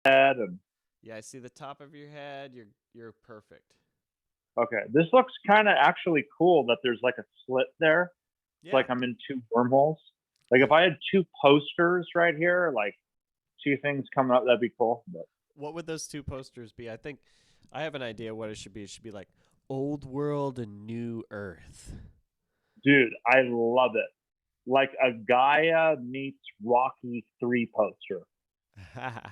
head and Yeah, I see the top of your head. You're perfect. okay. This looks kind of actually cool that there's like a slit there. It's like Yeah. I'm in two wormholes. Like if I had two posters right here, like two things coming up, that'd be cool. But What would those two posters be? I think I have an idea what it should be. It should be like Old World and New Earth. dude, I love it. Like a Gaia meets Rocky 3 poster. Because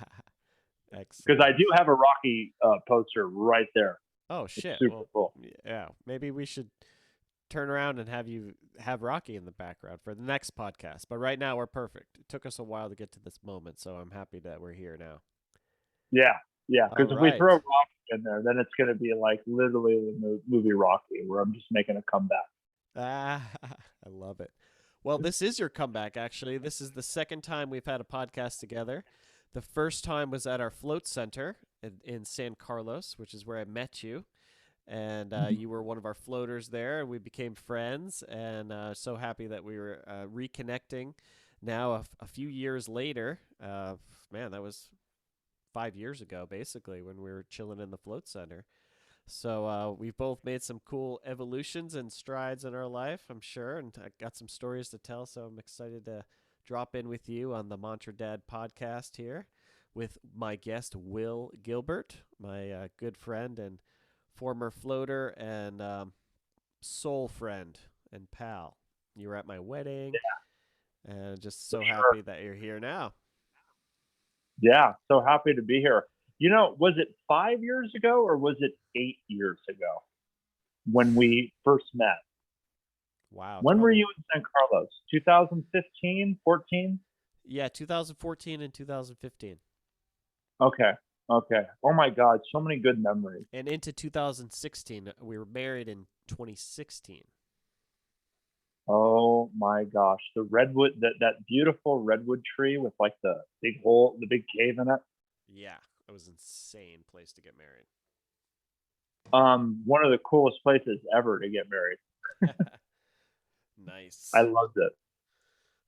I Excellent. do have a Rocky poster right there. Oh It's shit. super Well, cool. yeah. Maybe we should turn around and have you have Rocky in the background for the next podcast. But right now we're perfect. It took us a while to get to this moment, so I'm happy that we're here now. Yeah, yeah. All Because if we throw right. Rocky in there, then it's going to be like literally the movie Rocky, where I'm just making a comeback. Ah, I love it. Well, this is your comeback, actually. This is the second time we've had a podcast together. The first time was at our float center in San Carlos, which is where I met you. And you were one of our floaters there. We became friends, and so happy that we were reconnecting now a few years later. Man, that was 5 years ago, basically, when we were chilling in the float center. So we've both made some cool evolutions and strides in our life, I'm sure, and I got some stories to tell. So I'm excited to drop in with you on the Mantra Dad podcast here with my guest Will Gilbert, my good friend and former floater and soul friend and pal. You were at my wedding, and just For so sure. happy that you're here now. Yeah, so happy to be here. Was it 5 years ago or was it 8 years ago when we first met? Wow, it's When were probably you in San Carlos? 2015, 14? yeah, 2014 and 2015. Okay. Okay. Oh my God, so many good memories. And into 2016. We were married in 2016. Oh my gosh, the redwood, that beautiful redwood tree with like the big hole, the big cave in it. Yeah, it was an insane place to get married. One of the coolest places ever to get married. I Nice. loved it.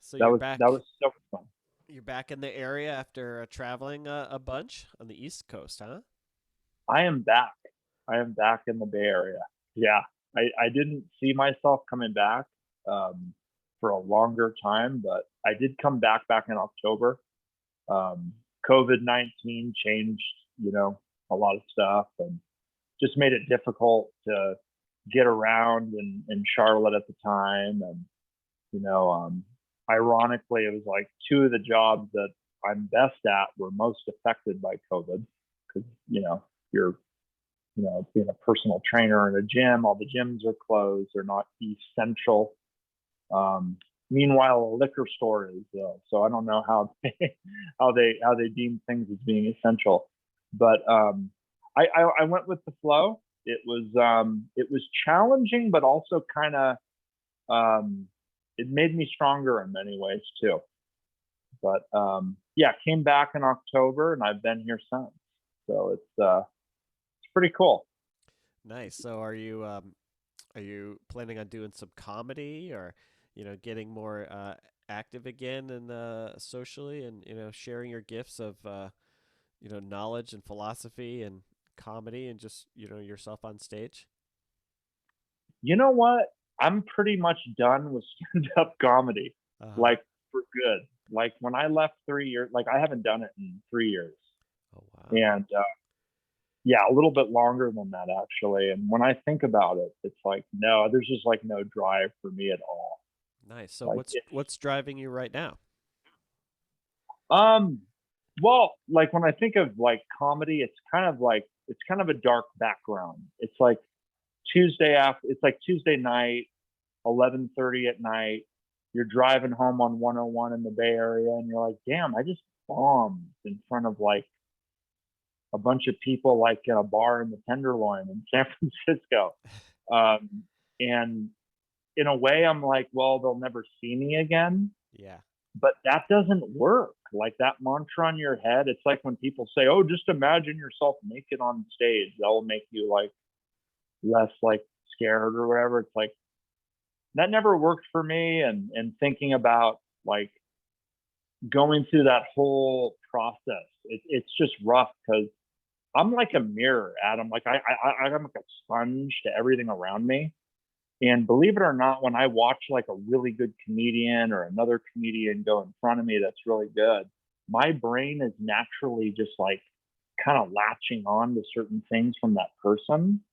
So That was so much fun. you're back in the area after traveling a bunch on the East Coast, huh? I am back. I am back in the Bay Area. Yeah, I didn't see myself coming back um, for a longer time, but I did come back in October. Um, COVID-19 changed, you know, a lot of stuff and just made it difficult to get around in Charlotte at the time. And, you know, um, ironically, it was like two of the jobs that I'm best at were most affected by COVID because, you're being a personal trainer in a gym, all the gyms are closed. They're not essential. Meanwhile, a liquor store is, so I don't know how they deem things as being essential. But I went with the flow. It was challenging, but also kind of um, it made me stronger in many ways too. But yeah, came back in October, and I've been here since. So it's pretty cool. Nice. So are you planning on doing some comedy or getting more active again and socially and sharing your gifts of knowledge and philosophy and comedy and just yourself on stage? You know what? I'm pretty much done with stand-up comedy, Uh-huh. like for good. Like when I left 3 years, like I haven't done it in 3 years, Oh wow. and yeah, a little bit longer than that actually. And when I think about it, it's like no, there's just like no drive for me at all. Nice. So Like what's driving you right now? um, well, like when I think of like comedy, it's kind of a dark background. It's like it's like Tuesday night 11:30 at night. You're driving home on 101 in the Bay Area, and you're like, damn, I just bombed in front of like a bunch of people, like in a bar in the Tenderloin in San Francisco. Um, and in a way, I'm like, well, they'll never see me again. Yeah. But that doesn't work. Like that mantra on your head, it's like when people say, oh, just imagine yourself naked on stage. That'll make you like less like scared or whatever. It's like that never worked for me. And thinking about like going through that whole process, it's just rough because I'm like a mirror, Adam. Like I'm like a sponge to everything around me. And believe it or not, when I watch like a really good comedian or another comedian go in front of me that's really good, my brain is naturally just like kind of latching on to certain things from that person.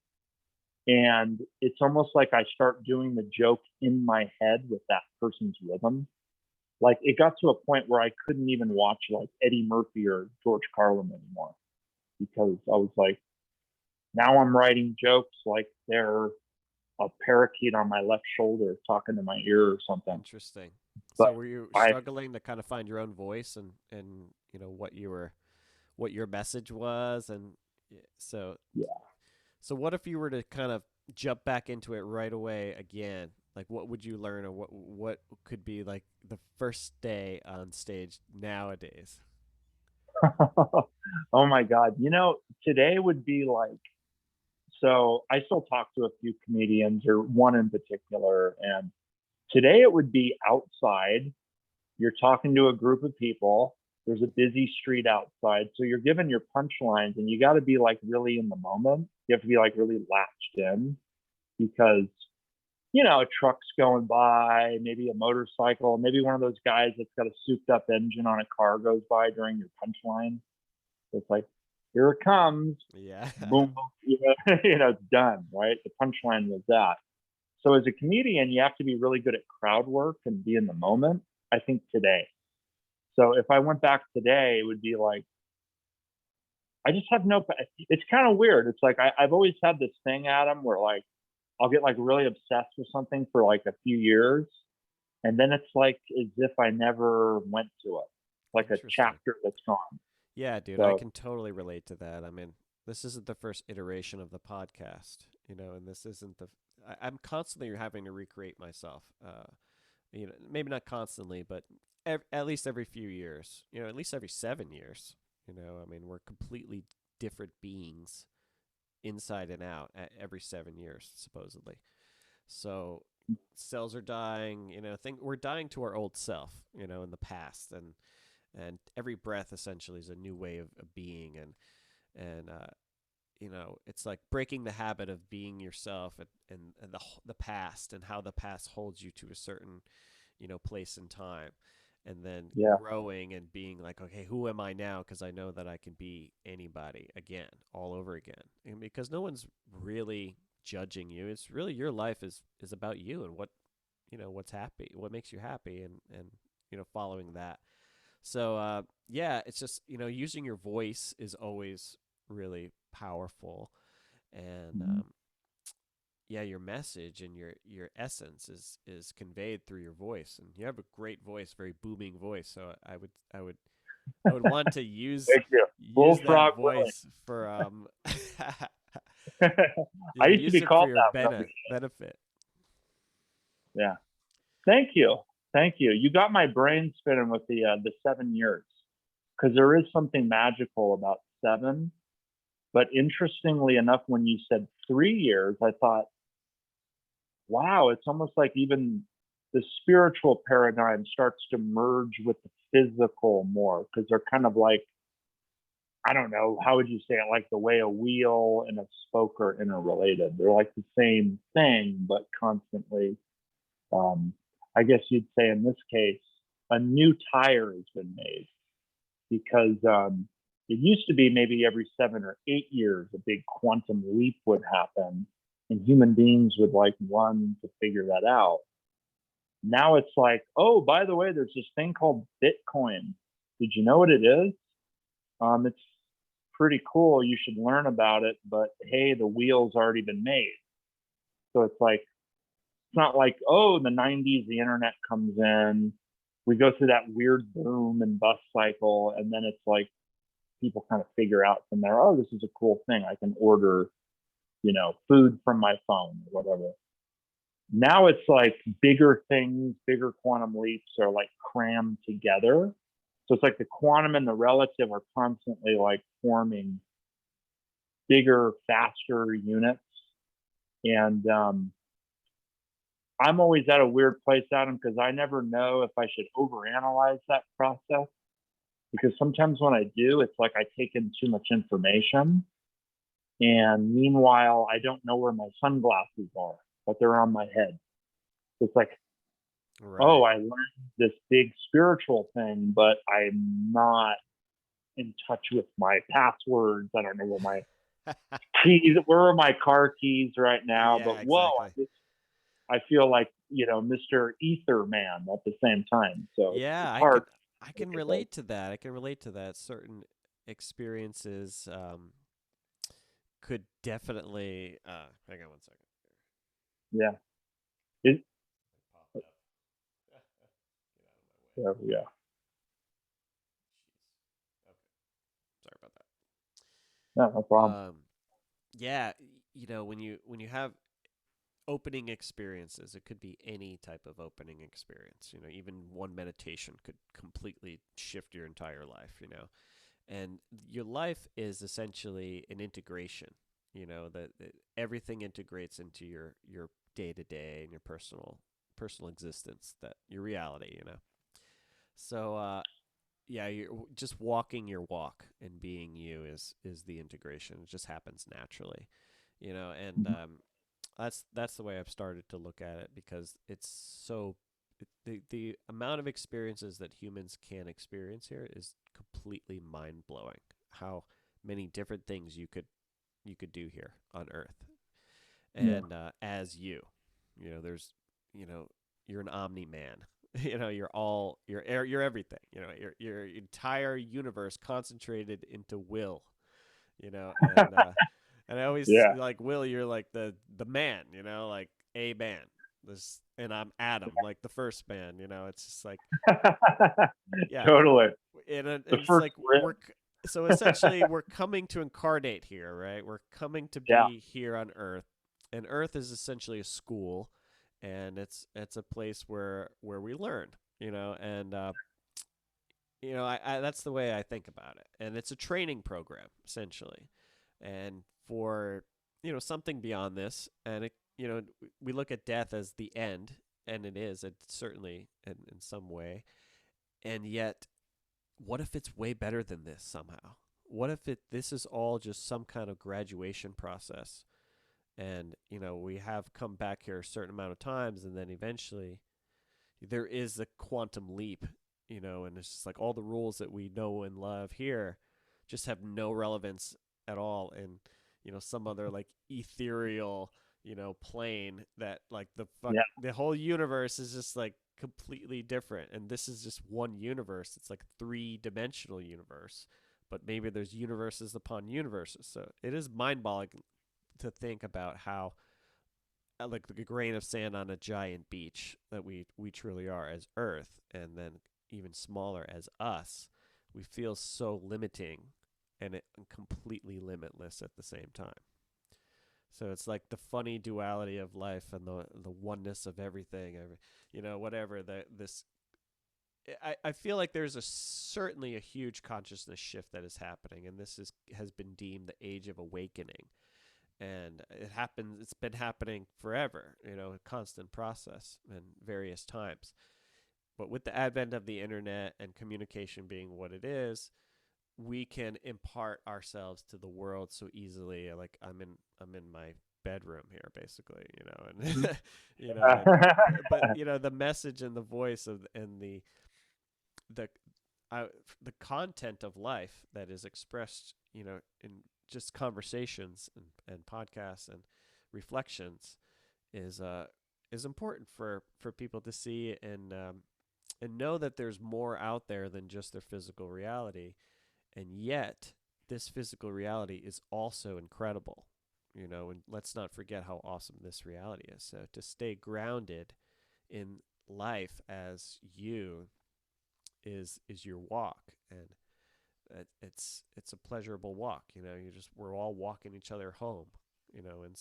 And it's almost like I start doing the joke in my head with that person's rhythm. Like it got to a point where I couldn't even watch like Eddie Murphy or George Carlin anymore because I was like, now I'm writing jokes like they're a parakeet on my left shoulder talking to my ear or something. Interesting. So But were you I, struggling to kind of find your own voice and what your message was and so yeah. so what if you were to kind of jump back into it right away again? Like what would you learn or what could be like the first day on stage nowadays? Oh my God. Today would be like, so I still talk to a few comedians or one in particular. And today it would be outside. You're talking to a group of people. There's a busy street outside. So you're given your punchlines and you got to be like really in the moment. You have to be like really latched in because, a truck's going by, maybe a motorcycle, maybe one of those guys that's got a souped up engine on a car goes by during your punchline. So it's like, here it comes, Yeah. boom, boom, it's done, right? The punchline was that. So as a comedian, you have to be really good at crowd work and be in the moment. I think today. So if I went back today, it would be like, I just have no, it's kind of weird. It's like, I've always had this thing, Adam, where like, I'll get like really obsessed with something for like a few years. And then it's like as if I never went to it, like a Interesting. chapter that's gone. Yeah, dude, I So can totally relate to that. I mean, this isn't the first iteration of the podcast, and this isn't I'm constantly having to recreate myself. Maybe not constantly, but at least every few years. At least every 7 years. I mean, we're completely different beings inside and out at every 7 years, supposedly. So cells are dying. We're dying to our old self. In the past, and every breath essentially is a new way of being, and it's like breaking the habit of being yourself and the past and how the past holds you to a certain place in time, and then yeah. growing and being like, okay, who am I now, because I know that I can be anybody again, all over again, and because no one's really judging you. It's really your life is about you and what makes you happy, and following that. So yeah, it's just using your voice is always really powerful, and Mhm. yeah, your message and your essence is conveyed through your voice, and you have a great voice, very booming voice. So I would want to use Thank you. use that Bullfrog Willie. voice for I used to use be it for called your that when I was, benefit. yeah. Thank you. Thank you. You got my brain spinning with the 7 years because there is something magical about seven. But interestingly enough, when you said 3 years, I thought, wow, it's almost like even the spiritual paradigm starts to merge with the physical more because they're kind of like, I don't know, how would you say it? Like the way a wheel and a spoke are interrelated. They're like the same thing, but constantly, um, I guess you'd say in this case, a new tire has been made because it used to be maybe every 7 or 8 years, a big quantum leap would happen and human beings would like run to figure that out. Now it's like, oh, by the way, there's this thing called Bitcoin. Did you know what it is? It's pretty cool. You should learn about it. But hey, the wheel's already been made. So it's like, it's not like, oh, in the 90s, the internet comes in. We go through that weird boom and bust cycle. And then it's like people kind of figure out from there, oh, this is a cool thing. I can order, food from my phone or whatever. Now it's like bigger things, bigger quantum leaps are like crammed together. So it's like the quantum and the relative are constantly like forming bigger, faster units. And I'm always at a weird place, Adam, because I never know if I should overanalyze that process. Because sometimes when I do, it's like I take in too much information, and meanwhile, I don't know where my sunglasses are, but they're on my head. It's like, oh, Right. I learned this big spiritual thing, but I'm not in touch with my passwords. I don't know where my keys, where are my car keys right now? Yeah, But whoa, exactly. I feel like, Mr. Ether Man at the same time. So Yeah, it's hard I to look can at those. relate to that. I can relate to that. Certain experiences could definitely hang on one second. Yeah. It, It popped up. Get out of yeah. Yeah. my way. Jeez. Okay. Sorry about No, no that. problem. Yeah, when you have opening experiences, it could be any type of opening experience. Even one meditation could completely shift your entire life. And your life is essentially an integration. That everything integrates into your day to day and your personal existence, that your reality. So yeah, you're just walking your walk and being you is the integration. It just happens naturally, and Mhm. that's the way I've started to look at it, because it's the amount of experiences that humans can experience here is completely mind blowing. How many different things you could do here on Earth, Yeah. and as there's you know you're an omni man. You're everything. Your entire universe concentrated into Will. And I always Yeah. like, Will, you're like the man, like a man. This and I'm Adam, like the first man. It's just like, yeah, Totally. and The it's first like rib. so essentially we're coming to incarnate here, right? We're coming to Yeah. be here on Earth, and Earth is essentially a school, and it's a place where we learn, and that's the way I think about it, and it's a training program essentially, and for something beyond this, and we look at death as the end, and it's certainly in some way, and yet what if it's way better than this somehow? What if this is all just some kind of graduation process, and we have come back here a certain amount of times, and then eventually there is a quantum leap, and it's just like all the rules that we know and love here just have no relevance at all in some other like ethereal plane, that like Yeah. the whole universe is just like completely different, and this is just one universe. It's like three-dimensional universe, but maybe there's universes upon universes. So it is mind-boggling to think about how like a grain of sand on a giant beach that we truly are as Earth, and then even smaller as us. We feel so limiting and completely limitless at the same time. So it's like the funny duality of life and the oneness of everything. Whatever this. I feel like there's certainly a huge consciousness shift that is happening, and this has been deemed the age of awakening, and it's been happening forever, a constant process and various times. But with the advent of the internet and communication being what it is, we can impart ourselves to the world so easily. Like I'm in my bedroom here basically, Mhm. and but the message and the voice of and the uh, the content of life that is expressed, in just conversations and podcasts and reflections is is important for people to see, and know that there's more out there than just their physical reality, and yet this physical reality is also incredible, and let's not forget how awesome this reality is. So to stay grounded in life as you is your walk, and it's a pleasurable walk. We're all walking each other home, in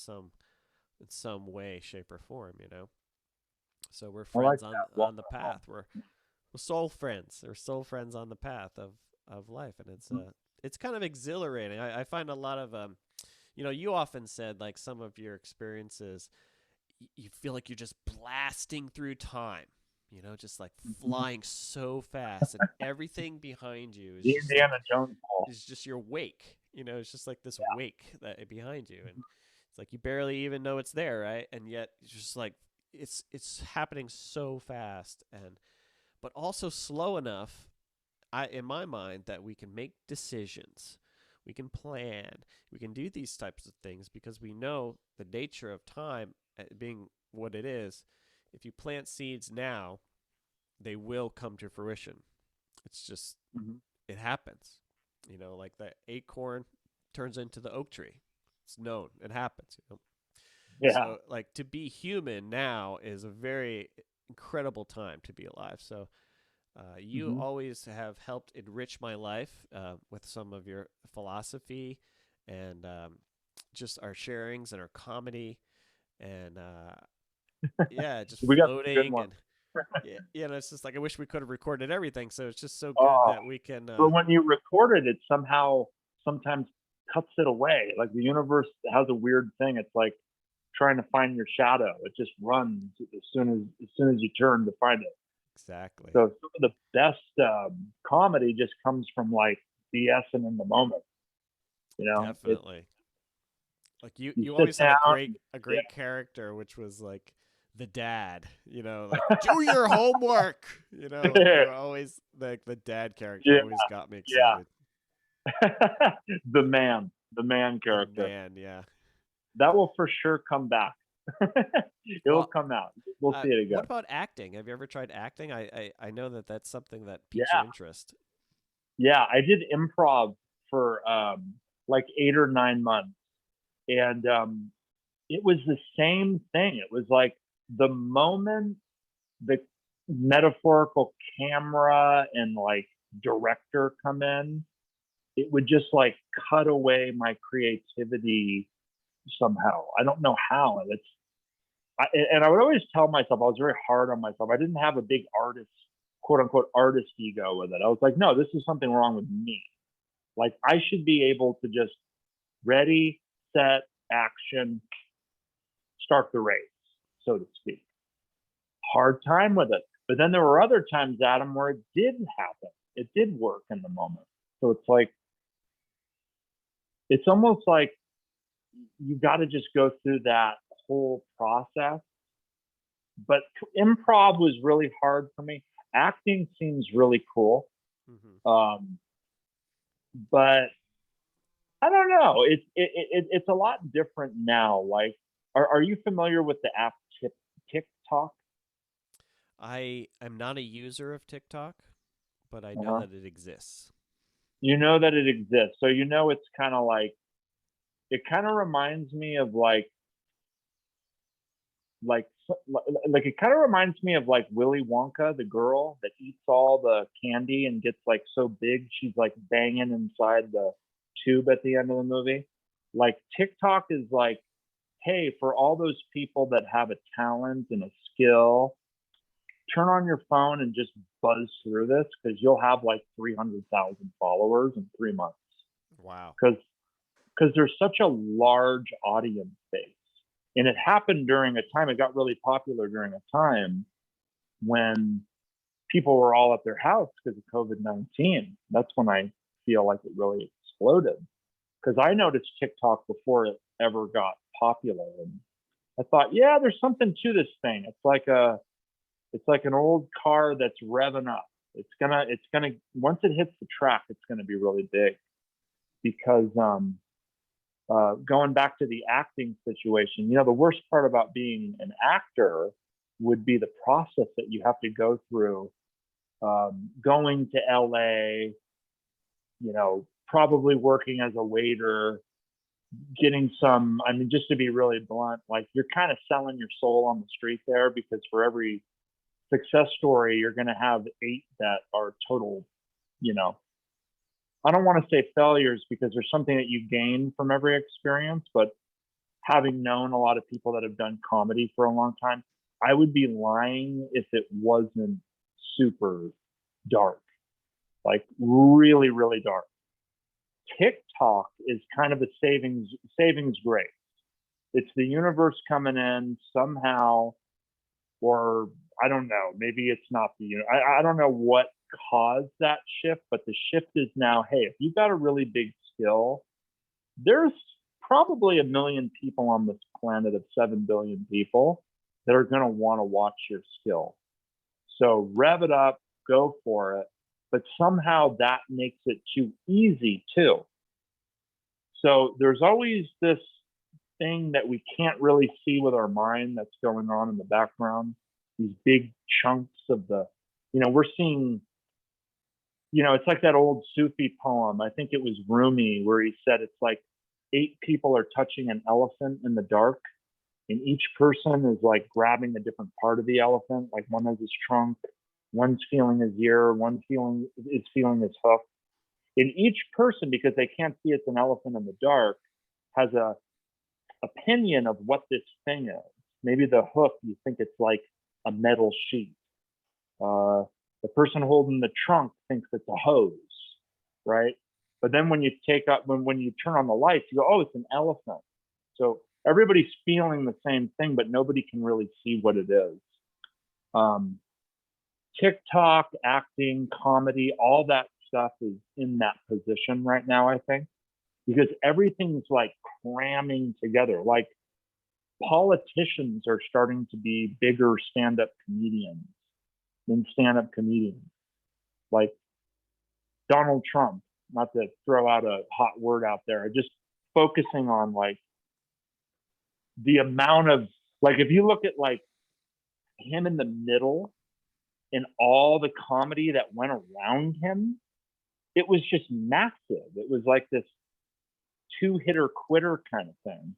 some way, shape, or form. So we're I like friends on that. on the Walking home. path. We're soul friends. We're soul friends on the path of life, and it's kind of exhilarating. I find a lot of you often said like some of your experiences you feel like you're just blasting through time, just like flying so fast, and everything behind you The Indiana Jones Ball. is just your wake. It's just like this Yeah. wake that behind you, and it's like you barely even know it's there, right? And yet it's just like it's happening so fast, and but also slow enough, in my mind, that we can make decisions, we can plan, we can do these types of things because we know the nature of time being what it is. If you plant seeds now, they will come to fruition. It's just, Mhm. it happens. Like the acorn turns into the oak tree. It's known. It happens. Yeah. So, like, to be human now is a very incredible time to be alive. So, you Hmm. always have helped enrich my life with some of your philosophy and just our sharings and our comedy and yeah, just We got some good floating ones. and yeah, it's just like I wish we could have recorded everything. So it's just so good Oh, that we can. but when you record it, it somehow sometimes cuts it away. Like the universe has a weird thing. It's like trying to find your shadow. It just runs as soon as you turn to find it. Exactly. So some of the best comedy just comes from like BSing in the moment. It's Definitely. Like you, you you sit always had down. a Yeah. great character, which was like the dad. Like do your homework. Like you were always like the dad character. Yeah. Always got me Yeah. excited. The man The character. man, yeah. That will for sure come back. It'll Well, come out. We'll see it what again. about acting? Have you ever tried acting? I know that that's something that piques your Yeah. interest. Yeah. I did improv for like 8 or 9 months. And it was the same thing. It was like the moment the metaphorical camera and like director come in, it would just like cut away my creativity somehow. I don't know how. And I would always tell myself I was very hard on myself. I didn't have a big artist, quote unquote, artist ego with it. I was like, no, this is something wrong with me. Like I should be able to just ready, set, action, start the race, so to speak. Hard time with it. But then there were other times, Adam, where it did happen. It did work in the moment. So it's like, it's almost like you got to just go through that whole process. But improv was really hard for me. Acting seems really cool. Hmm. Um, but I don't know. It's a lot different now. Like, are you familiar with the app TikTok? I am not a user of TikTok, but I know Uh-huh. that it exists. You know that it exists, so it's kind of like, it kind of reminds me of like like it kind of reminds me of like Willy Wonka, the girl that eats all the candy and gets like so big she's like banging inside the tube at the end of the movie. Like TikTok is like, hey, for all those people that have a talent and a skill, turn on your phone and just buzz through this because you'll have like 300,000 followers in 3 months. Wow. Because there's such a large audience base. And it happened during a time, it got really popular during a time when people were all at their house because of COVID-19. That's when I feel like it really exploded. Because I noticed TikTok before it ever got popular. And I thought, yeah, there's something to this thing. It's like an old car that's revving up. It's gonna once it hits the track, it's gonna be really big because going back to the acting situation, the worst part about being an actor would be the process that you have to go through, going to LA, probably working as a waiter, getting some, I mean, just to be really blunt, like you're kind of selling your soul on the street there because for every success story, you're going to have 8 that are total, you know, I don't want to say failures because there's something that you gain from every experience, but having known a lot of people that have done comedy for a long time, I would be lying if it wasn't super dark, like really, really dark. TikTok is kind of a savings grace It's the universe coming in somehow, or I don't know, maybe it's not I don't know what caused that shift, but the shift is now, hey, if you've got a really big skill, there's probably 1 million people on this planet of 7 billion people that are going to want to watch your skill. So rev it up, go for it. But somehow that makes it too easy too. So there's always this thing that we can't really see with our mind that's going on in the background. These big chunks of we're seeing, it's like that old Sufi poem. I think it was Rumi, where he said it's like 8 people are touching an elephant in the dark, and each person is like grabbing a different part of the elephant. Like one has his trunk, one's feeling his ear, one is feeling his hoof. And each person, because they can't see it's an elephant in the dark, has a opinion of what this thing is. Maybe the hoof, you think it's like a metal sheet. The person holding the trunk thinks it's a hose, right? But then when you when you turn on the lights, you go, oh, it's an elephant. So everybody's feeling the same thing, but nobody can really see what it is. TikTok, acting, comedy, all that stuff is in that position right now, I think, because everything's like cramming together. Like politicians are starting to be bigger stand-up comedians than stand-up comedians. Like Donald Trump, not to throw out a hot word out there, just focusing on like the amount of, like, if you look at like him in the middle and all the comedy that went around him, it was just massive. It was like this 2-hitter quitter kind of thing.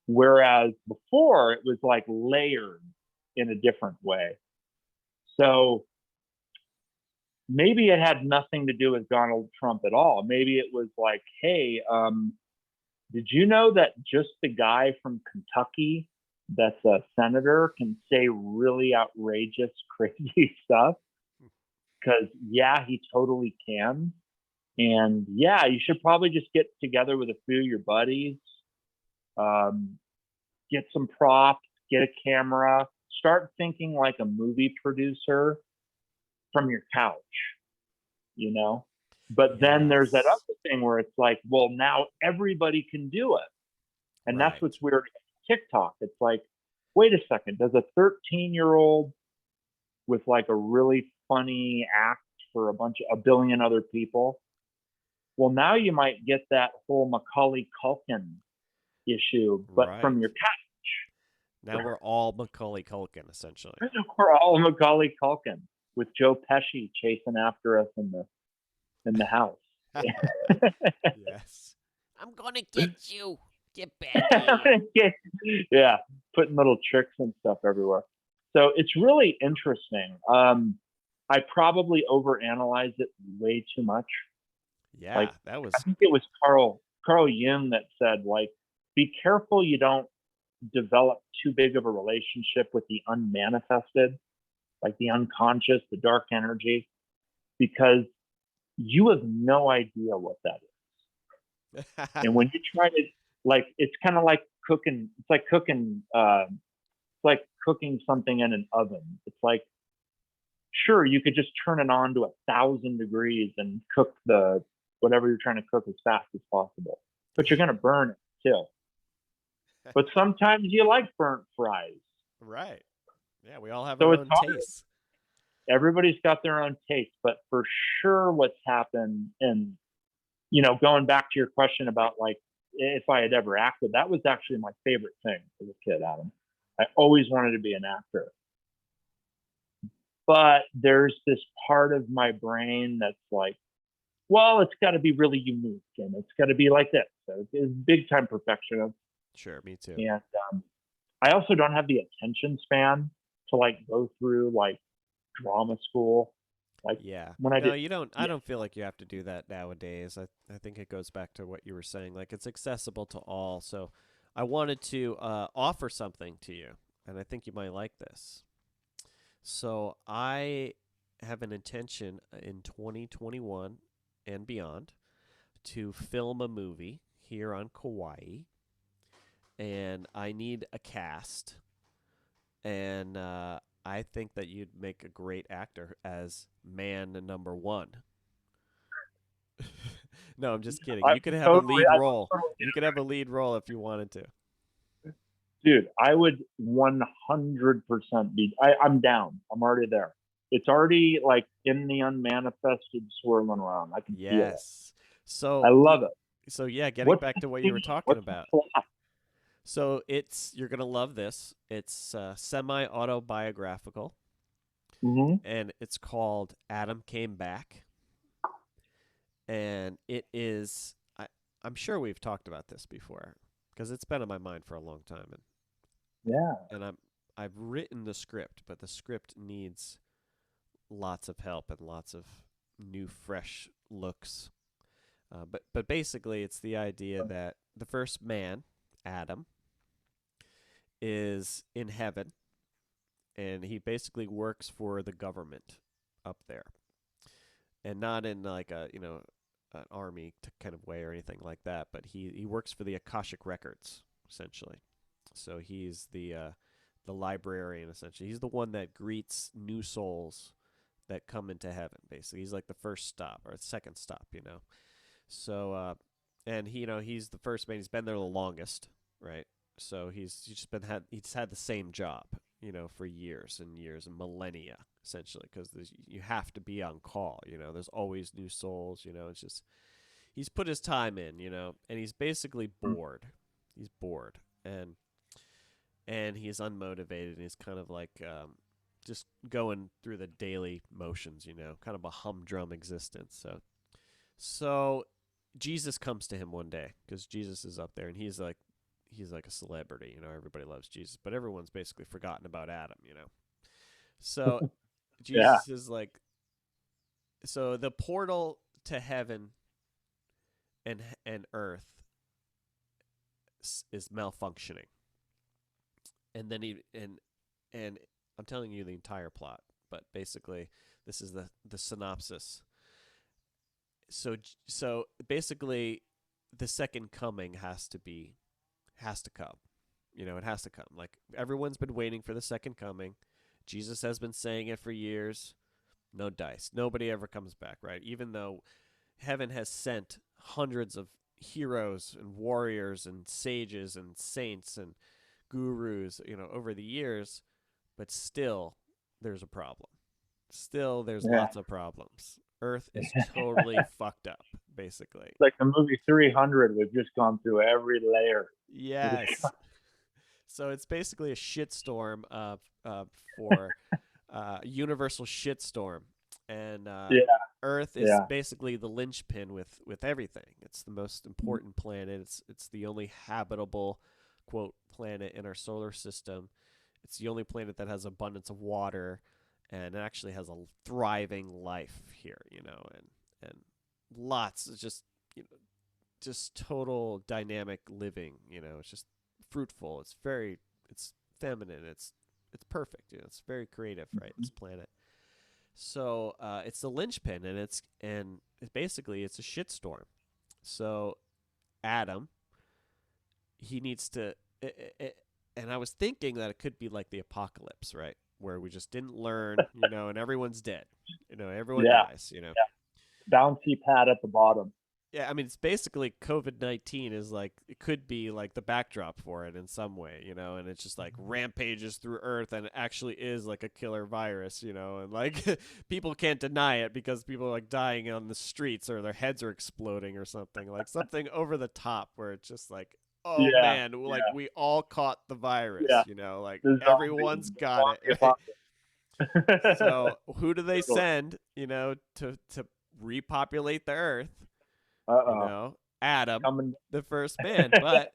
Whereas before it was like layered in a different way. So maybe it had nothing to do with Donald Trump at all. Maybe it was like, hey, did you know that just the guy from Kentucky that's a senator can say really outrageous, crazy stuff? Because, yeah, he totally can. And, yeah, you should probably just get together with a few of your buddies, get some props, get a camera, start thinking like a movie producer from your couch, But then there's that other thing where it's like, well, now everybody can do it. And that's what's weird about TikTok. It's like, wait a second, does a 13-year-old with like a really funny act for a billion other people? Well, now you might get that whole Macaulay Culkin issue, but from your couch. Now we're all Macaulay Culkin, essentially. We're all Macaulay Culkin with Joe Pesci chasing after us in the house. Yes. I'm gonna get you. Get back here. Yeah, putting little tricks and stuff everywhere. So it's really interesting. I probably overanalyzed it way too much. Yeah, like, that was. I think it was Carl Jung that said, like, be careful you don't develop too big of a relationship with the unmanifested, like the unconscious, the dark energy, because you have no idea what that is. And when you try to, like, it's kind of like cooking. It's like cooking something in an oven. It's like, sure, you could just turn it on to 1,000 degrees and cook whatever you're trying to cook as fast as possible, but you're going to burn it too. But sometimes you like burnt fries. Right. Yeah, we all have our own tastes. Everybody's got their own taste, but for sure what's happened, and, going back to your question about, like, if I had ever acted, that was actually my favorite thing as a kid, Adam. I always wanted to be an actor. But there's this part of my brain that's like, well, it's got to be really unique, and it's got to be like this. So it's big time perfectionist. Sure, me too. And I also don't have the attention span to like go through like drama school. Like, yeah, when you don't. I don't feel like you have to do that nowadays. I think it goes back to what you were saying. Like, it's accessible to all. So I wanted to offer something to you, and I think you might like this. So I have an intention in 2021 and beyond to film a movie here on Kauai. and I need a cast, and I think that you'd make a great actor as man number one. No, I'm just kidding. I You could have a totally, lead I role. totally, You could have a lead role if you wanted to. dude, I would 100% be. I'm down. I'm already there. It's already like in the unmanifested, swirling around. I can feel it. Yes. I So, love it. yeah, getting What's back the to what you were theme? talking What's the about. plot? So it's you're gonna love this. It's semi autobiographical, Mm-hmm. and it's called Adam Came Back, and it is. I'm sure we've talked about this before because it's been on my mind for a long time, Yeah. and I've written the script, but the script needs lots of help and lots of new, fresh looks. But basically, it's the idea that the first man, Adam, is in heaven, and he basically works for the government up there, and not in like a an army kind of way or anything like that. But he works for the Akashic records essentially. So he's the librarian essentially. He's the one that greets new souls that come into heaven. Basically, he's like the first stop or second stop. So and he's the first man. He's been there the longest, right? So he's had the same job, for years and years and millennia, essentially, because you have to be on call. There's always new souls. It's just he's put his time in, and he's basically bored. He's bored, and he's unmotivated, and he's kind of like just going through the daily motions, kind of a humdrum existence. So Jesus comes to him one day because Jesus is up there, and he's like a celebrity. Everybody loves Jesus, but everyone's basically forgotten about Adam. So Yeah. Jesus is like, so the portal to heaven and earth is malfunctioning, and then and I'm telling you the entire plot, but basically this is the synopsis. So basically, the second coming has to come. It has to come. Like everyone's been waiting for the second coming. Jesus has been saying it for years. No dice. Nobody ever comes back, right? Even though heaven has sent hundreds of heroes and warriors and sages and saints and gurus, over the years, but still there's a problem. Still there's Yeah. lots of problems. Earth is totally fucked up, basically. Like the movie 300, we've just gone through every layer. Yes. So it's basically a shitstorm for universal shitstorm, and Yeah. Earth is Yeah. basically the linchpin with everything. It's the most important planet. It's the only habitable quote planet in our solar system. It's the only planet that has abundance of water, and it actually has a thriving life here. And lots of just total dynamic living. It's just fruitful. It's feminine. It's perfect. It's very creative, right? This planet. So it's the linchpin, and basically it's a shitstorm. So Adam, he needs to, and I was thinking that it could be like the apocalypse, right? Where we just didn't learn, and everyone's dead. Everyone Yeah. dies. Bouncy pad at the bottom. Yeah, I mean, it's basically COVID-19 is like, it could be like the backdrop for it in some way, and it's just like rampages through Earth and it actually is like a killer virus, and like people can't deny it because people are like dying on the streets or their heads are exploding or something, like something over the top where it's just like, oh Yeah. man, like Yeah. we all caught the virus, Yeah. like The everyone's got zombie it, right? apocalypse. So who do they Totally. send, to repopulate the Earth? Uh-oh. Adam, Coming. the first man. But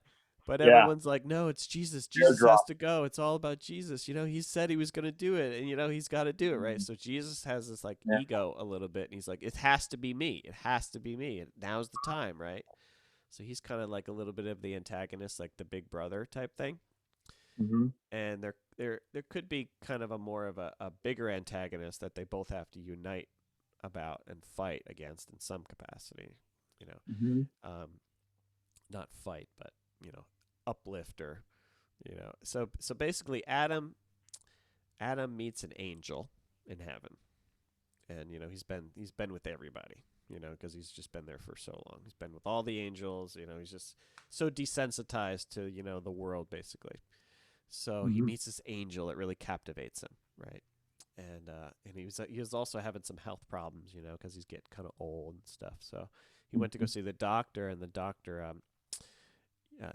Yeah. everyone's like, no, it's Jesus. Jesus has Airdrop. to go. It's all about Jesus. He said he was going to do it, and he's got to do it, right? Mhm. So Jesus has this like Yeah. ego a little bit, and he's like, it has to be me. It has to be me. And now's the time, right? So he's kind of like a little bit of the antagonist, like the big brother type thing. Mm-hmm. And there could be kind of a more of a bigger antagonist that they both have to unite about and fight against in some capacity. You know, Mm-hmm. not fight, but uplifter, you know. So basically, Adam meets an angel in heaven, and you know he's been with everybody, you know, because he's just been there for so long. He's been with all the angels, you know. He's just so desensitized to, you know, the world basically. So he Hmm. meets this angel that really captivates him, right? And he was also having some health problems, you know, because he's getting kind of old and stuff. So he went to go see the doctor, and the doctor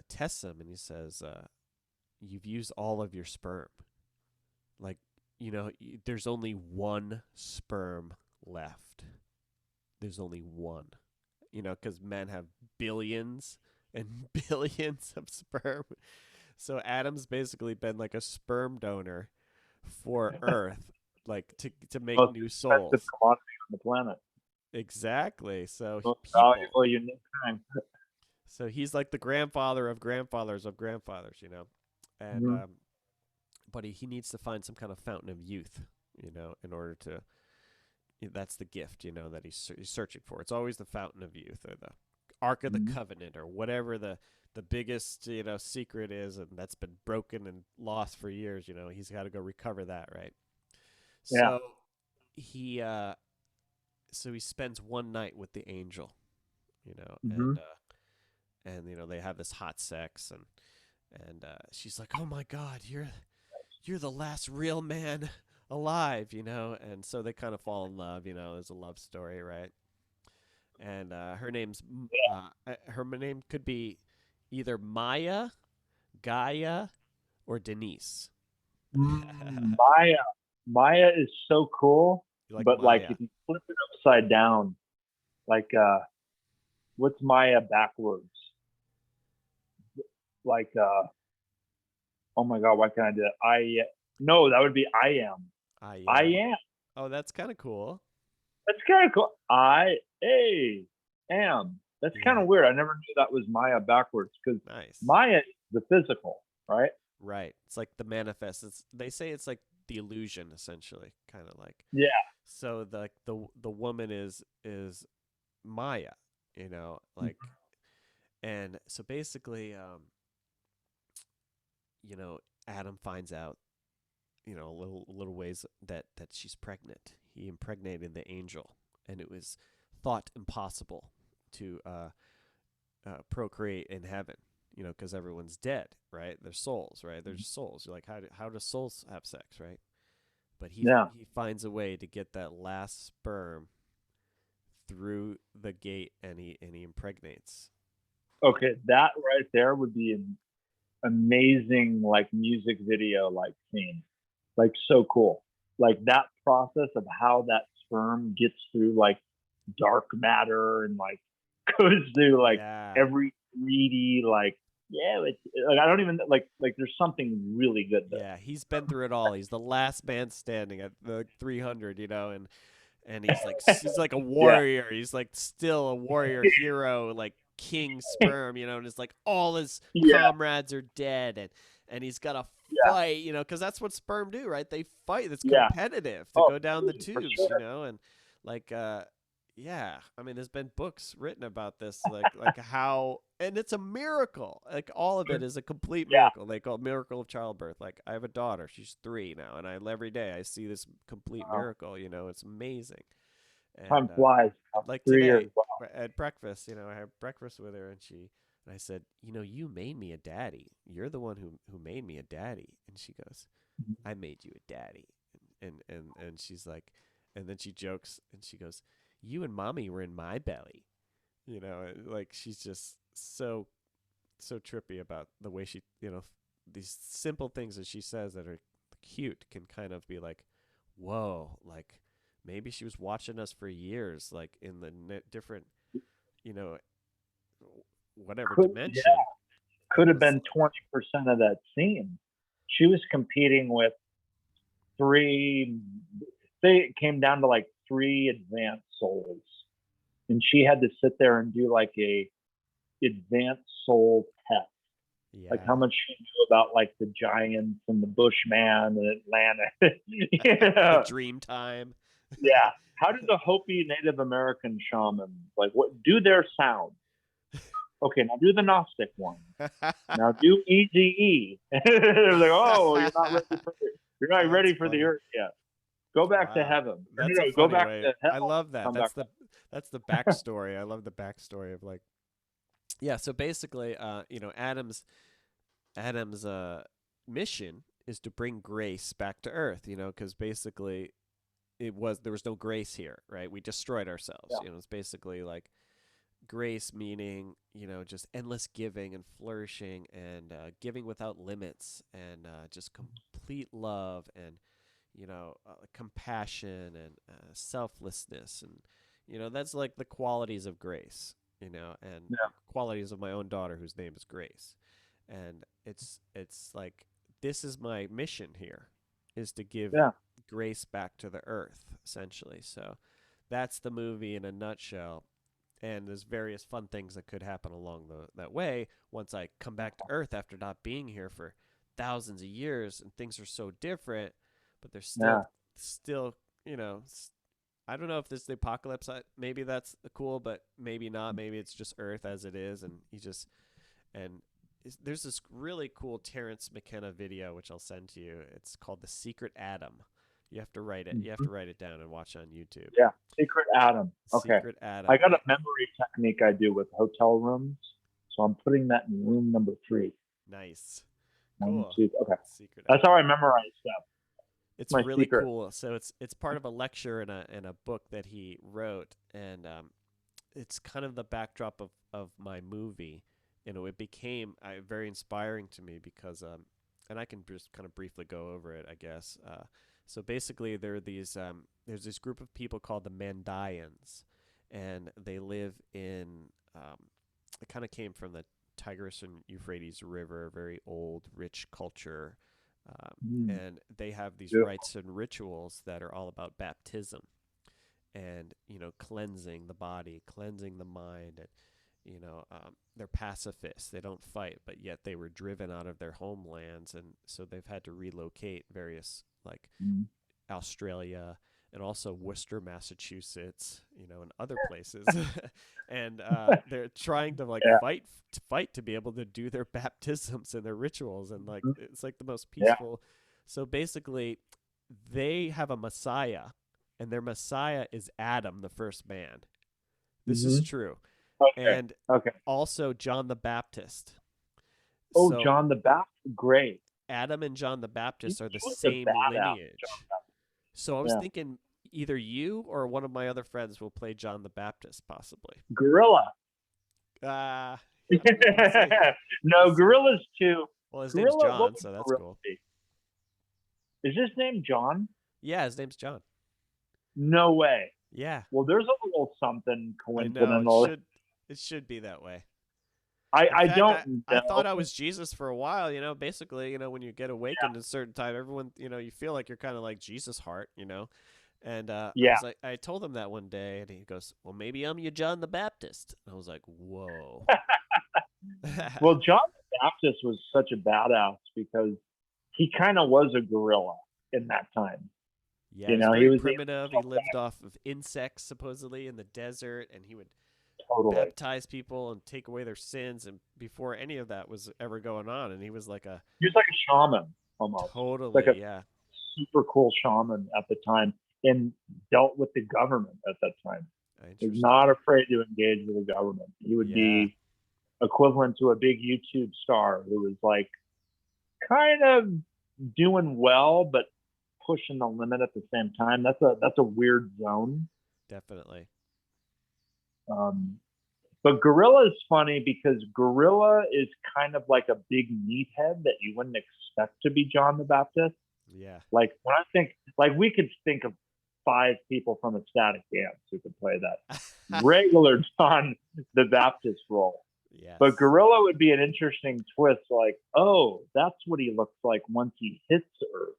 tests him, and he says, "You've used all of your sperm. Like, you know, there's only one sperm left. There's only one. You know, because men have billions and billions of sperm. So Adam's basically been like a sperm donor for Earth, like to make Most new expensive souls. commodity on the planet. Exactly. So Most people. valuable, unique thing. So he's like the grandfather of grandfathers of grandfathers, you know, and Hmm. but he needs to find some kind of fountain of youth, you know, in order to. That's the gift, you know, that he's searching for. It's always the fountain of youth or the Ark of the Hmm. Covenant or whatever the biggest, you know, secret is, and that's been broken and lost for years. You know, he's got to go recover that, right? Yeah. So he he spends one night with the angel, you know, Hmm. and you know they have this hot sex, and she's like, "Oh my God, you're the last real man alive," you know, and so they kind of fall in love. You know, there's a love story, right? And her name could be either Maya, Gaia, or Denise. Maya. Maya is so cool, You like but like Maya? if you flip it upside down, like what's Maya backwards? Like oh my god, why can't I do that? No, that would be I am. I I am. am. Oh, that's kind of cool. That's kind of cool. Am. That's kind Yeah, of weird. I never knew that was Maya backwards because nice. Maya is the physical, right? Right. It's like the manifest. They say it's like the illusion, essentially, kind of like. Yeah. So the woman is Maya, you know, like, and so basically, you know, Adam finds out, you know, little ways that she's pregnant. He impregnated the angel, and it was thought impossible to procreate in heaven. You know, because everyone's dead, right? They're souls, right? They're just souls. You're like, how do souls have sex, right? But Yeah. he finds a way to get that last sperm through the gate, and he impregnates. Okay, that right there would be an amazing like music video like scene. Like so cool. Like that process of how that sperm gets through like dark matter and like goes through like Yeah, every 3D like yeah, it's like I don't even like there's something really good there. yeah. He's been through it all. He's the last man standing at the 300, you know, and he's like a Yeah. warrior. He's like still a warrior hero, like king sperm, you know, and it's like all his Yeah. comrades are dead, and he's got to Yeah. fight, you know, because that's what sperm do, right? They fight. It's Yeah. competitive to Oh, go down the for tubes, you sure. know, and like yeah, I mean, there's been books written about this, like how, and it's a miracle. Like all of it is a complete Yeah. miracle. They call it miracle of childbirth. Like I have a daughter; she's 3 now, and I every day I see this complete miracle. You know, it's amazing. Time And flies. like 3 years. today Wow. at breakfast, you know, I had breakfast with her, and I said, you know, you made me a daddy. You're the one who made me a daddy. And she goes, I made you a daddy. And she's like, and then she jokes and she goes, you and mommy were in my belly. You know, like she's just so trippy about the way she, you know, these simple things that she says that are cute can kind of be like, whoa, like maybe she was watching us for years, like in the different, you know, whatever Yeah, dimension. could And have was been like, 20% of that scene. She was competing with three, say it came down to like three advanced souls. And she had to sit there and do like a advanced soul test. Like how yeah, much she knew about like the giants and the Bushman and Atlanta. the Yeah. dream time. Yeah. How do the Hopi Native American shamans like what do their sound? Okay, now do the Gnostic one. Now do Easy. Like, oh, you're not That's ready for the funny. earth yet. Go back to Wow, heaven. No, that's no, a no, go funny back way. to I hell. love that. Come back. That's the backstory. I love the backstory of like, yeah. So basically, Adam's mission is to bring grace back to Earth. Because basically there was no grace here, right? We destroyed ourselves. Yeah, It's basically like grace meaning just endless giving and flourishing and giving without limits and just complete love and compassion and selflessness and that's like the qualities of grace and yeah, qualities of my own daughter whose name is Grace. And it's like this is my mission here, is to give yeah. grace back to the earth essentially. So that's the movie in a nutshell. And there's various fun things that could happen along that way once I come back to Earth after not being here for thousands of years, and things are so different, but they're Yeah. still, I don't know if this is the apocalypse. Maybe that's cool, but maybe not. Maybe it's just Earth as it is, and there's this really cool Terrence McKenna video which I'll send to you. It's called The Secret Atom. You have to write it. You have Mhm. to write it down and watch it on YouTube. Yeah. Secret Adam. Okay. Secret I Atom. got a memory technique I do with hotel rooms. So I'm putting that in room number 3. Nice. One, Cool. two. Okay. Secret That's how Atom. I memorize stuff. It's My really secret. cool. So it's part of a lecture in a book that he wrote, and it's kind of the backdrop of my movie. It became very inspiring to me because and I can just kind of briefly go over it, I guess. So basically, there's this group of people called the Mandayans, and they live in it kind of came from the Tigris and Euphrates River, very old, rich culture. Mm, And they have these beautiful. rites and rituals that are all about baptism and cleansing the body, cleansing the mind. And they're pacifists, they don't fight, but yet they were driven out of their homelands, and so they've had to relocate various, like Mm. Australia and also Worcester, Massachusetts, and other places. And they're trying to like Yeah. fight to be able to do their baptisms and their rituals, and like Mhm. it's like the most Yeah. peaceful. So basically, they have a Messiah, and their Messiah is Adam, the first man. This is Hmm. true. Okay. And Okay. also John the Baptist. Oh, So John the Baptist. Great. Adam and John the He Baptist are the was a same badass. lineage. So I was Yeah. thinking either you or one of my other friends will play John the Baptist, possibly. Gorilla. I don't know. We'll see. We'll No, see. Gorilla's too. Well, his name's Gorilla. What John, would so that's Gorilla cool. be? Is his name John? Yeah, his name's John. No way. Yeah, Well, there's a little something I know. It coincidental. should it should be that way. I In I fact, don't I know. thought I was Jesus for a while. Basically, when you get awakened at a certain time, everyone, you feel like you're kind of like Jesus' heart. And Yeah. I told him that one day, and he goes, "Well, maybe I'm your John the Baptist." And I was like, "Whoa." Well, John the Baptist was such a badass because he kind of was a gorilla in that time. Yeah, he You was know, he very was able primitive. to He come lived back off of insects, supposedly, in the desert, and he would totally. baptize people and take away their sins, and before any of that was ever going on. And he was like a He was like a shaman almost, like a totally, yeah, super cool shaman at the time, and dealt with the government at that time. He was interesting. not afraid to engage with the government. He would Yeah, be equivalent to a big YouTube star who was like kind of doing well, but pushing the limit at the same time. That's a weird zone. definitely. Um, but Gorilla is funny because Gorilla is kind of like a big meathead that you wouldn't expect to be John the Baptist. Yeah. Like when I think, like we could think of 5 people from Ecstatic Dance who could play that regular John the Baptist role. But Yes. Gorilla would be an interesting twist. Like, oh, that's what he looks like once he hits Earth.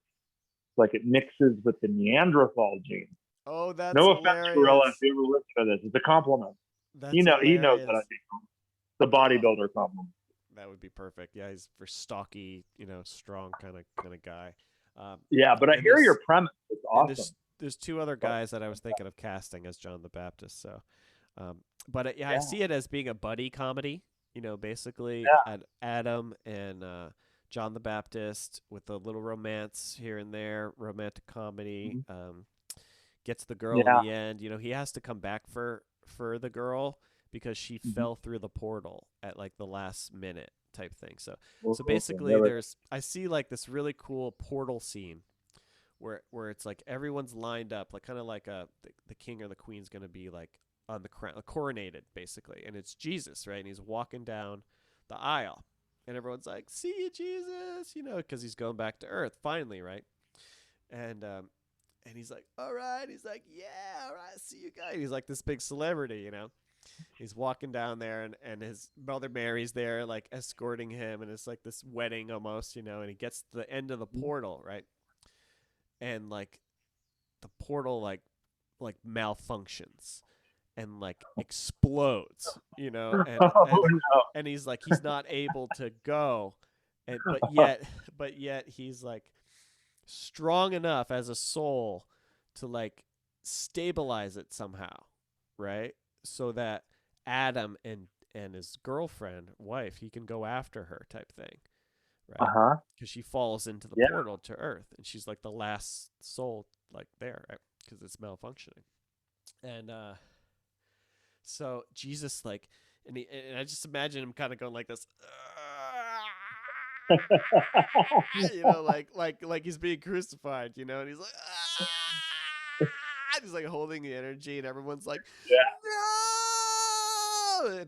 Like it mixes with the Neanderthal gene. Oh, that's No offense, Gorilla, if hilarious. you ever listen to this, it's a compliment. That's He knows that I hilarious. think the Oh, bodybuilder compliment. that would be perfect. Yeah, he's for stocky, strong kind of guy. Um, Yeah, but I and hear this your premise. It's and awesome. there's two other But guys that I was thinking of casting as John the Baptist. So, but yeah, I yeah, see it as being a buddy comedy. Basically Yeah. Adam and John the Baptist with a little romance here and there, romantic comedy. Mhm. Gets the girl in Yeah. the end. He has to come back for the girl because she Mhm. fell through the portal at like the last minute type thing. So Okay, basically, there we go. I see like this really cool portal scene where it's like everyone's lined up, like kind of like the king or the queen's gonna be like on the crown, coronated basically, and it's Jesus, right? And he's walking down the aisle, and everyone's like, "See you, Jesus," because he's going back to Earth finally, right? And he's like, "All right," he's like, "Yeah, all right, see you guys." He's like this big celebrity. He's walking down there, and his mother Mary's there, like escorting him, and it's like this wedding almost. And he gets to the end of the portal, right? And like the portal like malfunctions and like explodes, and Oh no. he's not able to go, and but yet he's like strong enough as a soul to like stabilize it somehow, right? So that Adam and his girlfriend, wife, he can go after her type thing, right? Uh-huh. Because she falls into the Yeah. portal to Earth, and she's like the last soul, like there, right? Because it's malfunctioning, and so Jesus like, and I just imagine him kind of going like this, like he's being crucified, and he's like, and he's like holding the energy, and everyone's like, Yeah. no,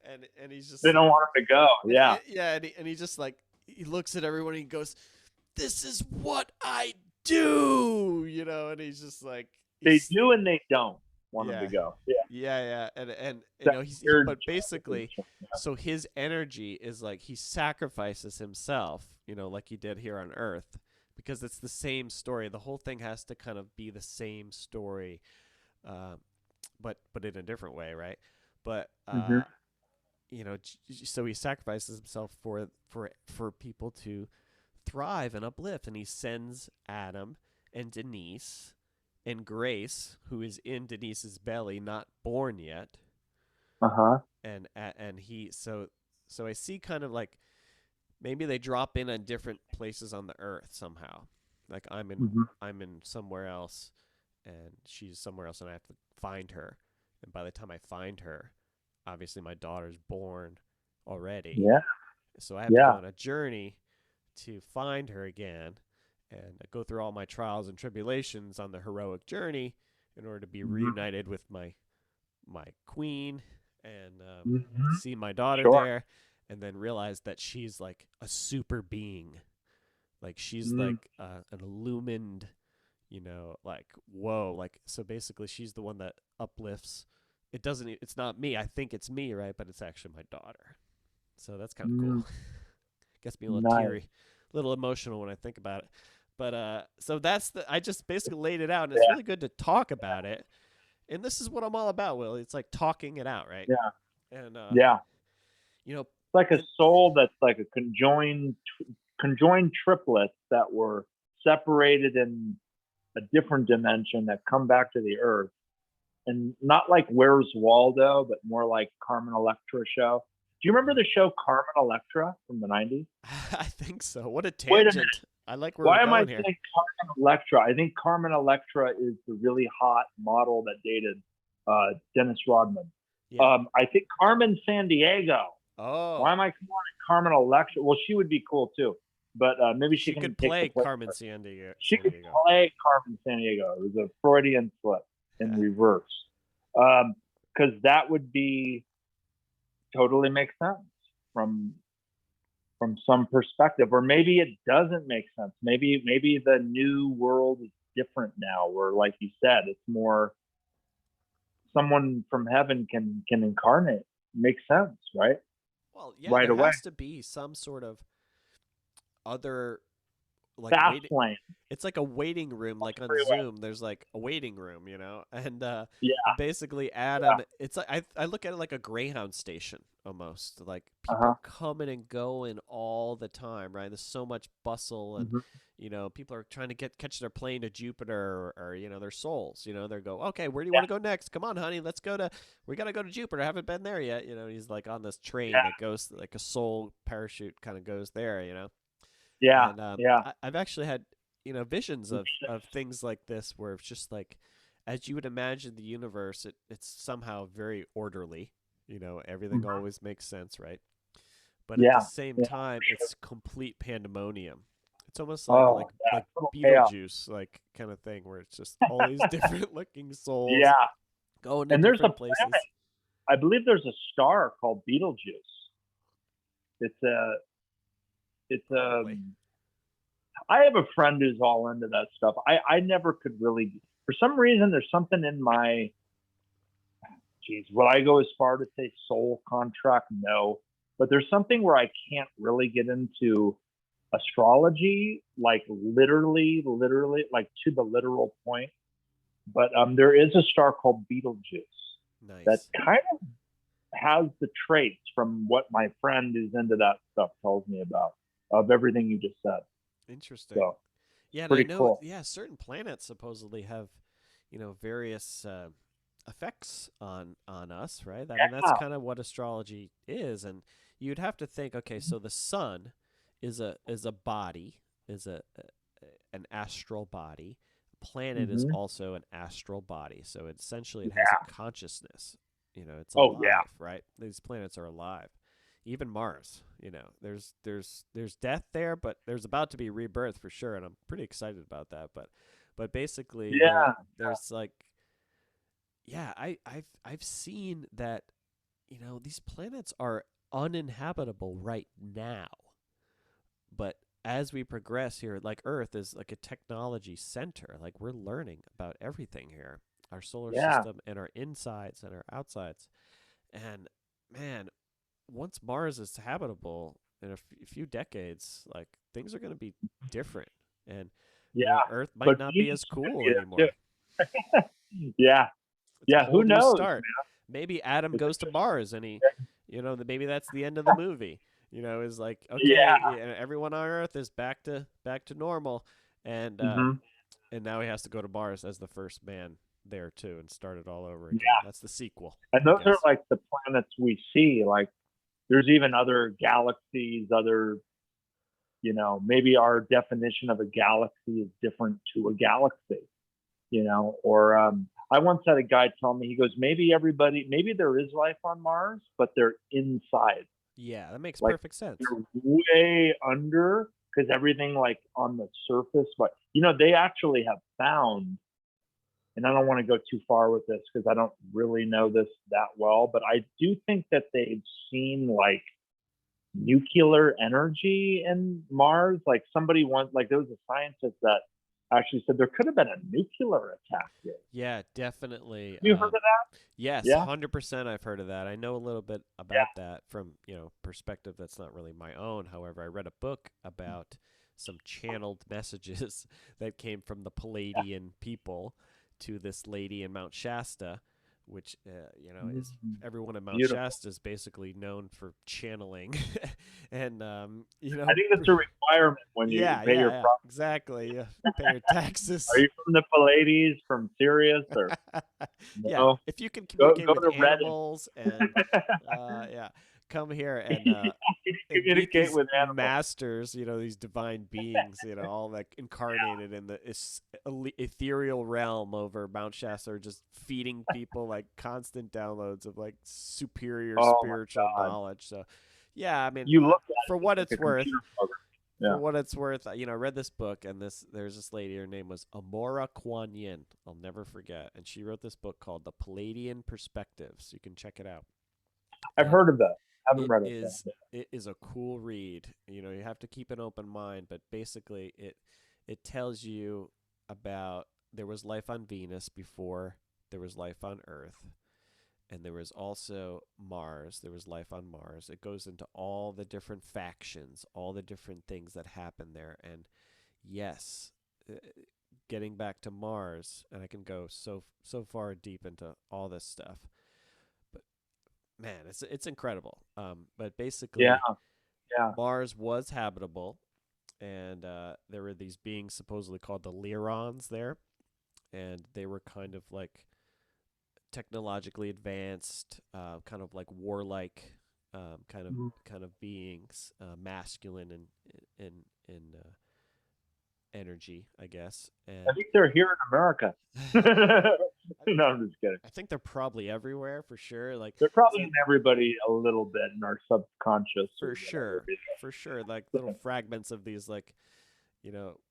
and he's They just don't like, want him to go. Yeah. yeah, and he just like he looks at everyone and he goes, "This is what I do," and he's just like They he's do and they don't want him to yeah, go. Yeah. yeah, and That weird but basically, juxtaposition. Yeah. so his energy is like he sacrifices himself, like he did here on Earth, because it's the same story. The whole thing has to kind of be the same story, uh, but in a different way, right? But Hmm. so he sacrifices himself for people to thrive and uplift, and he sends Adam and Denise and Grace, who is in Denise's belly, not born yet, Uh-huh. and he so I see kind of like maybe they drop in on different places on the earth somehow. Like Hmm. I'm in somewhere else, and she's somewhere else, and I have to find her. And by the time I find her, obviously my daughter's born already, Yeah. so I have to go Yeah. on a journey to find her again, and go through all my trials and tribulations on the heroic journey in order to be Hmm. reunited with my queen, and Hmm. see my daughter Sure. there, and then realize that she's like a super being, like she's Mm. like an illumined, like whoa, like so basically she's the one that uplifts. It's not me. I think it's me, right? But it's actually my daughter. So that's kind of Mm. cool. Gets me a little Nice. teary, a little emotional when I think about it. But so I just basically laid it out, and it's Yeah. really good to talk about it. And this is what I'm all about, Will. It's like talking it out, right? Yeah. And Yeah. you know, It's like a and soul that's like a conjoined triplets that were separated in a different dimension that come back to the earth, and not like Where's Waldo, but more like Carmen Electra show. Do you remember the show Carmen Electra from the 90s? I think so. What a Wait a minute. tangent! I like where we're Why am I going here. saying Carmen Electra? I think Carmen Electra is the really hot model that dated Dennis Rodman. Yeah. I think Carmen San Diego. Why Oh, am I calling it Carmen Electra? Well, she would be cool too, but maybe she she can could take the play place. Carmen San Diego. She San could Diego. play Carmen San Diego. It was a Freudian slip in reverse, because that would be totally make sense from some perspective, or maybe it doesn't make sense. Maybe the new world is different now, where, like you said, it's more someone from heaven can incarnate. Makes sense, right? Well, yeah, Right there away. has to be some sort of other like fast waiting. lane. It's like a waiting room, like on Freeway. Zoom. There's like a waiting room, and Yeah, basically yeah. Adam. It's like I look at it like a Greyhound station almost. Like Uh-huh. people coming and going all the time, right? There's so much bustle, and Hmm. people are trying to catch their plane to Jupiter, or their souls. They go, okay, where do you Yeah, want to go next? Come on, honey, let's go to. We gotta go to Jupiter. I haven't been there yet. He's like on this train yeah, that goes like a soul parachute kind of goes there. yeah, And yeah. I've actually had visions of things like this where it's just like, as you would imagine the universe, it's somehow very orderly. Everything Mhm. always makes sense, right? But at the Yeah, same yeah. time, it's complete pandemonium. It's almost like Oh, like yeah, like total chaos. Beetlejuice, like kind of thing, where it's just all these different looking souls Yeah, going to and there's a different planet. places. I believe there's a star called Betelgeuse. It's a, it's a. Probably. I have a friend who's all into that stuff. I never could really. For some reason, there's something in my. Geez, would I go as far to say soul contract? No, but there's something where I can't really get into astrology, like literally, like to the literal point. But there is a star called Betelgeuse that Nice. kind of has the traits from what my friend who's into that stuff tells me about of everything you just said. Interesting. So Yeah, and I pretty know, cool. yeah, certain planets supposedly have, various effects on us, right? I mean, that's Yeah. kind of what astrology is, and you'd have to think, okay, so the sun is a body, is an astral body. Planet is Hmm. also an astral body, so essentially it has a Yeah. consciousness. It's Oh yeah. alive, right? These planets are alive. Even Mars, there's death there, but there's about to be rebirth for sure, and I'm pretty excited about that. But basically, Yeah. there's like, yeah, I've seen that these planets are uninhabitable right now, but as we progress here, like Earth is like a technology center. Like we're learning about everything here, our solar Yeah. system and our insides and our outsides. And man, once Mars is habitable in a few decades, like things are going to be different, and Yeah. Earth might But not be Venus as is going to cool be there anymore. too. Yeah. It's a Yeah. whole Who new knows, start. Maybe Adam man? It's goes to just, Mars, and maybe that's the end of the movie. Is like, okay, yeah. everyone on Earth is back to normal, and Hmm. and now he has to go to Mars as the first man there too, and start it all over again. Yeah. That's the sequel, And I those are guess. like the planets we see. Like there's even other galaxies, other, maybe our definition of a galaxy is different to a galaxy, or I once had a guy tell me, he goes, maybe there is life on Mars, but they're inside, Yeah, that makes like perfect sense. they're way under because everything like on the surface, but they actually have found, and I don't want to go too far with this because I don't really know this that well, but I do think that they've seen like nuclear energy in Mars. Like somebody once, like there was a scientist that actually said there could have been a nuclear attack here. Yeah, definitely. You heard of that? Yes, Yeah, 100% I've heard of that. I know a little bit yeah. about that from, perspective that's not really my own. However, I read a book about some channeled messages that came from the Palladian people to this lady in Mount Shasta, which, is Mm, everyone in Mount beautiful. Shasta is basically known for channeling. And, I think that's a requirement when you yeah, pay yeah, your yeah, property. exactly. Yeah. Pay your Are taxes. you from the Pallades, from Sirius, or Yeah, no? if you can Go communicate with to Reddit. animals and yeah, come here You and meet communicate these with animals. masters, these divine beings, all like incarnated in the ethereal realm over Mount Shasta, are just feeding people like constant downloads of like superior Oh my spiritual God. knowledge. So, yeah, I mean, You look at for it, it's what like a it's worth, computer program. for Yeah. what it's worth, I read this book, and there's this lady. Her name was Amora Kuan Yin. I'll never forget. And she wrote this book called The Palladian Perspectives. You can check it out. I've And heard of that. I haven't it read it is yet. it is a cool read. You have to keep an open mind, but basically it tells you about there was life on Venus before there was life on Earth, and there was also Mars. There was life on Mars. It goes into all the different factions, all the different things that happen there, and yes, uh, getting back to Mars, and I can go so far deep into all this stuff. But man, it's incredible. But Yeah, basically, yeah. Mars was habitable, and there were these beings supposedly called the Lyrons there, and they were kind of like technologically advanced, kind of like warlike, Mhm. kind of beings, masculine in energy, I guess. I And think they're here in America. I No, think I'm just kidding. I think they're probably everywhere for sure. Like They're probably so in everybody a little bit in our subconscious or for whatever. sure, for sure. Like little fragments of these, like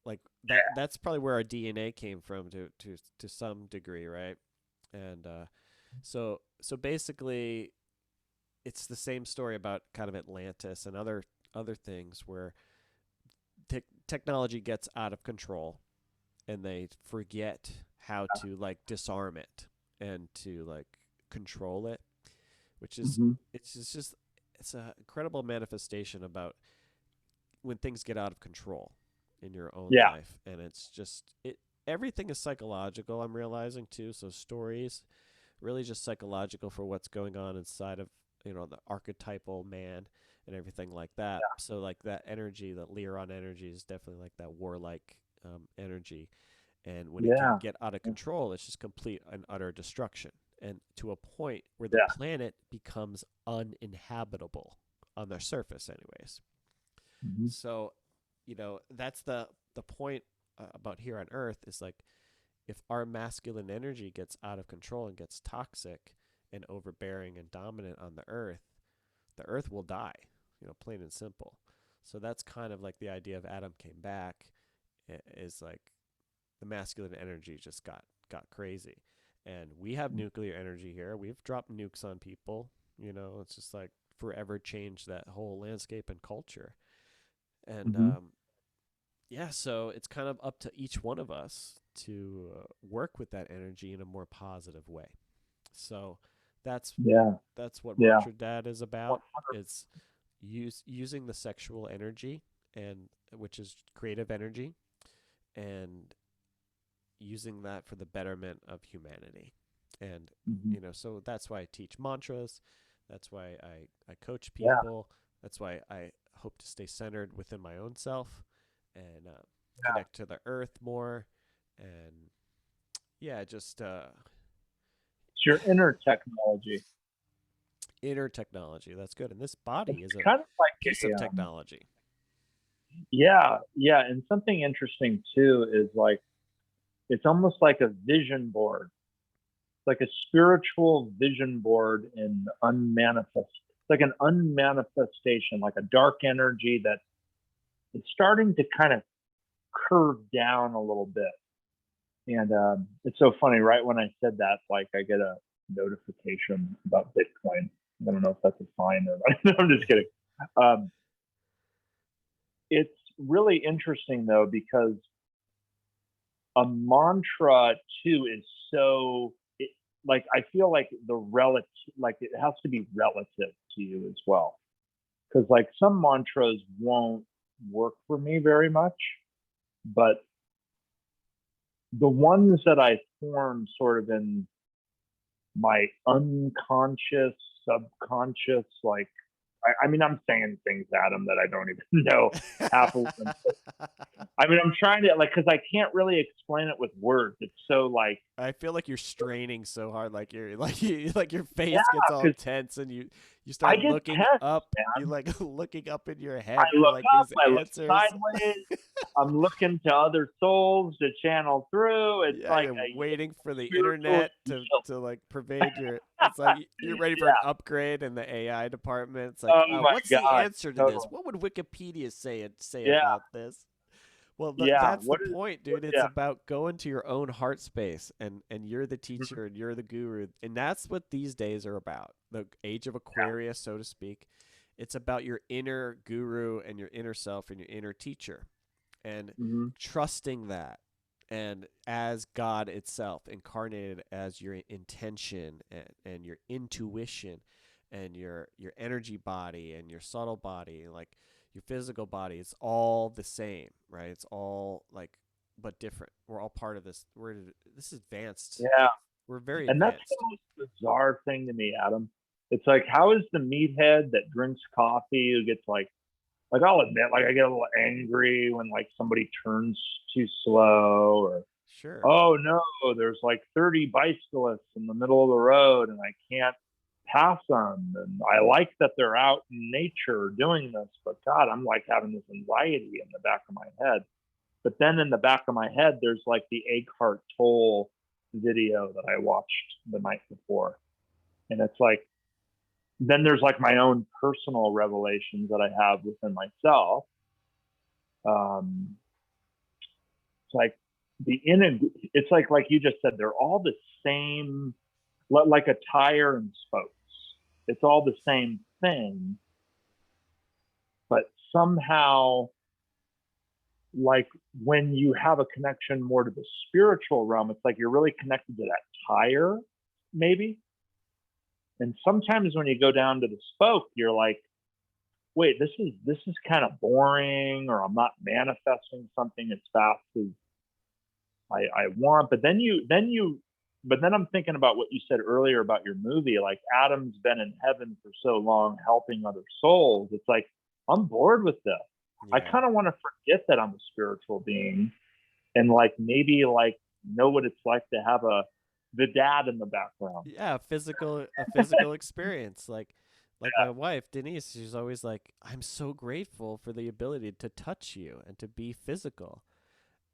like that. That's probably where our DNA came from to some degree, right? And so basically, it's the same story about kind of Atlantis and other things where technology gets out of control and they forget how to like disarm it and to like control it, which is Hmm. it's just it's an incredible manifestation about when things get out of control in your own Yeah, life. And it's just it everything is psychological, I'm realizing too. So stories really just psychological for what's going on inside of the archetypal man and everything like that. So like that energy, that Lyron energy, is definitely like that warlike energy. And when it can yeah, get out of control, it's just complete and utter destruction, and to a point where the yeah. planet becomes uninhabitable on the surface, anyways. Hmm. So, that's the point about here on Earth is like if our masculine energy gets out of control and gets toxic and overbearing and dominant on the earth will die, plain and simple. So that's kind of like the idea of Adam came back, is like the masculine energy just got crazy. And we have nuclear energy here. We've dropped nukes on people. It's just like forever changed that whole landscape and culture. And Hmm. yeah, so it's kind of up to each one of us to work with that energy in a more positive way. So that's Yeah, that's what yeah. Mantra Dad is about. It's using the sexual energy, and which is creative energy, and using that for the betterment of humanity. And Hmm. so that's why I teach mantras. That's why I coach Yeah, people. That's why I hope to stay centered within my own self and yeah. connect to the earth more. And yeah, just It's your inner technology. inner technology. That's good. And this It's body is a kind of like piece of technology. yeah, yeah. And something interesting too is like it's almost like a vision board, like a spiritual vision board in unmanifest, like an unmanifestation, like a dark energy that it's starting to kind of curve down a little bit. And it's so funny, right when I said that, like I get a notification about Bitcoin. I don't know if that's a sign or not. I'm just kidding. Um, it's really interesting though because a mantra too is so like I feel like the relative, like it has to be relative to you as well, because like some mantras won't work for me very much, but the ones that I form sort of in my unconscious, subconscious, like I mean, I'm saying things, Adam, that I don't even know half of them. I mean, I'm trying to like because I can't really explain it with words. It's so like I feel like you're straining so hard, like like your yeah, face gets all because tense, and you I start get looking tense, up. You man. like looking up in your I head for look like up, these I look answers. sideways. I'm looking to other souls to channel through. It's Yeah, like you're a waiting for the spiritual internet to shield. like pervade your. It's like you're ready for an Yeah. upgrade in the AI department. It's like, Oh my what's the God. answer to this? Totally. What would Wikipedia say Yeah. about this? Well, Yeah. that's the What is? point, What, dude. It's yeah. about going to your own heart space, and you're the teacher and you're the guru, and that's what these days are about. The age of Aquarius, so to speak. It's about your inner guru and your inner self and your inner teacher, and Mm-hmm. trusting that, and as God itself incarnated as your intention and your intuition, and your energy body and your subtle body, like your physical body, it's all the same, right? It's all like but different. We're all part of this. This is advanced. Yeah. We're very And that's the advanced. most bizarre thing to me, Adam. It's like, how is the meathead that drinks coffee who gets like I'll admit, like I get a little angry when like somebody turns too slow, or Sure. oh no, there's like 30 bicyclists in the middle of the road and I can't pass them. And I like that they're out in nature doing this, but God, I'm like having this anxiety in the back of my head. But then in the back of my head, there's like the Eckhart Tolle video that I watched the night before. And it's like, then there's like my own personal revelations that I have within myself. It's like it's like you just said, they're all the same, like a tire and spokes. It's all the same thing, but somehow, like when you have a connection more to the spiritual realm, it's like you're really connected to that tire, maybe. And sometimes when you go down to the spoke, you're like, wait, this is kind of boring, or I'm not manifesting something as fast as I want. But then I'm thinking about what you said earlier about your movie. Like Adam's been in heaven for so long helping other souls. It's like, I'm bored with this. I Yeah. kind of want to forget that I'm a spiritual being and like maybe like know what it's like to have the dad in the background. Yeah, a physical experience. Like my wife Denise, she's always like, I'm so grateful for the ability to touch you and to be physical.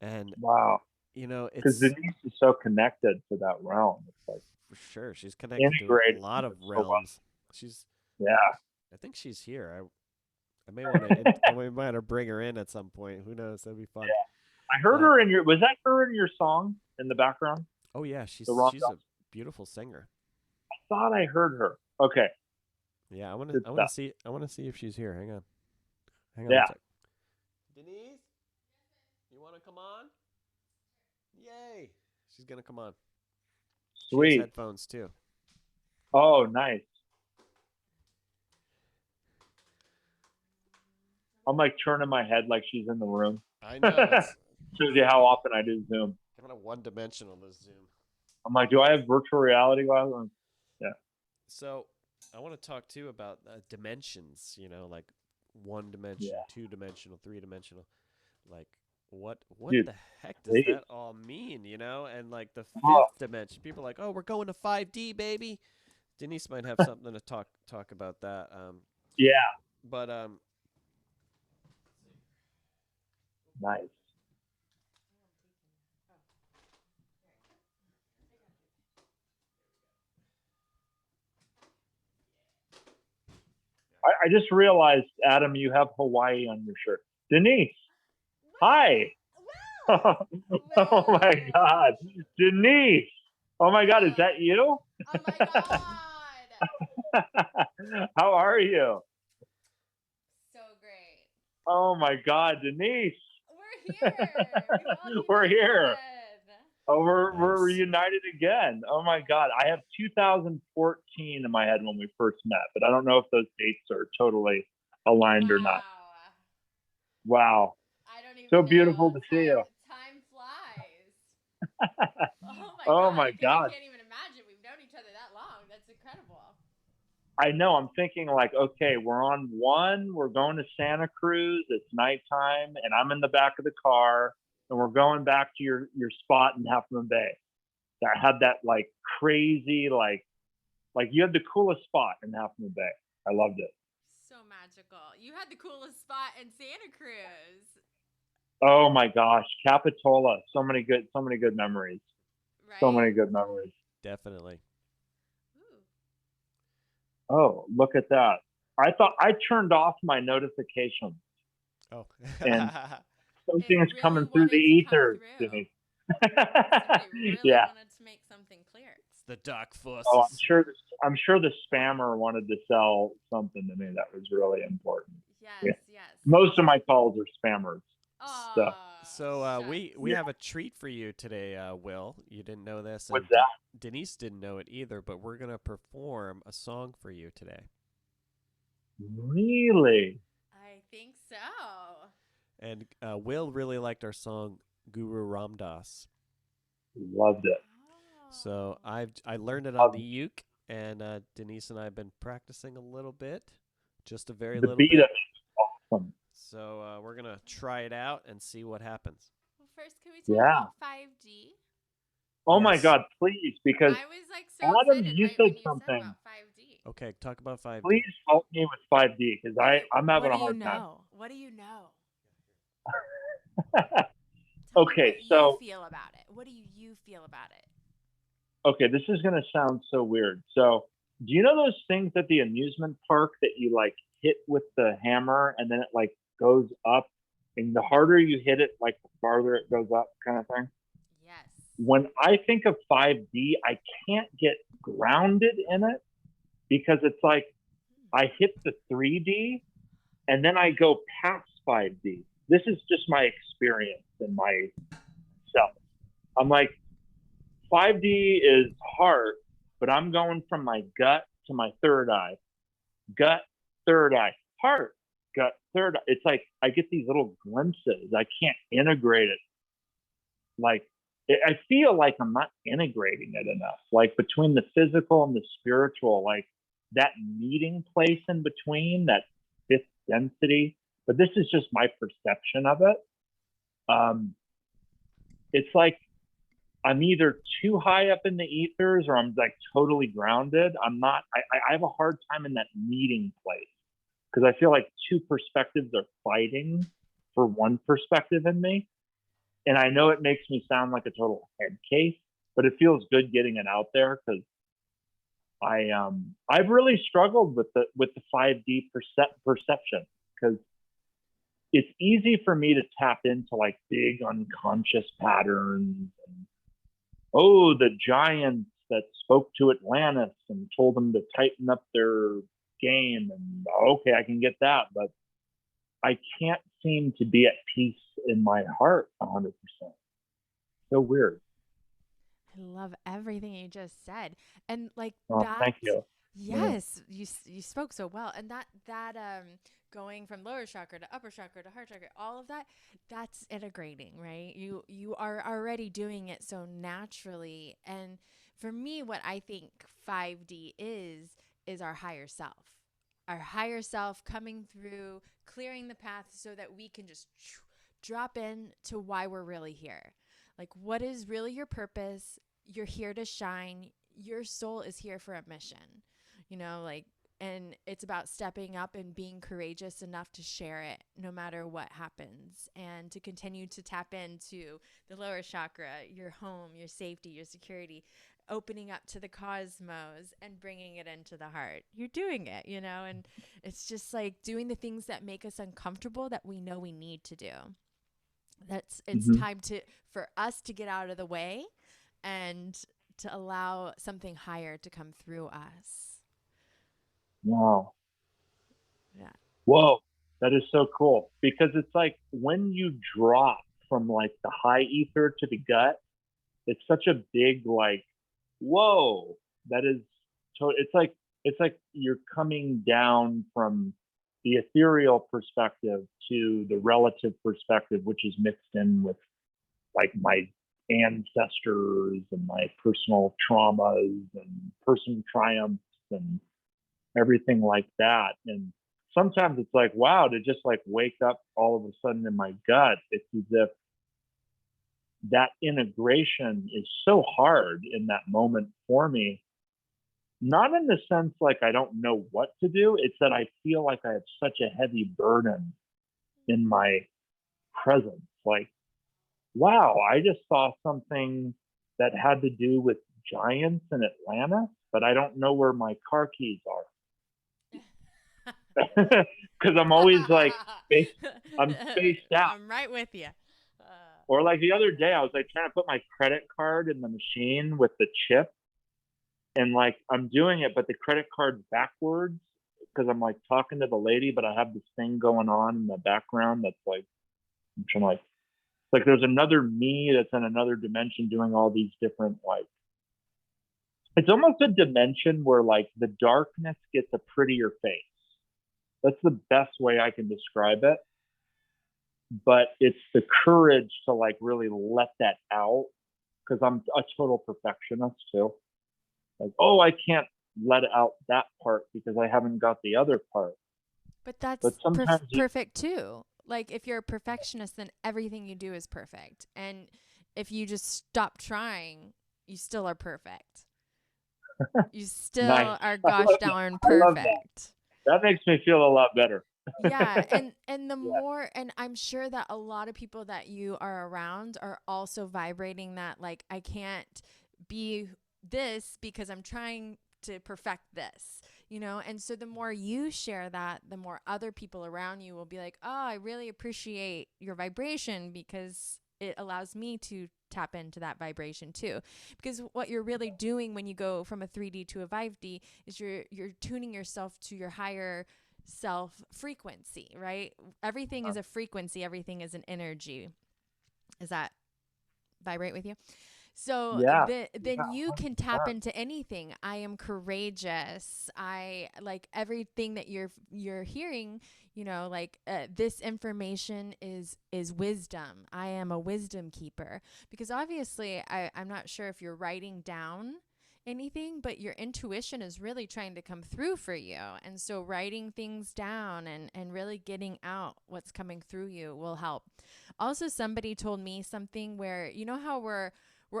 And Wow. Because it's Denise is so connected to that realm. It's like for sure she's connected to a integrated lot into of it so well. realms. She's Yeah. I think she's here. I may want to I may want to bring her in at some point. Who knows? That'd be fun. Yeah. I heard But her was that her in your song in the background? oh yeah, The she's Ron she's a Johnson? beautiful singer. I thought I heard her. Okay. Yeah, Good stuff. I want to see if she's here. Hang on. Hang on one Yeah. sec. Denise, you want to come on? Yay! She's gonna come on. She has Sweet. headphones too. Oh, nice. I'm like turning my head like she's in the room. I know it's Shows you how often I do Zoom. kind of one-dimensional, this Zoom. I'm like, do I have virtual reality glasses? Yeah. So I want to talk too about dimensions. Like one dimension, Yeah. 2-dimensional, 3-dimensional. Like what Dude, the heck does please. that all mean? And like the Oh, fifth dimension. People are like, oh, we're going to 5D, baby. Denise might have something to talk about that. yeah. But Nice. I just realized, Adam, you have Hawaii on your shirt. Denise, hi. Wow! Oh Will! my God. Denise. Oh my God, is Will! that you? Oh my God! How are you? So great. Oh my God, Denise. We're here. We've all We're united here. again. Oh, we're nice. reunited again. Oh my God. I have 2014 in my head when we first met, but I don't know if those dates are totally aligned or not. Wow. Wow. I don't even So know. beautiful to see you. Time flies. Oh my Oh God! my I God. can't even imagine we've known each other that long. That's incredible. I know. I'm thinking like, okay, we're on one. We're going to Santa Cruz. It's nighttime, and I'm in the back of the car, and we're going back to your spot in Half Moon Bay. That had that like crazy like you had the coolest spot in Half Moon Bay. I loved it. So magical. You had the coolest spot in Santa Cruz, Oh my gosh, Capitola. So many good memories. So right? many good memories. Definitely. Ooh. Oh, look at that. I thought I turned off my notifications Oh. and It something's really coming through the wanted to come ethers to through. me. Somebody really Yeah. wanted to make something clear. It's the dark Oh, forces. I'm sure the spammer wanted to sell something to me that was really important. Yes, Yeah. yes. Most of my calls are spammers. So Oh, So we Yeah. have a treat for you today, Will. You didn't know this, What's and that? Denise didn't know it either. But we're gonna perform a song for you today, Really? I think so. and Will really liked our song Guru Ramdas. Loved it. So Oh. I learned it on the Um, uke, and Denise and I have been practicing a little bit, just a very the little beat of bit. it's awesome. So we're gonna try it out and see what happens. Well, first, can we talk Yeah. about 5D? Oh my Yes. God, please, because I was like so Adam, excited you right said when you said something. about 5D. Okay, talk about 5D. Please help me with 5D because I'm What having do a you hard time. know? What do you know? Tell me Okay, what you so feel about it. What do you feel about it? okay, this is gonna sound so weird. So, do you know those things at the amusement park that you like hit with the hammer and then it like goes up, and the harder you hit it, like the farther it goes up, kind of thing? Yes. When I think of 5D, I can't get grounded in it because it's like I hit the 3D and then I go past 5D. This is just my experience in myself. I'm like, 5D is heart, but I'm going from my gut to my third eye, gut, third eye, heart, gut, third eye. It's like I get these little glimpses. I can't integrate it. Like, I feel like I'm not integrating it enough. Like, between the physical and the spiritual, like that meeting place in between, that fifth density. But this is just my perception of it. Um, it's like I'm either too high up in the ethers or I'm like totally grounded. I'm not, I have a hard time in that meeting place because I feel like two perspectives are fighting for one perspective in me. And I know it makes me sound like a total head case, but it feels good getting it out there because I've really struggled with the 5D perception because it's easy for me to tap into like big unconscious patterns and oh, the giants that spoke to Atlantis and told them to tighten up their game. And okay, I can get that, but I can't seem to be at peace in my heart 100%. So weird. I love everything you just said. And like Oh, that, thank you. Yeah. yes, you spoke so well. And that going from lower chakra to upper chakra to heart chakra, all of that, that's integrating, right? You are already doing it so naturally. And for me, what I think 5D is our higher self. Our higher self coming through, clearing the path so that we can just drop in to why we're really here. Like, what is really your purpose? You're here to shine. Your soul is here for a mission, like, and it's about stepping up and being courageous enough to share it no matter what happens and to continue to tap into the lower chakra, your home, your safety, your security, opening up to the cosmos and bringing it into the heart. You're doing it, and it's just like doing the things that make us uncomfortable that we know we need to do. It's Mm-hmm. time for us to get out of the way and to allow something higher to come through us. Wow. Yeah. Whoa. That is so cool because it's like when you drop from like the high ether to the gut, it's such a big like, whoa, that is it's like you're coming down from the ethereal perspective to the relative perspective, which is mixed in with like my ancestors and my personal traumas and personal triumphs and everything like that. And sometimes it's like, wow, to just like wake up all of a sudden in my gut, it's as if that integration is so hard in that moment for me. Not in the sense like I don't know what to do, it's that I feel like I have such a heavy burden in my presence. Like, wow, I just saw something that had to do with giants in Atlanta, but I don't know where my car keys are. Because I'm always like, I'm spaced out. I'm right with you. Or like the other day, I was like trying to put my credit card in the machine with the chip, and like I'm doing it, but the credit card's backwards because I'm like talking to the lady, but I have this thing going on in the background that's like I'm trying to like like there's another me that's in another dimension doing all these different, like, it's almost a dimension where like the darkness gets a prettier face. That's the best way I can describe it. But it's the courage to like really let that out, because I'm a total perfectionist too. Like, oh, I can't let out that part because I haven't got the other part. But that's But sometimes perfect too. Like if you're a perfectionist, then everything you do is perfect. And if you just stop trying, you still are perfect. You still nice. are gosh darn I love that. perfect. That makes me feel a lot better. Yeah, and the Yeah. more, and I'm sure that a lot of people that you are around are also vibrating that, like, I can't be this because I'm trying to perfect this, you know? And so the more you share that, the more other people around you will be like, "Oh, I really appreciate your vibration because it allows me to tap into that vibration too." Because what you're really doing when you go from a 3D to a 5D is you're tuning yourself to your higher self frequency, right? Everything is a frequency, everything is an energy. Is that vibrate with you? So Yeah. then you can tap 100%. into anything. I am courageous. I like everything that you're hearing. You know, like this information is wisdom. I am a wisdom keeper, because obviously I'm not sure if you're writing down anything, but your intuition is really trying to come through for you. And so writing things down and really getting out what's coming through you will help. Also, somebody told me something where, you know how we're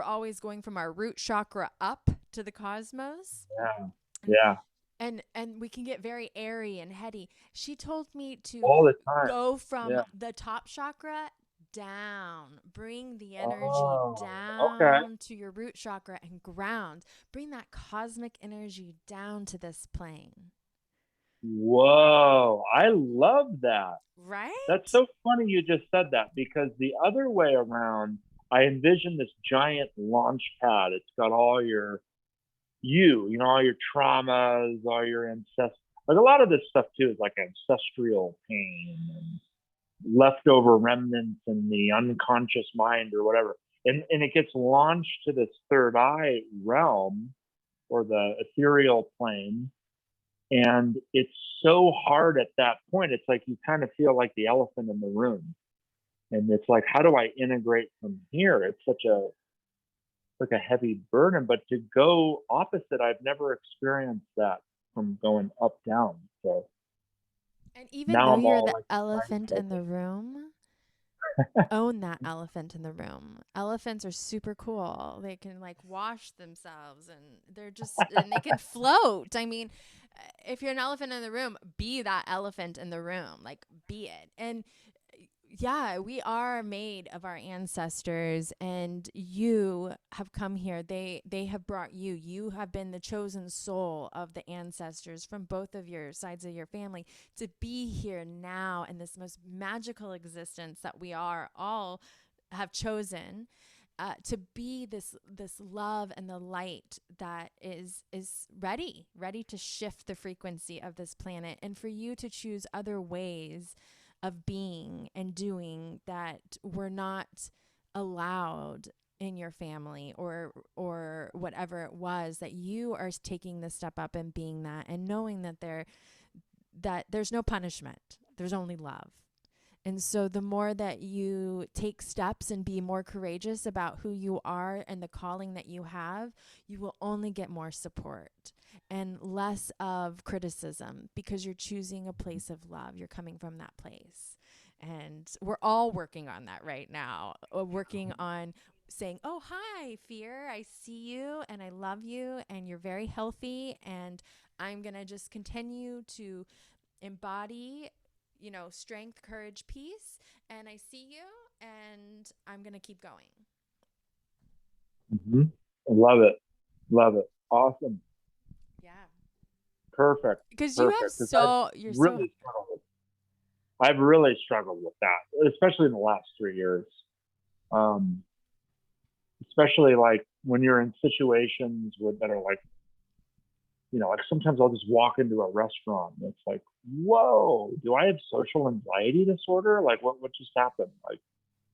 always going from our root chakra up to the cosmos, Yeah. Yeah. and we can get very airy and heady. She told me to All the time. go from Yeah. the top chakra down, bring the energy Oh, okay. down to your root chakra and ground, bring that cosmic energy down to this plane. Whoa. I love that. That's Right? so funny you just said that, because the other way around, I envision this giant launch pad. It's got all your, you know, all your traumas, all your ancestors. Like a lot of this stuff too is like ancestral pain and leftover remnants in the unconscious mind or whatever. And it gets launched to this third eye realm or the ethereal plane. And it's so hard at that point. It's like you kind of feel like the elephant in the room. And it's like, how do I integrate from here? It's such a like a heavy burden. But to go opposite, I've never experienced that from going up down. So And even now though I'm you're all the like elephant in the room, own that elephant in the room. Elephants are super cool. They can like wash themselves and and they can float. I mean, if you're an elephant in the room, be that elephant in the room. Like be it. And yeah, we are made of our ancestors, and you have come here. They have brought you. You have been the chosen soul of the ancestors from both of your sides of your family to be here now in this most magical existence that we are all have chosen. To be this love and the light that is ready to shift the frequency of this planet, and for you to choose other ways of being and doing that were not allowed in your family, or whatever it was, that you are taking the step up and being that, and knowing that there's no punishment, there's only love. And so the more that you take steps and be more courageous about who you are and the calling that you have, you will only get more support and less of criticism, because you're choosing a place of love. You're coming from that place. And we're all working on that right now, working on saying, "Oh, hi, fear. I see you and I love you and you're very healthy. And I'm going to just continue to embody, you know, strength, courage, peace. And I see you and I'm going to keep going." mm-hmm. Love it. Love it. Awesome. Yeah. Perfect. Because you have Perfect. Because I've you're so, really struggled with I've really struggled with that, especially in the last 3 years. Um, especially like when you're in situations that are like, you know, like sometimes I'll just walk into a restaurant and it's like, whoa, do I have social anxiety disorder? Like what just happened? Like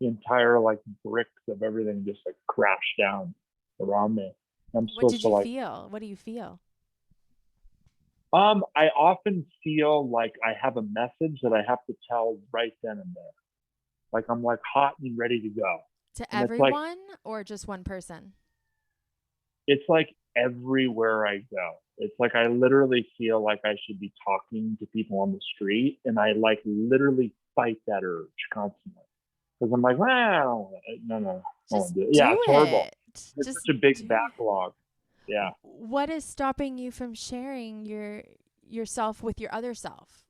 the entire like bricks of everything just like crashed down around me. I'm What supposed did to you like, feel? What do you feel? I often feel like I have a message that I have to tell right then and there. Like I'm like hot and ready to go. To And everyone or just one person? it's like everywhere I go. It's like I literally feel like I should be talking to people on the street, and I like literally fight that urge constantly because I'm like, well, no, no, I don't Just want to do it. Yeah, do it's horrible. it. It's Just such a big do it. backlog. Yeah, What is stopping you from sharing yourself with your other self?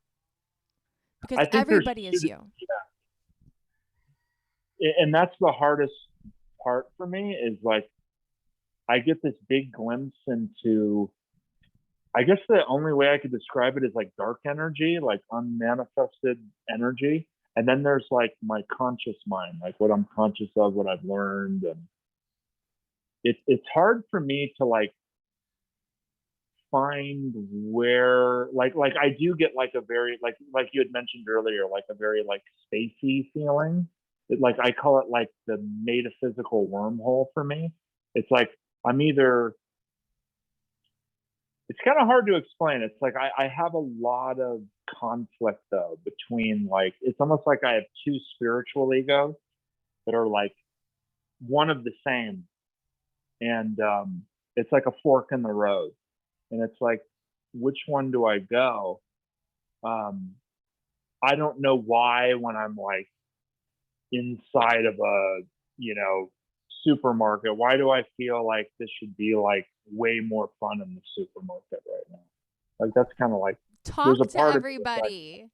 Because I think there's everybody two, is you. and that's the hardest part for me is like I get this big glimpse into. I guess the only way I could describe it is like dark energy, like unmanifested energy. And then there's like my conscious mind, like what I'm conscious of, what I've learned. And it's hard for me to like find where like I do get like a very like you had mentioned earlier, like a very like spacey feeling. Like I call it like the metaphysical wormhole for me. It's like I'm either it's kind of hard to explain. It's like I have a lot of conflict though between like it's almost like I have two spiritual egos that are like one of the same, and it's like a fork in the road, and it's like which one do I go? Um, I don't know why when I'm like inside of a you know supermarket, why do I feel like this should be like way more fun in the supermarket right now? Like that's kind of like there's Talk a to part of it that's like everybody.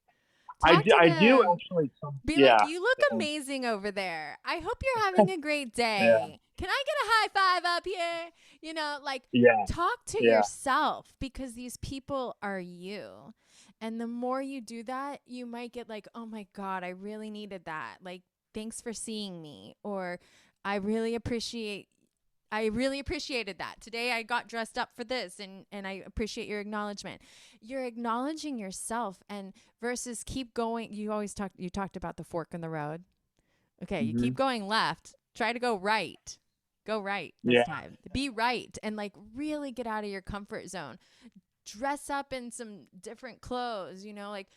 Talk to I do them. actually some Be like, yeah you look and, amazing over there. I hope you're having a great yeah day. Can I get a high five up here? You know, like yeah talk to yeah yourself because these people are you. And the more you do that, you might get like, oh my God, I really needed that. Like, thanks for seeing me. Or I really appreciate I really appreciated that. Today I got dressed up for this and I appreciate your acknowledgement. You're acknowledging yourself and versus keep going. You talked about the fork in the road. Okay, you hmm keep going left. Try to go right. Go right this yeah time. Be right and like really get out of your comfort zone. Dress up in some different clothes, like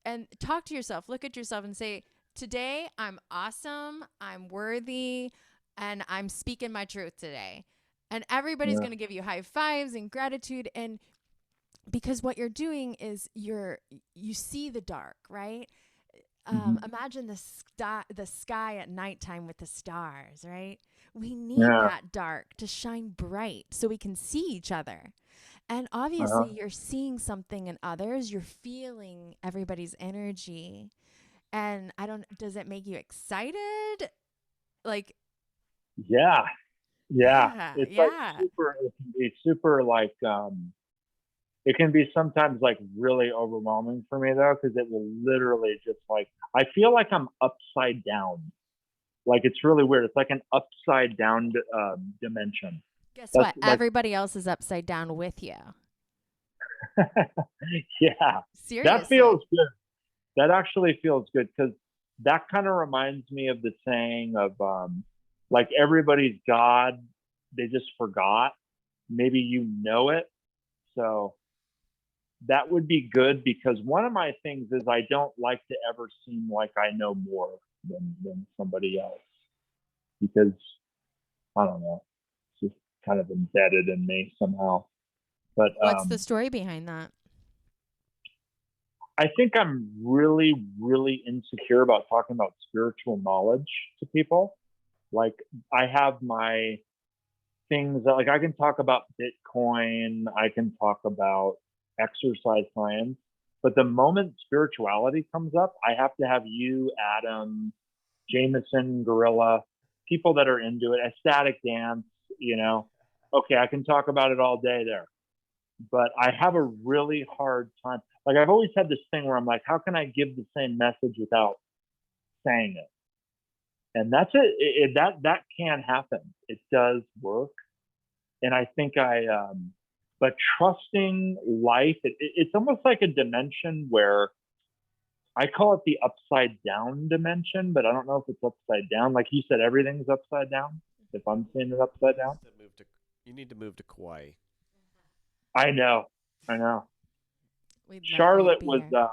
and talk to yourself. Look at yourself and say, "Today I'm awesome. I'm worthy." And I'm speaking my truth today. And everybody's yeah going to give you high fives and gratitude. And because what you're doing is you see the dark, right? hmm Imagine the sky at nighttime with the stars, right? We need yeah that dark to shine bright so we can see each other. And uh-huh. obviously, you're seeing something in others. You're feeling everybody's energy. And does it make you excited? Like, yeah yeah yeah, it's like yeah. super it can be super like it can be sometimes like really overwhelming for me though because it will literally just like I feel like I'm upside down. Like it's really weird. It's like an upside down dimension. Guess That's what? like, Everybody else is upside down with you. yeah, that Seriously. feels good. That actually feels good because that kind of reminds me of the saying of like everybody's God, they just forgot. Maybe you know it. So that would be good because one of my things is I don't like to ever seem like I know more than somebody else because I don't know. It's just kind of embedded in me somehow. But What's the story behind that? I think I'm really, really insecure about talking about spiritual knowledge to people. Like I have my things that like I can talk about Bitcoin, I can talk about exercise science, but the moment spirituality comes up, I have to have you, Adam, Jameson, Gorilla, people that are into it, ecstatic dance, you know. Okay, I can talk about it all day there. But I have a really hard time. Like I've always had this thing where I'm like, how can I give the same message without saying it? And that's it that can happen. It does work. And I think but trusting life, it's almost like a dimension where I call it the upside down dimension, but I don't know if it's upside down. Like you said, everything's upside down. If I'm seeing it upside down, You need to move to Kauai. I know, I know. We'd love for you to Charlotte be was here.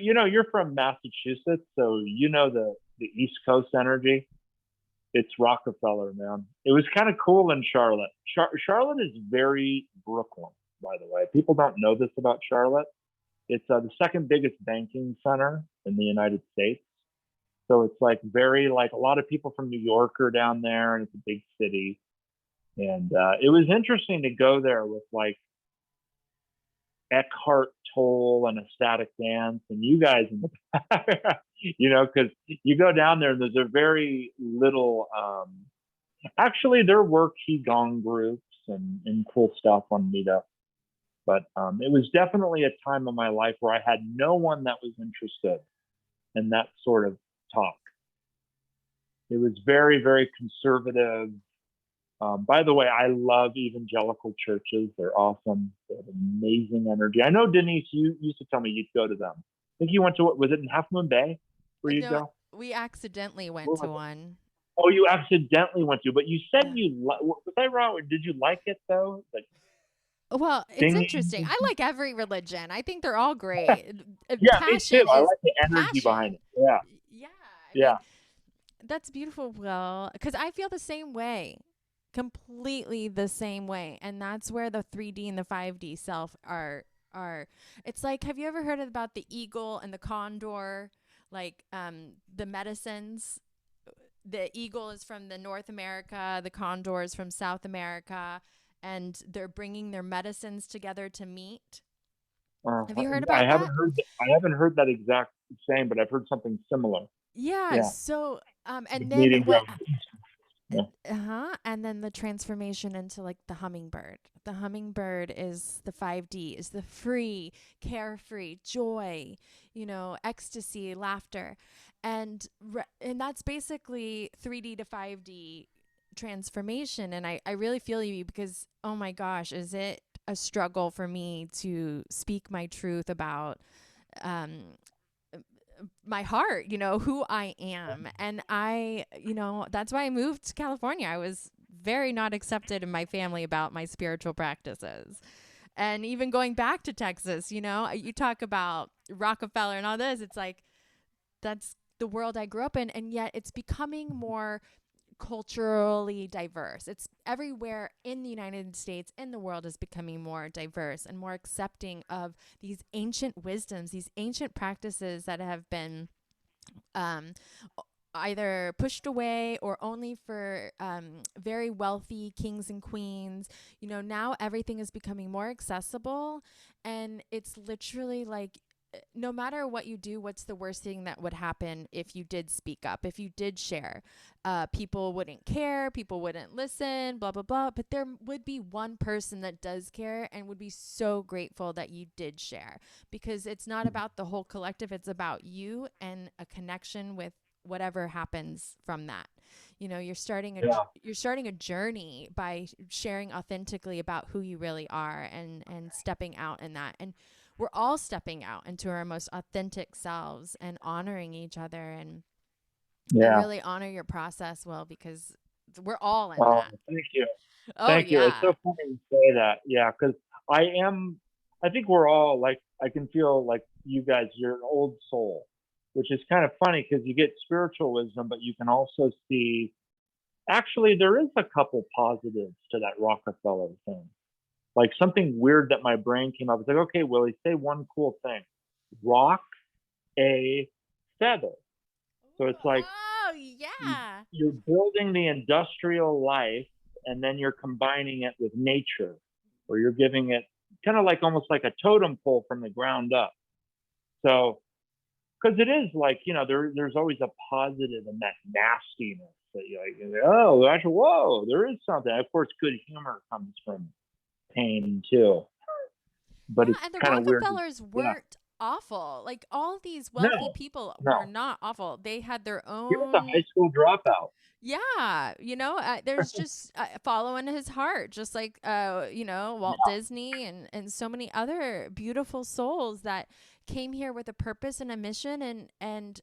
you know you're from Massachusetts, so you know the East Coast energy. It's Rockefeller, man. It was kind of cool in Charlotte. Charlotte is very Brooklyn, by the way. People don't know this about Charlotte. It's the second biggest banking center in the United States. So it's like very like a lot of people from New York are down there, and it's a big city. And it was interesting to go there with like Eckhart Tolle and Ecstatic Dance, and you guys in the back, you know, because you go down there and there's a very little. Actually, there were qigong groups and cool stuff on Meetup, but it was definitely a time of my life where I had no one that was interested in that sort of talk. It was very, very conservative. By the way, I love evangelical churches. They're awesome. They have amazing energy. I know, Denise, you used to tell me you'd go to them. I think you went to, what was it, in Half Moon Bay where you No, go? we accidentally went Where to was it? one. Oh, you accidentally went to, but you said Yeah. was I wrong? Did you like it though? Like Well, it's singing? interesting. I like every religion. I think they're all great. Yeah, me too. Passion I is like the energy behind passion. it. Yeah, Yeah, I yeah. mean, that's beautiful, Will, because I feel the same way, completely the same way, and that's where the 3D and the 5D self are. It's like, have you ever heard about the eagle and the condor? Like the medicines. The eagle is from the North America, the condor is from South America, and they're bringing their medicines together to meet. Have you heard I about haven't that? heard. I haven't heard that exact same, but I've heard something similar. Yeah. Yeah, So, and then meeting what? ground. Yeah. And then the transformation into like the hummingbird. The hummingbird is the 5D, is the free, carefree, joy, ecstasy, laughter. And that's basically 3D to 5D transformation. And I really feel you because, oh my gosh, is it a struggle for me to speak my truth about um, my heart, who I am. And that's why I moved to California. I was very not accepted in my family about my spiritual practices. And even going back to Texas, you talk about Rockefeller and all this, it's like that's the world I grew up in. And yet it's becoming more culturally diverse. It's everywhere in the United States, in the world, is becoming more diverse and more accepting of these ancient wisdoms, these ancient practices that have been um, either pushed away or only for very wealthy kings and queens. Now everything is becoming more accessible, and it's literally like no matter what you do, what's the worst thing that would happen if you did speak up, if you did share? People wouldn't care, people wouldn't listen, blah, blah, blah. But there would be one person that does care and would be so grateful that you did share, because it's not about the whole collective. It's about you and a connection with whatever happens from that. You're starting a journey by sharing authentically about who you really are and stepping out in that. And we're all stepping out into our most authentic selves and honoring each other. And I Yeah. really honor your process, Will, because we're all in Oh, that. thank you. Oh, Thank you. It's yeah. so funny you say that. Yeah, because I think we're all like, I can feel like you guys, you're an old soul, which is kind of funny because you get spiritual wisdom, but you can also see, actually, there is a couple positives to that Rockefeller thing. Like something weird that my brain came up. It's like, okay, Willie, say one cool thing. Rock a feather. So it's like Oh, yeah. you're building the industrial life and then you're combining it with nature, or you're giving it kind of like almost like a totem pole from the ground up. So, because it is like, there's always a positive in that nastiness that you're like, oh, actually, whoa, there is something. Of course, good humor comes from pain too, but Yeah, it's and the kind of weird. Rockefellers Yeah. weren't awful. Like all these No, wealthy people were no. not awful. They had their He was a own. high school dropout. Yeah, there's just following his heart, just like Walt Disney and so many other beautiful souls that came here with a purpose and a mission, and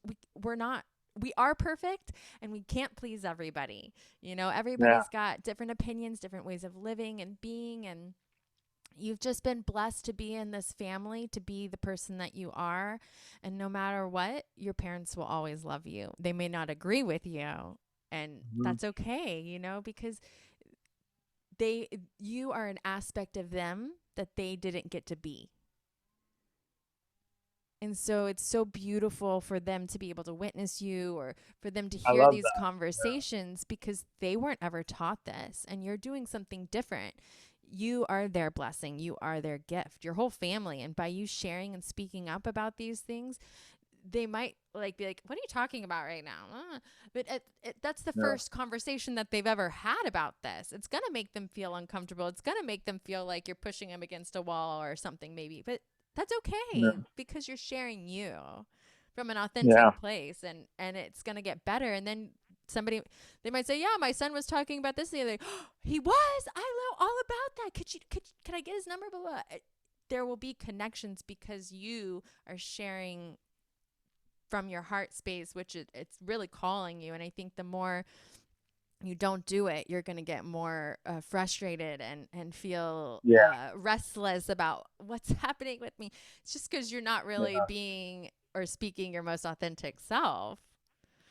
we are perfect, and we can't please everybody. You know, Yeah. everybody's got different opinions, different ways of living and being, and you've just been blessed to be in this family, to be the person that you are. And no matter what, your parents will always love you. They may not agree with you, and Mhm. that's okay, you know, because you are an aspect of them that they didn't get to be. And so it's so beautiful for them to be able to witness you, or for them to I hear love these that. conversations, because they weren't ever taught this, and you're doing something different. You are their blessing. You are their gift, your whole family. And by you sharing and speaking up about these things, they might like be like, what are you talking about right now? But that's the Yeah. first conversation that they've ever had about this. It's going to make them feel uncomfortable. It's going to make them feel like you're pushing them against a wall or something, maybe. But that's Yeah. okay, because you're sharing you from an Yeah. authentic place, and it's going to get better. And then somebody, they might say, yeah, my son was talking about this the other day. He was, I know all about that. Could I get his number? Blah, blah. There will be connections because you are sharing from your heart space, which it's really calling you. And I think the more you don't do it, you're going to get more frustrated and feel Yeah. restless about what's happening with me. It's just because you're not really Yeah. being or speaking your most authentic self,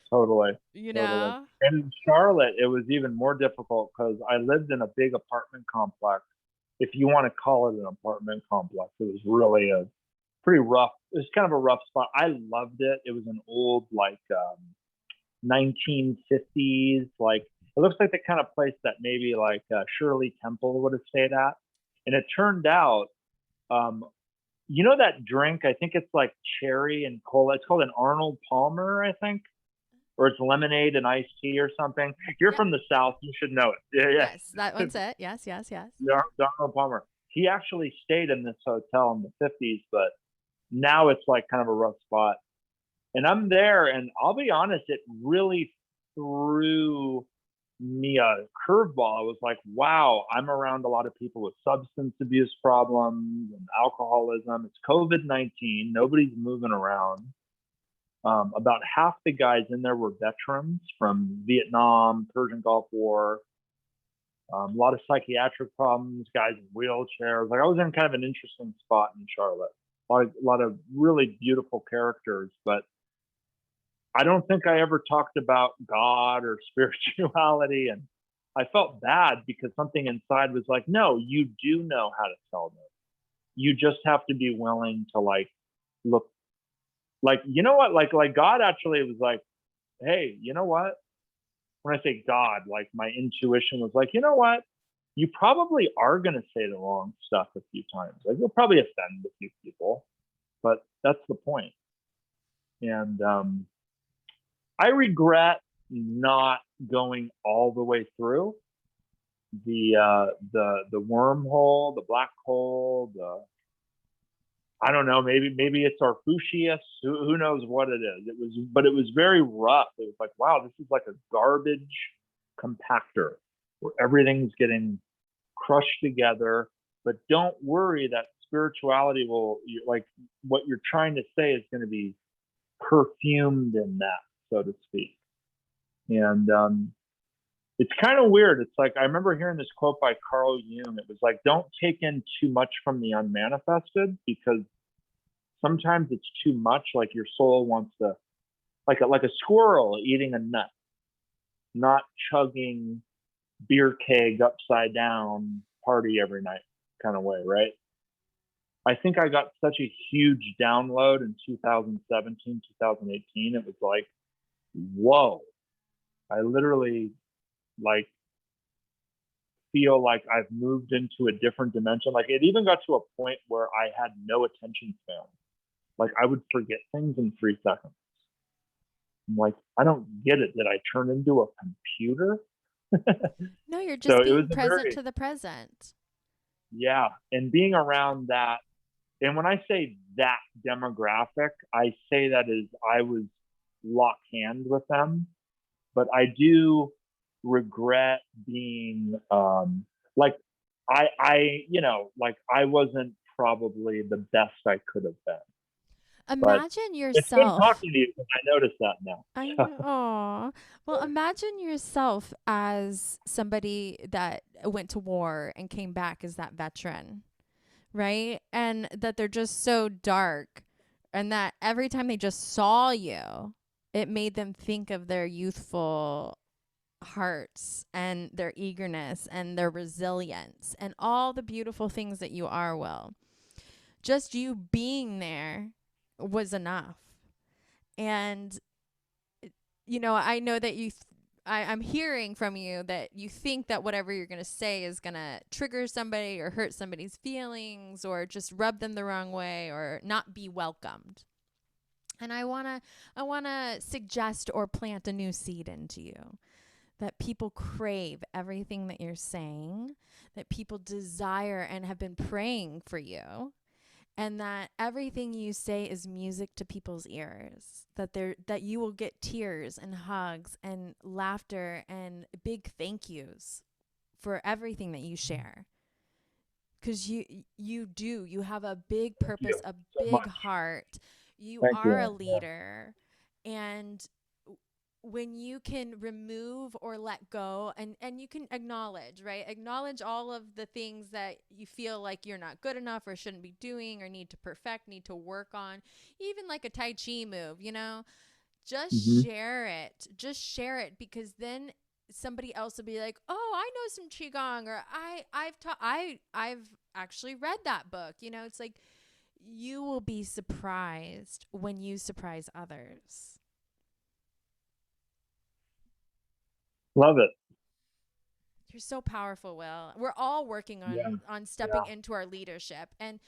Totally. you Totally. know? And in Charlotte, it was even more difficult because I lived in a big apartment complex. If you want to call it an apartment complex, it was really a pretty rough. It was kind of a rough spot. I loved it. It was an old, like, 1950s, like, it looks like the kind of place that maybe like Shirley Temple would have stayed at. And it turned out, um, you know, that drink, I think it's like cherry and cola. It's called an Arnold Palmer, I think, or it's lemonade and iced tea or something. You're Yep. from the South, you should know it. Yeah, Yes, that yeah. one's it. Yes, yes, yes. Arnold Palmer. He actually stayed in this hotel in the 50s, but now it's like kind of a rough spot. And I'm there, and I'll be honest, it really threw me a curveball. I was like, wow, I'm around a lot of people with substance abuse problems and alcoholism. It's COVID-19. Nobody's moving around. About half the guys in there were veterans from Vietnam, Persian Gulf War, a lot of psychiatric problems, guys in wheelchairs. Like, I was in kind of an interesting spot in Charlotte. A lot of really beautiful characters, but I don't think I ever talked about God or spirituality. And I felt bad because something inside was like, no, you do know how to tell them. You just have to be willing to like look, like, you know what? Like God actually was like, hey, you know what? When I say God, like my intuition was like, you know what? You probably are going to say the wrong stuff a few times. Like, you'll probably offend a few people, but that's the point. And I regret not going all the way through the wormhole, the black hole, the, I don't know, maybe it's Orpheus. Who knows what it is? But it was very rough. It was like, wow, this is like a garbage compactor where everything's getting crushed together. But don't worry, that spirituality will, like, what you're trying to say is going to be perfumed in that, so to speak. And it's kind of weird. It's like, I remember hearing this quote by Carl Jung. It was like, don't take in too much from the unmanifested, because sometimes it's too much. Like, your soul wants to, like a squirrel eating a nut, not chugging beer keg upside down party every night kind of way, right? I think I got such a huge download in 2017, 2018. It was like, whoa, I literally like feel like I've moved into a different dimension. Like, it even got to a point where I had no attention span. Like, I would forget things in 3 seconds. I'm like, I don't get it. Did I turn into a computer? No, you're So just it was being a present very, to the present. yeah. And being around that, and when I say that demographic, I say that as I was locked hand with them. But I do regret being like, I like, I wasn't probably the best I could have been. But imagine it's good yourself. talking to you because I noticed that now. I know. Aw. Well, imagine yourself as somebody that went to war and came back as that veteran, right? And that they're just so dark, and that every time they just saw you, it made them think of their youthful hearts and their eagerness and their resilience and all the beautiful things that you are, Will. Just you being there was enough. And I know that I'm hearing from you that you think that whatever you're going to say is going to trigger somebody or hurt somebody's feelings or just rub them the wrong way or not be welcomed. And I want to suggest or plant a new seed into you, that people crave everything that you're saying, that people desire and have been praying for you, and that everything you say is music to people's ears, that you will get tears and hugs and laughter and big thank yous for everything that you share, because you have a big Thank purpose, you a so big much. heart. You Thank are a you. Yeah. leader. And when you can remove or let go, and you can acknowledge all of the things that you feel like you're not good enough or shouldn't be doing or need to perfect, need to work on, even like a Tai Chi move, Hmm. just share it, because then somebody else will be like, oh, I know some Qigong, or I've actually read that book. It's like, you will be surprised when you surprise others. Love it. You're so powerful, Will. We're all working Yeah. on stepping Yeah. into our leadership, and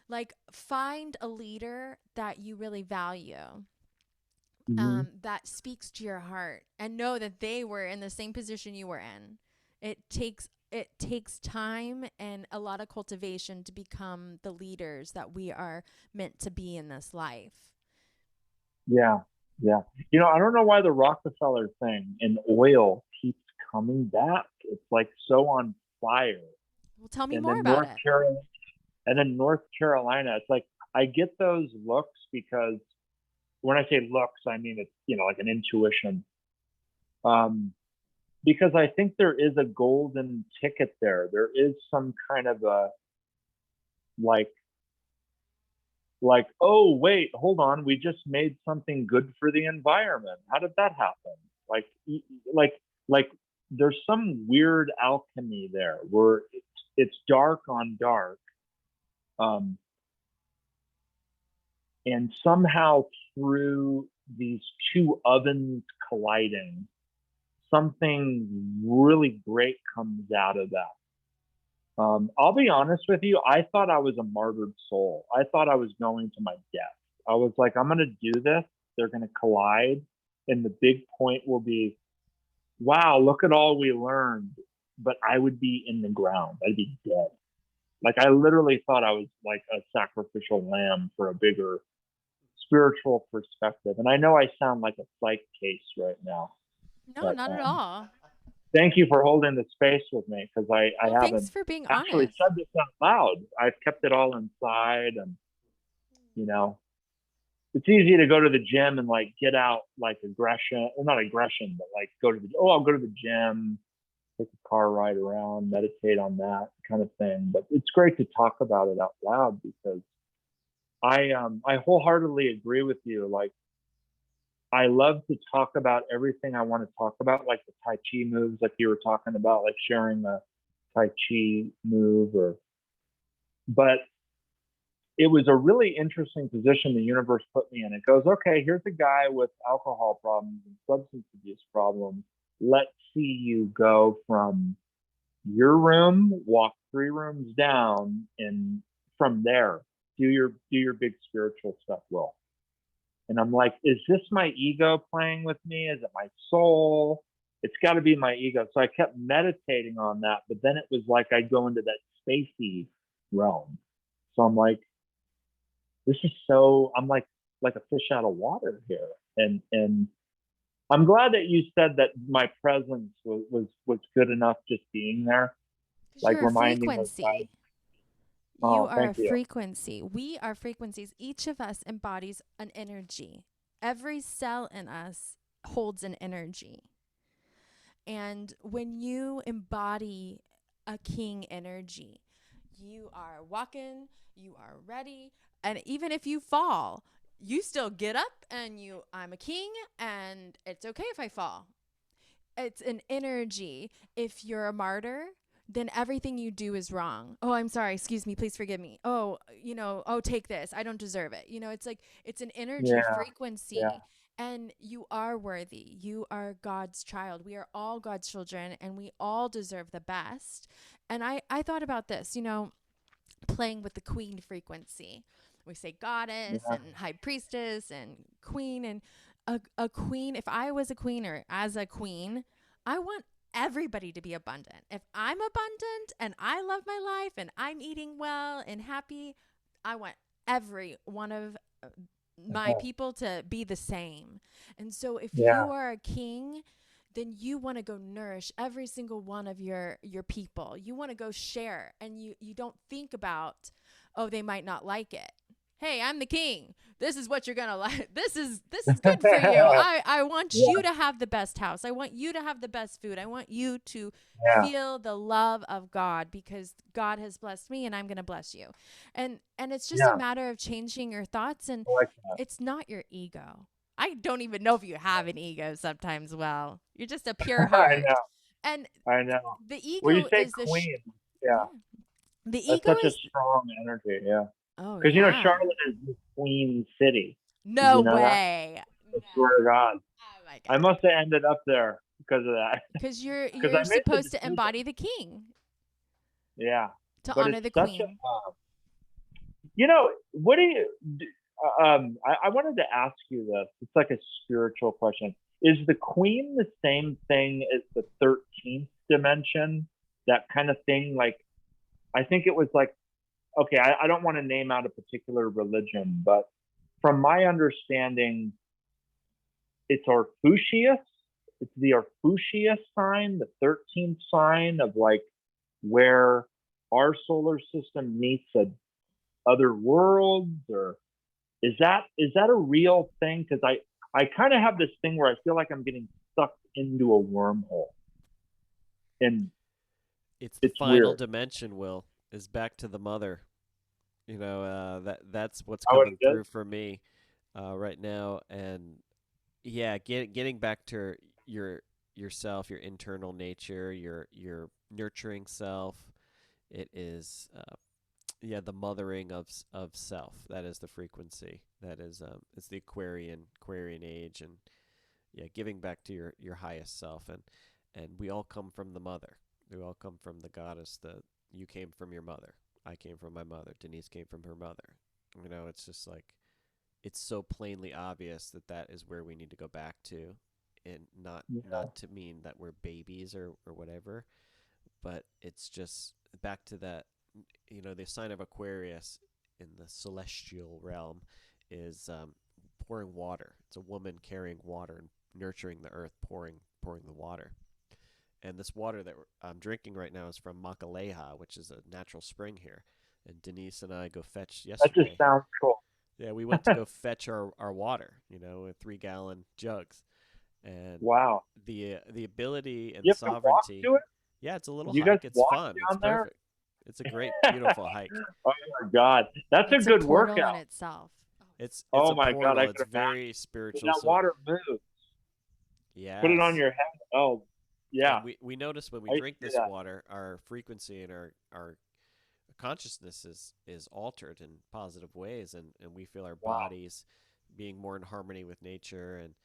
like, find a leader that you really value, Hmm. that speaks to your heart, and know that they were in the same position you were in. It takes time and a lot of cultivation to become the leaders that we are meant to be in this life. Yeah. Yeah. I don't know why the Rockefeller thing in oil keeps coming back. It's like so on fire. Well, tell me And more then about it. North Carolina, it's like I get those looks because when I say looks, I mean it's like an intuition. Um, because I think there is a golden ticket there. There is some kind of a like oh wait, hold on, we just made something good for the environment. How did that happen? Like like like there's some weird alchemy there where it's dark on dark. Um, and somehow through these two ovens colliding, something really great comes out of that. I'll be honest with you. I thought I was a martyred soul. I thought I was going to my death. I was like, I'm going to do this. They're going to collide. And the big point will be, wow, look at all we learned. But I would be in the ground. I'd be dead. Like, I literally thought I was like a sacrificial lamb for a bigger spiritual perspective. And I know I sound like a psych case right now, No, but not at all. thank you for holding the space with me because I Well, thanks haven't for being actually honest. said this out loud. I've kept it all inside, and you know, it's easy to go to the gym and like get out like aggression, well, not aggression, but like I'll go to the gym, take a car ride around, meditate on that kind of thing. But it's great to talk about it out loud because I wholeheartedly agree with you. Like I love to talk about everything I want to talk about, like the Tai Chi moves, like you were talking about, like sharing a Tai Chi move, but it was a really interesting position the universe put me in. It goes, okay, here's a guy with alcohol problems and substance abuse problems. Let's see you go from your room, walk 3 rooms down, and from there, do your big spiritual stuff, Will. And I'm like, is this my ego playing with me? Is it my soul? It's got to be my ego. So I kept meditating on that, but then it was like I'd go into that spacey realm. So I'm like, I'm like a fish out of water here. And I'm glad that you said that my presence was good enough just being there, Because like you're a reminding those guys. frequency. You Oh, are a thank you. frequency. We are frequencies. Each of us embodies an energy. Every cell in us holds an energy. And when you embody a king energy, you are walking, you are ready, and even if you fall, you still get up and I'm a king and it's okay if I fall. It's an energy. If you're a martyr, then everything you do is wrong. Oh, I'm sorry. Excuse me. Please forgive me. Oh, oh, take this. I don't deserve it. It's like it's an energy Yeah, yeah, frequency. And you are worthy. You are God's child. We are all God's children and we all deserve the best. And I thought about this, playing with the queen frequency. We say goddess yeah, and high priestess and queen. And a queen, if I was a queen or as a queen, I want everybody to be abundant. If I'm abundant and I love my life and I'm eating well and happy, I want every one of my uh-huh, people to be the same. And so if yeah, you are a king, then you want to go nourish every single one of your people. You want to go share, and you don't think about, oh, they might not like it. Hey, I'm the king. This is what you're going to like. This is good for you. I want yeah, you to have the best house. I want you to have the best food. I want you to yeah. feel the love of God because God has blessed me and I'm going to bless you. And it's just a Yeah, matter of changing your thoughts, and I like that. it's not your ego. I don't even know if you have an ego sometimes. Well, you're just a pure I heart. know, And I know. the Well, you ego say is queen. yeah. Yeah, The that's ego such a is strong energy. Yeah, oh because yeah. Charlotte is the queen city. Did No you know that? way. I No. swear to God, Oh my I god. must have ended up there because of that. Because you're Because you're I made the supposed to decision. embody the king, Yeah, to but honor it's the such a. queen. What do you? I wanted to ask you this. It's like a spiritual question. Is the queen the same thing as the 13th dimension? That kind of thing? Like, I think it was like, okay, I don't want to name out a particular religion, but from my understanding, it's Orpheus. It's the Orpheus sign, the 13th sign of like where our solar system meets other worlds, or is that a real thing? Because I kind of have this thing where I feel like I'm getting sucked into a wormhole, and It's the it's final weird. dimension, Will, is back to the mother. That's what's How it coming is? through for me right now. And yeah, getting back to your yourself, your internal nature, your nurturing self. It is yeah, the mothering of self. That is the frequency. That is it's the Aquarian age, and yeah, giving back to your highest self. And we all come from the mother. We all come from the goddess. The You came from your mother. I came from my mother. Denise came from her mother. It's just like it's so plainly obvious that that is where we need to go back to, and Yeah, not to mean that we're babies or whatever, but it's just back to that. The sign of Aquarius in the celestial realm is pouring water. It's a woman carrying water and nurturing the earth, pouring the water. And this water that I'm drinking right now is from Makaleha, which is a natural spring here. And Denise and I go fetch that just yesterday. sounds cool. Yeah, we went to go fetch our water, with 3-gallon jugs. And Wow. the ability and You the have to walk sovereignty. to it? Yeah, it's a little You guys hike. It's walk fun. It's down there? perfect. It's a great, beautiful hike. Oh my God. That's a It's a good portal in workout. itself. It's Oh a my God, I portal. could It's very imagine. spiritual. That So water moves. Put it on yes, your head. Oh, yeah. and we notice when we I used drink to do this that. water, our frequency and our consciousness is altered in positive ways, and we feel our Wow. bodies being more in harmony with nature, and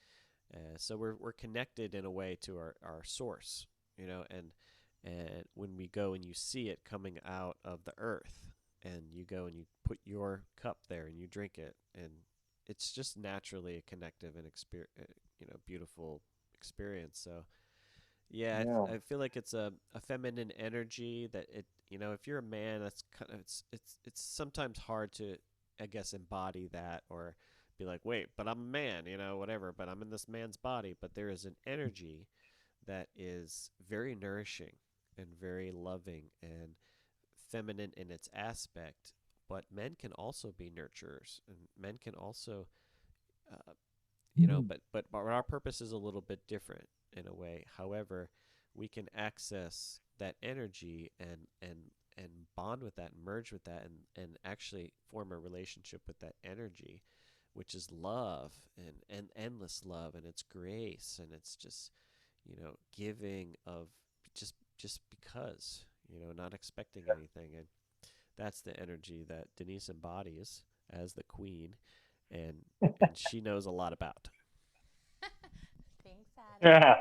so we're connected in a way to our source, and when we go and you see it coming out of the earth, and you go and you put your cup there and you drink it, and it's just naturally a connective and beautiful experience. So yeah, Yeah. I feel like it's a feminine energy that if you're a man, that's kind of it's sometimes hard to, I guess, embody that, or be like, wait, but I'm a man, whatever, but I'm in this man's body. But there is an energy that is very nourishing and very loving and feminine in its aspect, but men can also be nurturers, and men can also, uh, but our purpose is a little bit different in a way. However, we can access that energy and bond with that, merge with that, and actually form a relationship with that energy, which is love and endless love, and it's grace, and it's just, giving of just because, not expecting anything. And that's the energy that Denise embodies as the queen, and she knows a lot about. Thanks, Adam. Yeah.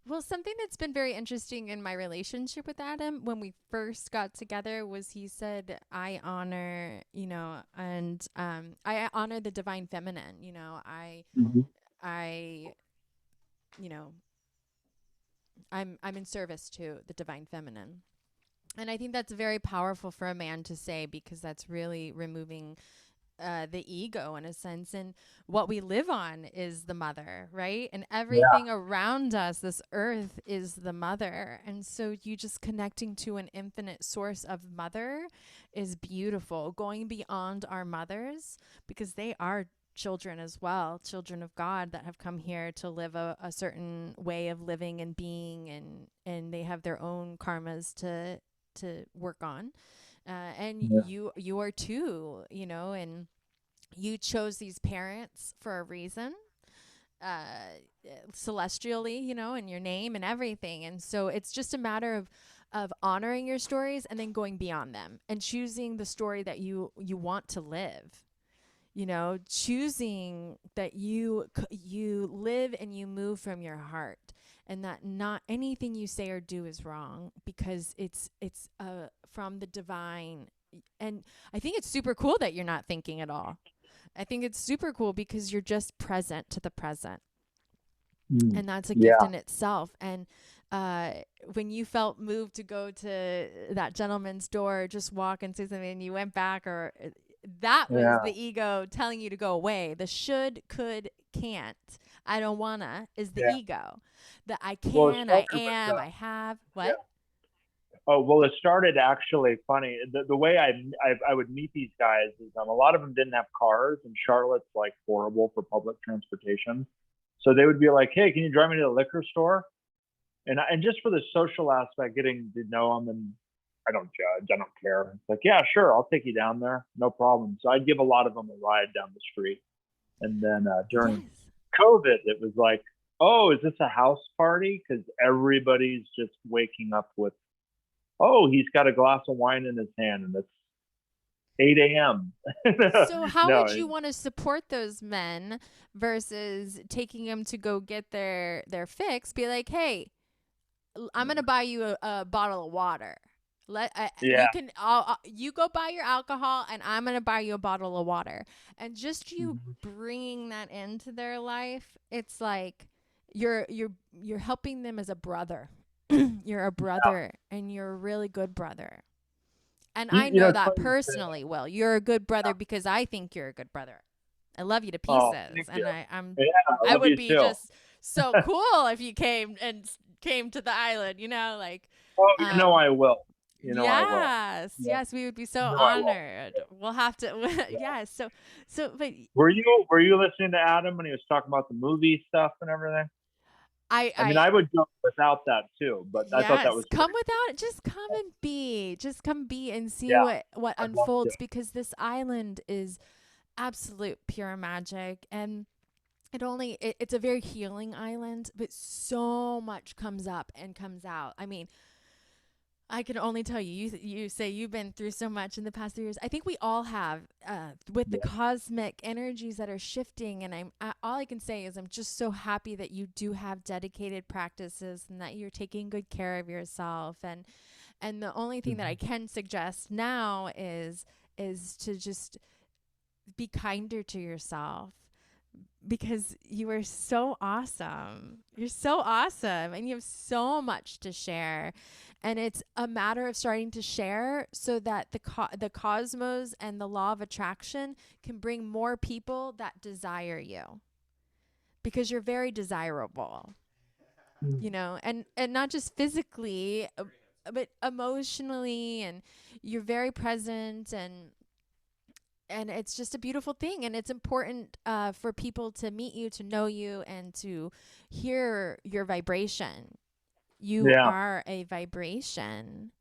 Well, something that's been very interesting in my relationship with Adam when we first got together was he said, I honor, and I honor the divine feminine. Mhm. I, you know, I'm in service to the divine feminine. And I think that's very powerful for a man to say, because that's really removing the ego in a sense. And what we live on is the mother, right? And Yeah. everything around us, this earth, is the mother. And so you just connecting to an infinite source of mother is beautiful. Going beyond our mothers, because they are children as well, children of God that have come here to live a certain way of living and being, and they have their own karmas to work on. And Yeah. you are too, and you chose these parents for a reason, celestially, in your name and everything. And so it's just a matter of honoring your stories and then going beyond them and choosing the story that you want to live. Choosing that you live and you move from your heart, and that not anything you say or do is wrong, because it's from the divine. And I think it's super cool that you're not thinking at all. I think it's super cool because you're just present to the present, Mm. and that's a gift Yeah. in itself. And when you felt moved to go to that gentleman's door, just walk and say something, and you went back, or that was Yeah. the ego telling you to go away. The should, could, can't, I don't wanna is the Yeah. ego. The I Well, it can, I started with am, I have. What? oh, well, it started actually funny. The way I would meet these guys is a lot of them didn't have cars, and Charlotte's like horrible for public transportation. So they would be like, "Hey, can you drive me to the liquor store?" And just for the social aspect, getting to know them, and I don't judge, I don't care. It's like, yeah, sure, I'll take you down there, no problem. So I'd give a lot of them a ride down the street, and then during Yes. COVID, it was like, oh, is this a house party? Because everybody's just waking up with, oh, he's got a glass of wine in his hand, and it's 8 a.m. So how No, would you want to support those men versus taking them to go get their fix? Be like, hey, I'm gonna buy you a bottle of water. yeah, You can you go buy your alcohol, and I'm gonna buy you a bottle of water. And just you bringing that into their life, it's like you're helping them as a brother. You're a brother, and you're a really good brother. And I know it's that funny you say personally, Will. You're a good brother because I think you're a good brother. I love you to that. Oh, pieces, thank and you. I'm Yeah, I I love would you be too. just so cool if you came to the island, like Oh, um I will. I will. yes, Yeah, yes, we would be so I will. honored. We'll have to Yeah. yeah, but Were you listening to Adam when he was talking about the movie stuff and everything? I mean, I I would go without that too, but I thought that yes, was come pretty. without it. Just come and be. Just come be and see Yeah, what I'd love to. unfolds, because this island is absolute pure magic. And it's a very healing island, but so much comes up and comes out. I mean, I can only tell you say you've been through so much in the past 3 years. I think we all have, with the Yeah. cosmic energies that are shifting. And all I can say is I'm just so happy that you do have dedicated practices, and that you're taking good care of yourself. And the only thing that I Mhm. can suggest now is to just be kinder to yourself, because you are so awesome. You're so awesome, and you have so much to share. And it's a matter of starting to share, so that the cosmos and the law of attraction can bring more people that desire you, because you're very desirable, Mm. and not just physically, but emotionally, and you're very present, and it's just a beautiful thing, and it's important for people to meet you, to know you, and to hear your vibration. You Yeah. are a vibration,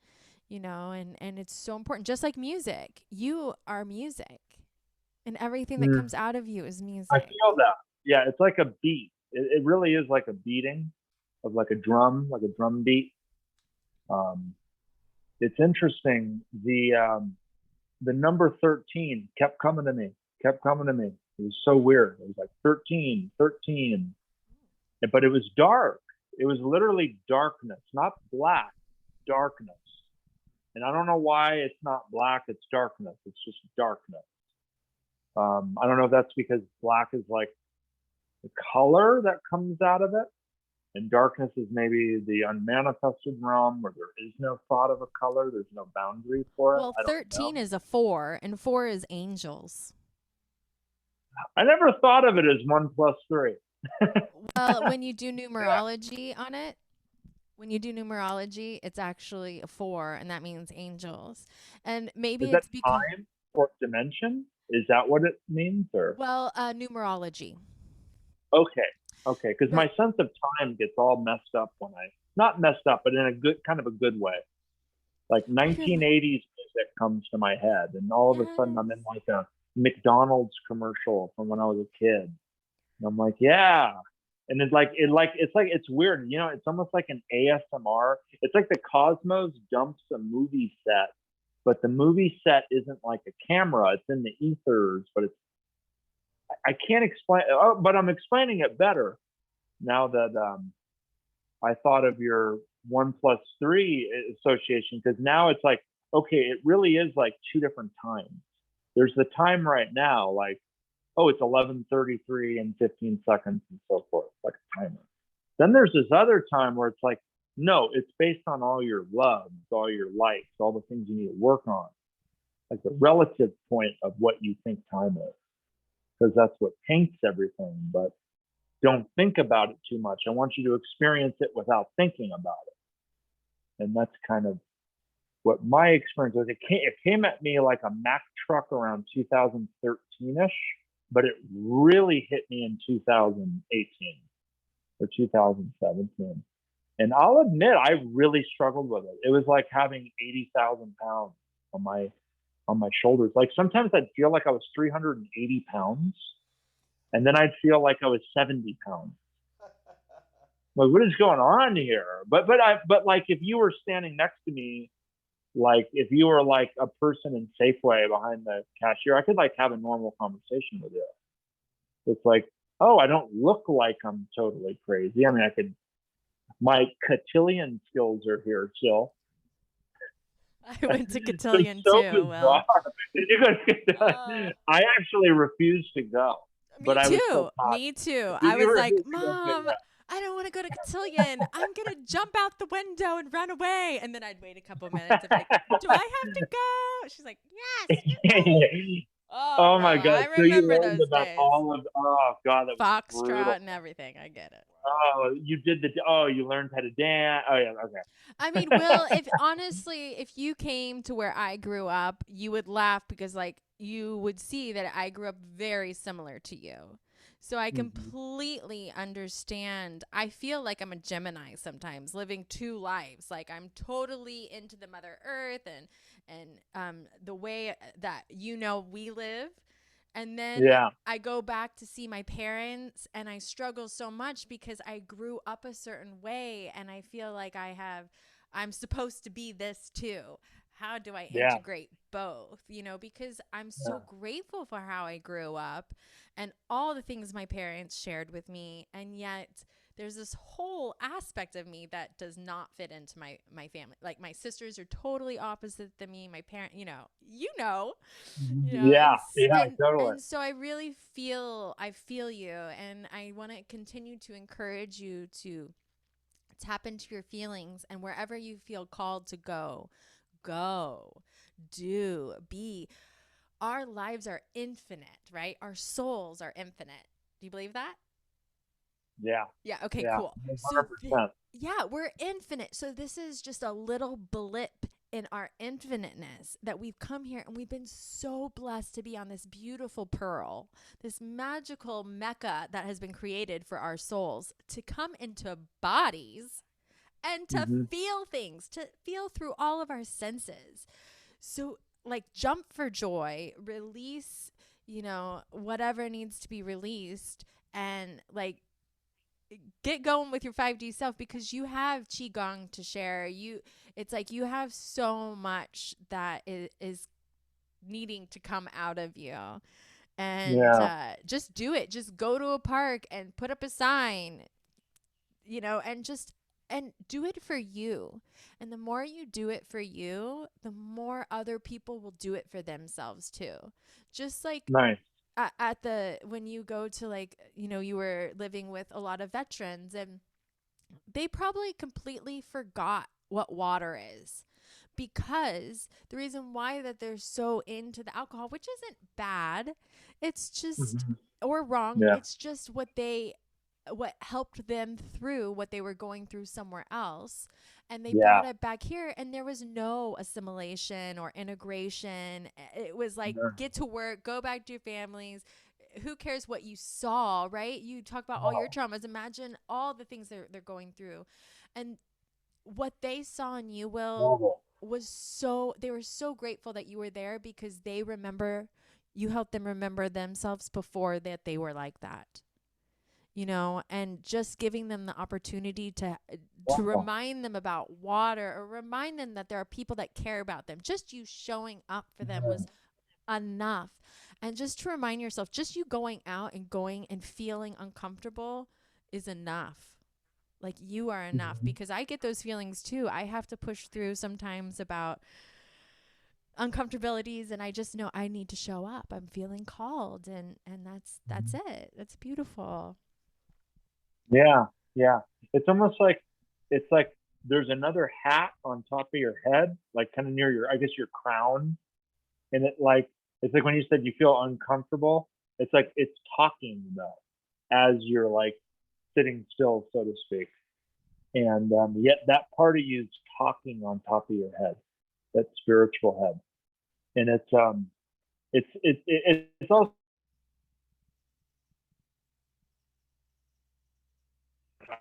and it's so important. Just like music, you are music, and everything that Mm. comes out of you is I music. feel that. Yeah, it's like a beat. It really is like a beating of like a drum beat. Um, it's interesting. The number 13 kept coming to me, kept coming to me. It was so weird. It was like 13, 13, but it was dark. It was literally darkness, not black, darkness. And I don't know why it's not black, it's darkness. It's just darkness. I don't know if that's because black is like the color that comes out of it, and darkness is maybe the unmanifested realm where there is no thought of a color, there's no boundary for it. Well, I don't 13 know. is a 4, and 4 is angels. I never thought of it as 1 plus 3. Well, when you do numerology on it, it's actually a 4, and that means angels. And maybe Is that it's because, time or dimension? Is that what it means? Or well, numerology. okay, okay, because Right. my sense of time gets all messed up when I not messed up, but in a good kind of a good way. Like I feel like, 1980s music comes to my head, and all of a sudden I'm yes. in like a McDonald's commercial from when I was a kid, and I'm like, yeah. And it's weird, it's almost like an ASMR. It's like the cosmos dumps a movie set, but the movie set isn't like a camera, it's in the ethers, but I can't explain, but I'm explaining it better now that I thought of your 1 plus 3 association, because now it's like, okay, it really is like two different times. There's the time right now, like, oh, it's 11:33 and 15 seconds and so forth, like a timer. Then there's this other time where it's like, no, it's based on all your loves, all your likes, all the things you need to work on, like the relative point of what you think time is, because that's what paints everything. But don't think about it too much. I want you to experience it without thinking about it. And that's kind of what my experience was. It came at me like a Mack truck around 2013-ish, but it really hit me in 2018 or 2017. And I'll admit, I really struggled with it. It was like having 80,000 pounds on my shoulders. Like sometimes I'd feel like I was 380 pounds, and then I'd feel like I was 70 pounds. Like, what is going on here? But like if you were standing next to me, like if you were like a person in Safeway behind the cashier, I could like have a normal conversation with you. It's like, oh, I don't look like I'm totally crazy. I mean, my cotillion skills are here still. I went to It's cotillion so too. bizarre. Well, Did you uh, I actually refused to go, me but I was so too. hot. Me too. You, I you was like, refused to go, Mom, I don't want to go to cotillion. I'm gonna jump out the window and run away. And then I'd wait a couple minutes and be like, do I have to go? She's like, yes, you're going. yeah. Oh Oh my no, God. I So you remember learned those about days. all of, oh God, that was Foxtrot brutal. and everything. I get it. Oh, you learned how to dance. Oh yeah, I mean, Will, if honestly, if you came to where I grew up, you would laugh because like you would see that I grew up very similar to you. So I hmm completely understand. I feel like I'm a Gemini sometimes, living two lives. Like I'm totally into the Mother Earth and the way that we live. And then Yeah, I go back to see my parents and I struggle so much because I grew up a certain way and I feel like I'm supposed to be this too. How do I yeah, integrate both? Because I'm yeah, so grateful for how I grew up and all the things my parents shared with me. And yet there's this whole aspect of me that does not fit into my family. Like my sisters are totally opposite than me. My parent, yeah, and yeah, totally. and so I feel you, and I want to continue to encourage you to tap into your feelings, and wherever you feel called to go, do, be. Our lives are infinite, right? Our souls are infinite. Do you believe that? Yeah. Yeah. Okay, Yeah. cool. So, 100%. yeah, we're infinite. So, this is just a little blip in our infiniteness that we've come here and we've been so blessed to be on this beautiful pearl, this magical mecca that has been created for our souls to come into bodies and to Hmm. feel things, to feel through all of our senses. So, like, jump for joy, release, whatever needs to be released, and like get going with your 5D self because you have qigong to share. It's like you have so much that is needing to come out of you. And Yeah. just do it. Just go to a park and put up a sign, and do it for you. And the more you do it for you, the more other people will do it for themselves too. Just like Nice. at the when you go to, like, you were living with a lot of veterans, and they probably completely forgot what water is, because the reason why that they're so into the alcohol, which isn't bad, it's just, Hmm. or wrong, Yeah. it's just what helped them through what they were going through somewhere else, and they Yeah. brought it back here, and there was no assimilation or integration. It was like, Yeah. get to work, go back to your families. Who cares what you saw, right? You talk about all your Oh, traumas. Imagine all the things they're going through. And what they saw in you, Will, horrible. was they were so grateful that you were there, because you helped them remember themselves before that they were like that. And just giving them the opportunity to Wow. remind them about water, or remind them that there are people that care about them. Just you showing up for them was enough. And just to remind yourself, just you going out and going and feeling uncomfortable is enough. Like, you are enough, Mhm. because I get those feelings too. I have to push through sometimes about uncomfortabilities, and I just know I need to show up. I'm feeling called, and that's it. That's beautiful. Yeah. Yeah. It's almost like it's like there's another hat on top of your head, like kind of near your, I guess, your crown. And it's like when you said you feel uncomfortable, it's like it's talking though, as you're like sitting still, so to speak. And yet that part of you is talking on top of your head, that spiritual head. And it's also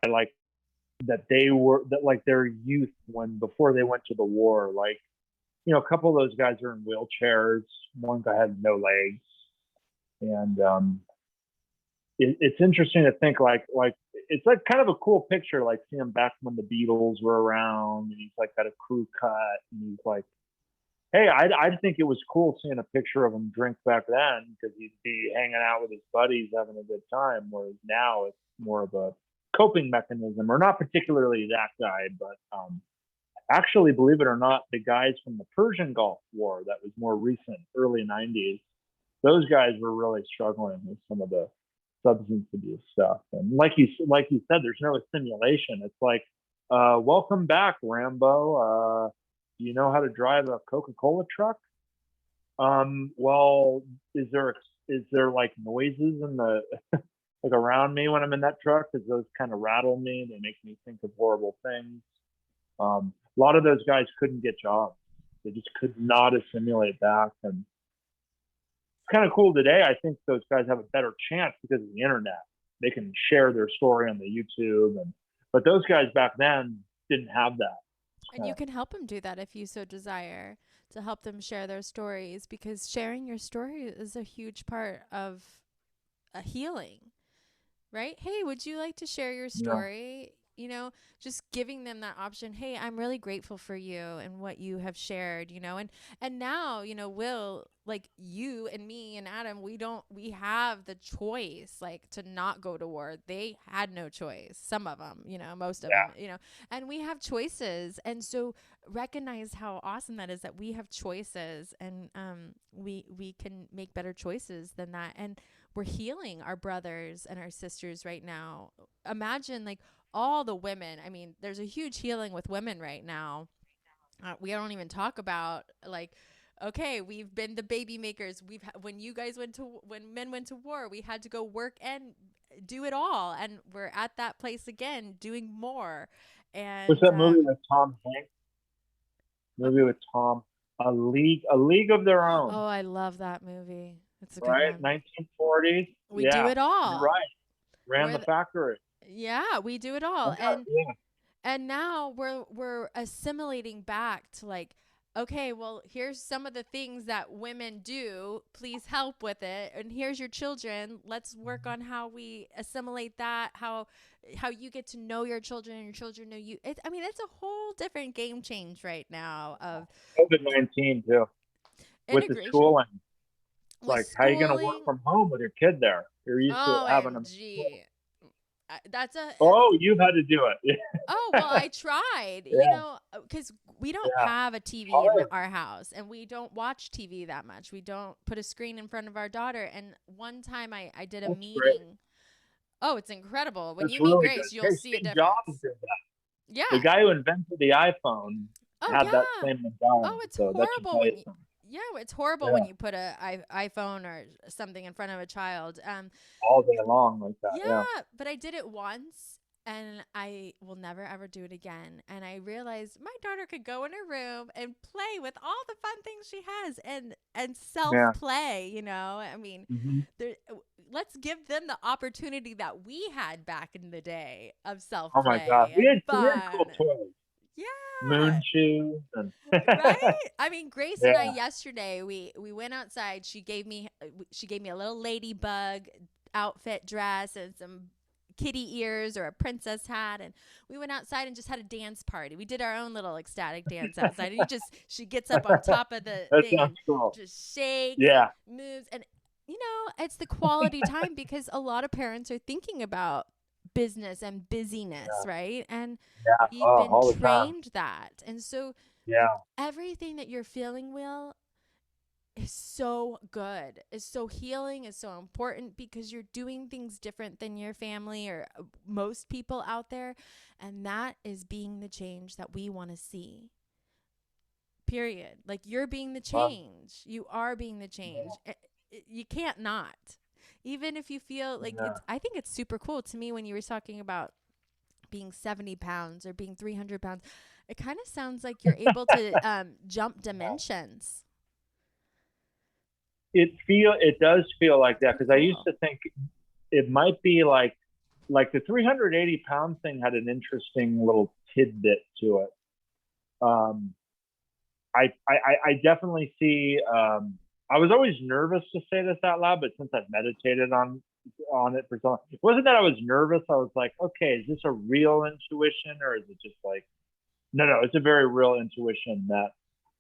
I like that they were that like their youth when before they went to the war, like a couple of those guys are in wheelchairs. One guy had no legs, and it's interesting to think like it's like kind of a cool picture, like seeing him back when the Beatles were around, and he's like got a crew cut, and he's like, hey, I think it was cool seeing a picture of him drink back then because he'd be hanging out with his buddies having a good time, whereas now it's more of a coping mechanism, or not particularly that guy, but actually, believe it or not, the guys from the Persian Gulf War that was more recent, early 90s, those guys were really struggling with some of the substance abuse stuff. And like you said, there's no simulation. It's like, welcome back, Rambo. Do you know how to drive a Coca-Cola truck? Well, is there like noises in the like around me when I'm in that truck? Because those kind of rattle me. They make me think of horrible things. A lot of those guys couldn't get jobs. They just could not assimilate back. And it's kind of cool today. I think those guys have a better chance because of the internet. They can share their story on the YouTube, but those guys back then didn't have that. And you can help them do that if you so desire, to help them share their stories, because sharing your story is a huge part of a healing, right? Hey, would you like to share your Yeah. story? Just giving them that option. Hey, I'm really grateful for you and what you have shared, and now, Will, like, you and me and Adam, we have the choice, like, to not go to war. They had no choice. Some of them, most of them, and we have choices. And so recognize how awesome that is, that we have choices, and we can make better choices than that. And we're healing our brothers and our sisters right now. Imagine, like, all the women. I mean, there's a huge healing with women right now. We don't even talk about, like, okay, we've been the baby makers. When you guys when men went to war, we had to go work and do it all, and we're at that place again, doing more. What's And that movie with Tom Hanks? what Movie with Tom, a League of Their Own, oh, I love that movie. It's a good right? one. 1940s. We do Yeah, it you're all. right. Ran We're the the, factory. yeah, we do it all. Yeah. And now we're assimilating back to like, okay, well, here's some of the things that women do. Please help with it. And here's your children. Let's work on how we assimilate that, how you get to know your children and your children know you. I mean, it's a whole different game change right now of COVID-19 too, with the integration schooling. It's with like, how you going to work schooling. from home with your kid there? You're used to having them. OMG. That's a Oh, you've had to do it. Oh, well, I tried, Yeah, because we don't yeah. have a TV in Hard. our house and we don't watch TV that much. We don't put a screen in front of our daughter. And one time I did a That's great. meeting. Oh, it's incredible. When That's you meet really good. Grace, you'll Hey, see a Steve Jobs difference. did that. The Yeah. guy who invented the iPhone Oh, had that yeah. same mentality. Oh, it's So that should horrible tell you when you, something. yeah, it's horrible when Yeah, you put iPhone or something in front of a child. all day long like that. Yeah, Yeah. but I did it once and I will never ever do it again. And I realized my daughter could go in her room and play with all the fun things she has and Yeah. self-play, I mean, Hmm. there let's give them the opportunity that we had back in the day of Oh my God. self-play We and had cool fun. toys. Yeah. Moon shoes and Right? I mean, Grace and I yeah. yesterday we went outside. She gave me a little ladybug outfit dress and some kitty ears or a princess hat, and we went outside and just had a dance party. We did our own little ecstatic dance outside. And she gets up on top of the That thing sounds and cool. just shakes and Yeah. moves, and it's the quality time because a lot of parents are thinking about business and busyness, Yeah. right? And Yeah. we've Oh, been all the time. trained that. And so Yeah. everything that you're feeling, Will, is so good, is so healing, is so important because you're doing things different than your family or most people out there. And that is being the change that we want to see. Period. Like you're being the Well, change. You are being the change. You can't not. Even if you feel like yeah. I think it's super cool to me when you were talking about being 70 pounds or being 300 pounds. It kind of sounds like you're able to jump dimensions. It does feel like It's that pretty because I used cool. to think it might be like the 380-pound thing had an interesting little tidbit to it. Um, I definitely see. I was always nervous to say this out loud, but since I've meditated on it for so long, it wasn't that I was nervous. I was like, okay, is this a real intuition or is it just like, no, it's a very real intuition that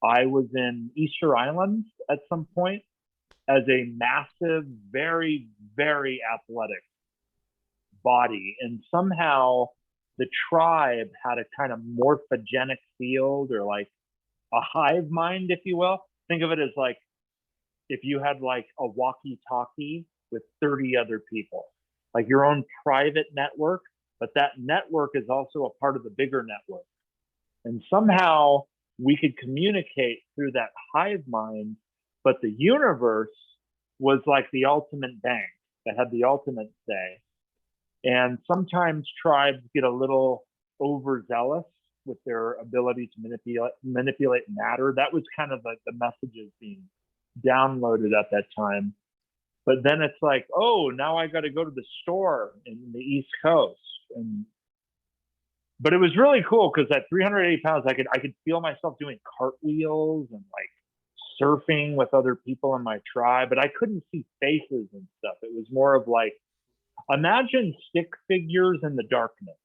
I was in Easter Island at some point as a massive, very, very athletic body. And somehow the tribe had a kind of morphogenic field or like a hive mind, if you will. Think of it as like if you had like a walkie talkie with 30 other people, like your own private network, but that network is also a part of the bigger network. And somehow we could communicate through that hive mind, but the universe was like the ultimate bank that had the ultimate say. And sometimes tribes get a little overzealous with their ability to manipulate matter. That was kind of like the messages being downloaded at that time. But then it's like, oh, now I got to go to the store in the East Coast, but it was really cool because at 380 pounds, I could feel myself doing cartwheels and like surfing with other people in my tribe, but I couldn't see faces and stuff. It was more of like, imagine stick figures in the darkness.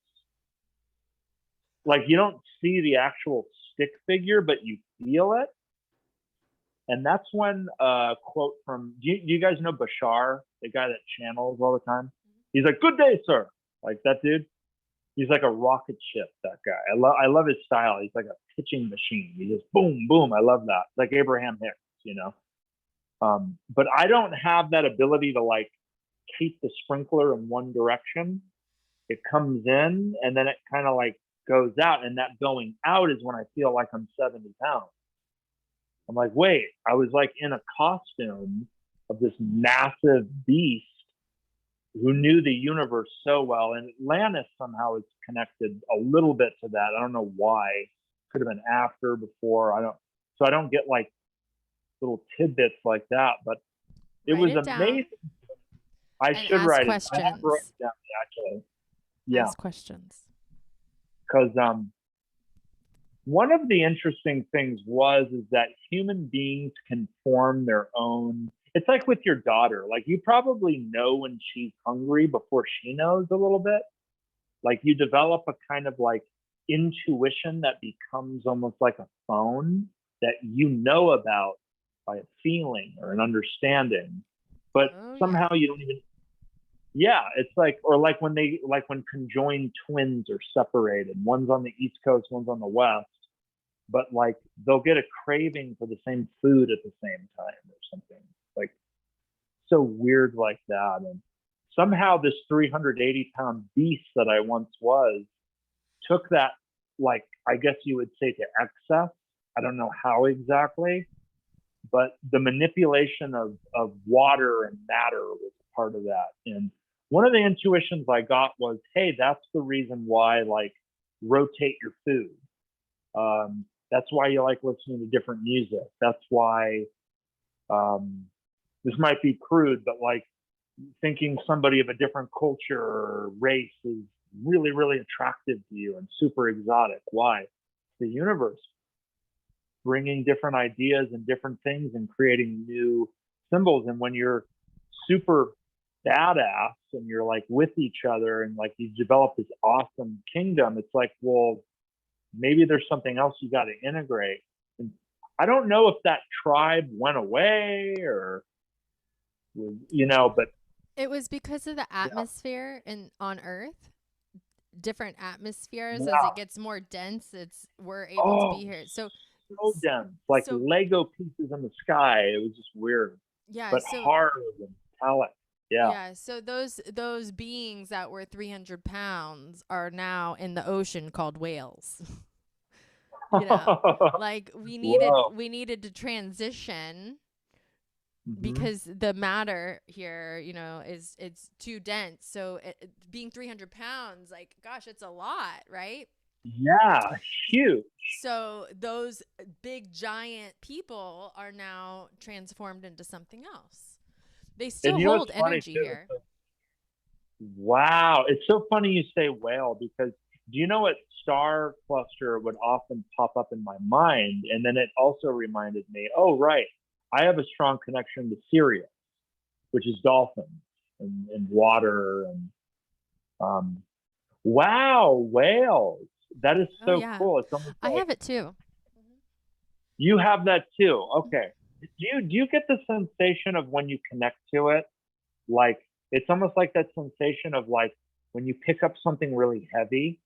Like you don't see the actual stick figure, but you feel it. And that's when a quote from, do you guys know Bashar, the guy that channels all the time? He's like, good day, sir. Like that dude. He's like a rocket ship, that guy. I love his style. He's like a pitching machine. He just boom, boom. I love that. Like Abraham Hicks. But I don't have that ability to like keep the sprinkler in one direction. It comes in and then it kind of like goes out. And that going out is when I feel like I'm 70 pounds. I'm like, wait, I was like in a costume of this massive beast who knew the universe so well. And Atlantis somehow is connected a little bit to that. I don't know why. Could have been after, before. So I don't get like little tidbits like that, but it Write was it down amazing. I and should ask write it. I questions. have wrote it down, actually. Yeah. Ask questions. Because one of the interesting things is that human beings can form their own. It's like with your daughter. Like you probably know when she's hungry before she knows a little bit. Like you develop a kind of like intuition that becomes almost like a phone that you know about by a feeling or an understanding, but somehow you don't even. Yeah, it's like, or like when conjoined twins are separated, one's on the East Coast, one's on the West, but like they'll get a craving for the same food at the same time or something. Like so weird like that. And somehow this 380-pound beast that I once was took that, like, I guess you would say, to excess. I don't know how exactly, but the manipulation of water and matter was part of that. And one of the intuitions I got was, hey, that's the reason why, like, rotate your food. That's why you like listening to different music. That's why, this might be crude, but like thinking somebody of a different culture or race is really, really attractive to you and super exotic. Why? The universe bringing different ideas and different things and creating new symbols. And when you're super badass and you're like with each other and like you develop this awesome kingdom, it's like, well, maybe there's something else you got to integrate. And I don't know if that tribe went away or, but it was because of the atmosphere on Earth. Different atmospheres, yeah. as it gets more dense, we're able to be here. So dense, like Lego pieces in the sky. It was just weird. Yeah, but hard and metallic. Yeah. Yeah. So those beings that were 300 pounds are now in the ocean called whales. Like we needed to transition. Because the matter here, it's too dense. So being 300 pounds, like, gosh, it's a lot, right? Yeah, huge. So those big, giant people are now transformed into something else. They still hold energy here. Wow. It's so funny you say whale, because do you know what star cluster would often pop up in my mind? And then it also reminded me, oh, right. I have a strong connection to Sirius, which is dolphins and water and wow, whales. That is so cool. It's almost I have it too. You have that too. Okay. Do you get the sensation of when you connect to it, like it's almost like that sensation of like when you pick up something really heavy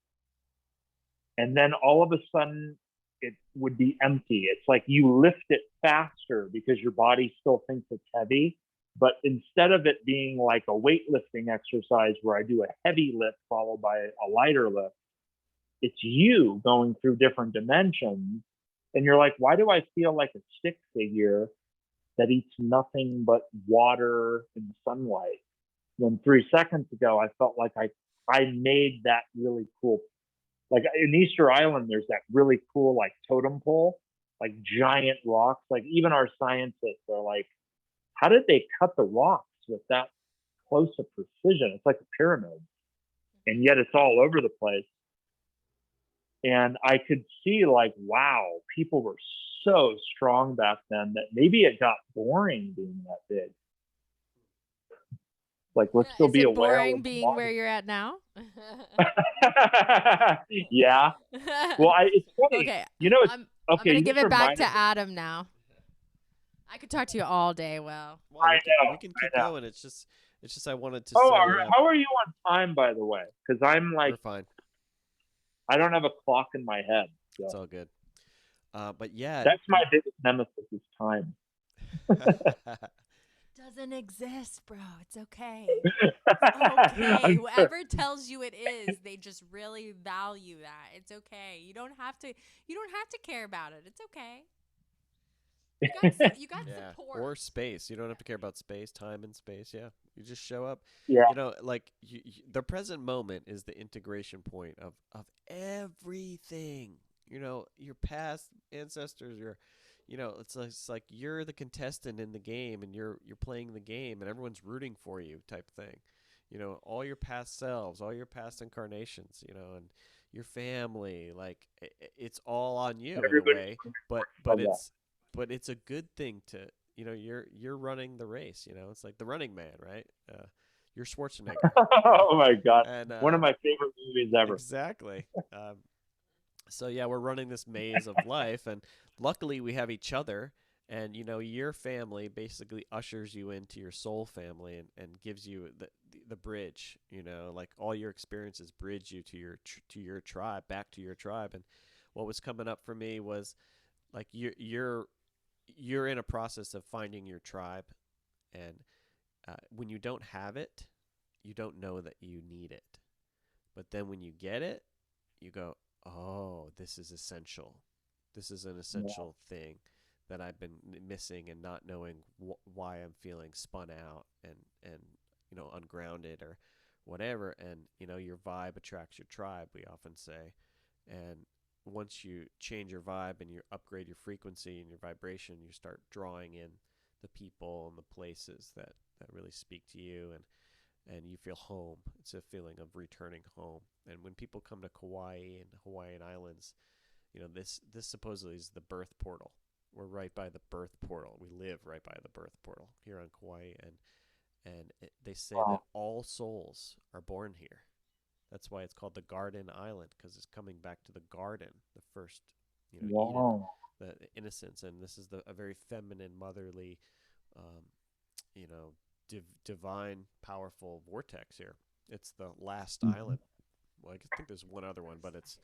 and then all of a sudden it would be empty. It's like you lift it faster because your body still thinks it's heavy. But instead of it being like a weightlifting exercise where I do a heavy lift followed by a lighter lift, it's you going through different dimensions. And you're like, why do I feel like a stick figure that eats nothing but water and sunlight? When 3 seconds ago, I felt like I made that really cool. Like in Easter Island, there's that really cool like totem pole, like giant rocks. Like even our scientists are like, how did they cut the rocks with that close of precision? It's like a pyramid. And yet it's all over the place. And I could see like, wow, people were so strong back then that maybe it got boring being that big. Like, let's still be a whale. Is it boring being where you're at now? Yeah. Well, it's funny. Okay. I'm going to give it back to Adam now. I could talk to you all day, Will. Well, we can keep going. It's just I wanted to say. How are you on time, by the way? Because I'm like, we're fine. I don't have a clock in my head. So. It's all good. But yeah. That's my biggest nemesis is time. Doesn't exist, bro. It's okay. It's okay. Whoever tells you it is, they just really value that. It's okay. You don't have to care about it. It's okay. You got Yeah. support. Or space. You don't have to care about space, time and space. Yeah. You just show up. Yeah. You know, like the present moment is the integration point of everything. You know, your past ancestors, it's like you're the contestant in the game and you're playing the game and everyone's rooting for you type thing. You know, all your past selves, all your past incarnations, and your family, like it's all on you in a Everybody way, but love but that. it's a good thing to, you're running the race. It's like the Running Man, right? You're Schwarzenegger. Oh my God. And One of my favorite movies ever. exactly. So yeah, we're running this maze of life, and luckily we have each other. And your family basically ushers you into your soul family and gives you the bridge. Like all your experiences bridge you to your tribe, back to your tribe. And what was coming up for me was like you're in a process of finding your tribe, and when you don't have it, you don't know that you need it. But then when you get it, you go, "Oh, this is essential. This is an Yeah. essential thing that I've been missing and not knowing why I'm feeling spun out and ungrounded or whatever." And your vibe attracts your tribe, we often say. And once you change your vibe and you upgrade your frequency and your vibration, you start drawing in the people and the places that really speak to you, and you feel home. It's a feeling of returning home. And when people come to Kauai and Hawaiian Islands, this supposedly is the birth portal. We're right by the birth portal. We live right by the birth portal here on Kauai, and they say that Wow. all souls are born here. That's why it's called the Garden Island, because it's coming back to the garden, the first, Eden, Wow. the innocence. And this is a very feminine, motherly, um, you know, divine, powerful vortex here. It's the last Mhm. island. Well, I think there's one other one, but it's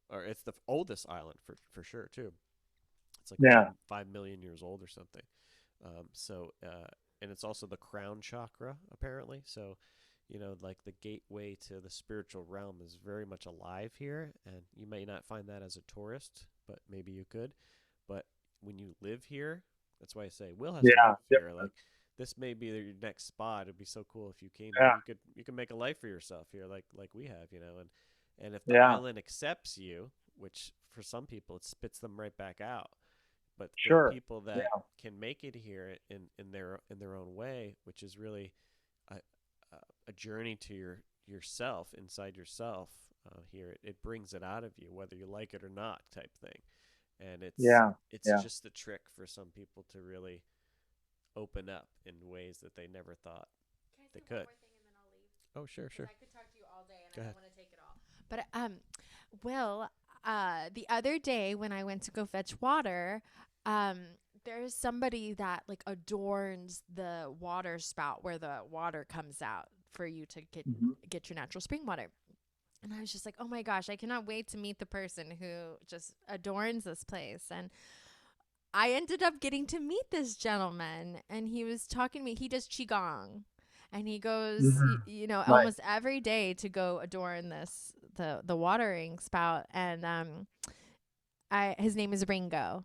the oldest island for sure too. It's like Yeah. 5 million years old or something. And it's also the crown chakra apparently. So, like the gateway to the spiritual realm is very much alive here, and you may not find that as a tourist, but maybe you could. But when you live here, that's why I say Will has to Yeah. move here. Like this may be your next spot. It'd be so cool if you came here. Yeah. You could make a life for yourself here, like we have, and if the Yeah. island accepts you, which for some people it spits them right back out, but there are Sure. people Yeah. that can make it here in their own way, which is really a, a journey to yourself inside yourself. Here it brings it out of you, whether you like it or not, type thing. And Yeah. it's Yeah. just the trick for some people to really open up in ways that they never thought Can I they say one could. more thing and then I'll leave? Oh, sure, Because sure. I could talk to you all day and Go I ahead. don't want to take it all. But Will, the other day when I went to go fetch water, um, there's somebody that like adorns the water spout where the water comes out for you to Mhm. get your natural spring water. And I was just like, oh my gosh, I cannot wait to meet the person who just adorns this place. And I ended up getting to meet this gentleman, and he was talking to me. He does qigong, and he goes, Mhm. Nice. almost every day to go adorn the watering spout. And I his name is Ringo,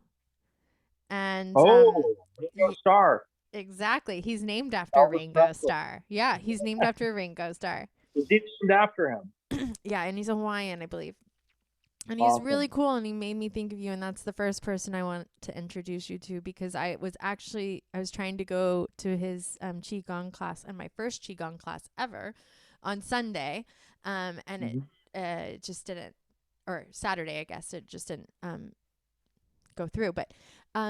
and Oh, Ringo y- Starr. exactly, he's named after Elvis Ringo Presley. Starr. Yeah, he's named after Ringo Starr. Is he named after him? Yeah, and he's a Hawaiian, I believe. And he's really Awesome. cool, and he made me think of you, and that's the first person I want to introduce you to, because I was trying to go to his qigong class, and my first qigong class ever on Sunday, and Mhm. it just didn't, or Saturday, I guess it just didn't go through. But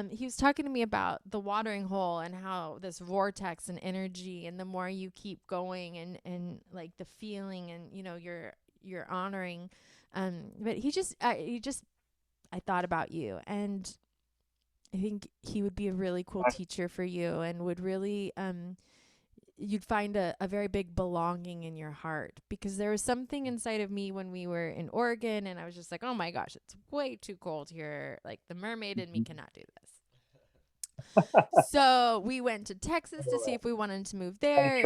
he was talking to me about the watering hole and how this vortex and energy, and the more you keep going, and like the feeling, and you're honoring. But I thought about you, and I think he would be a really cool teacher for you, and would really you'd find a very big belonging in your heart, because there was something inside of me when we were in Oregon, and I was just like, oh my gosh, it's way too cold here. Like the mermaid in me Mhm. cannot do this. So we went to Texas to see if we wanted to move Gotta there, and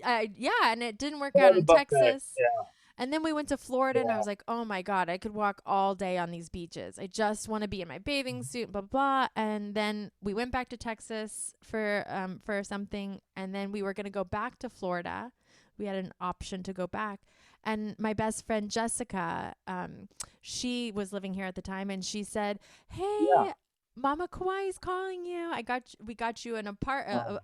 try. yeah, and it didn't work out Florida in buffet. Texas. Yeah. And then we went to Florida, and I was like, oh my God, I could walk all day on these beaches. I just want to be in my bathing suit, blah, blah. And then we went back to Texas for something. And then we were going to go back to Florida. We had an option to go back. And my best friend, Jessica, she was living here at the time. And she said, hey, Mama Kauai's calling you. We got you an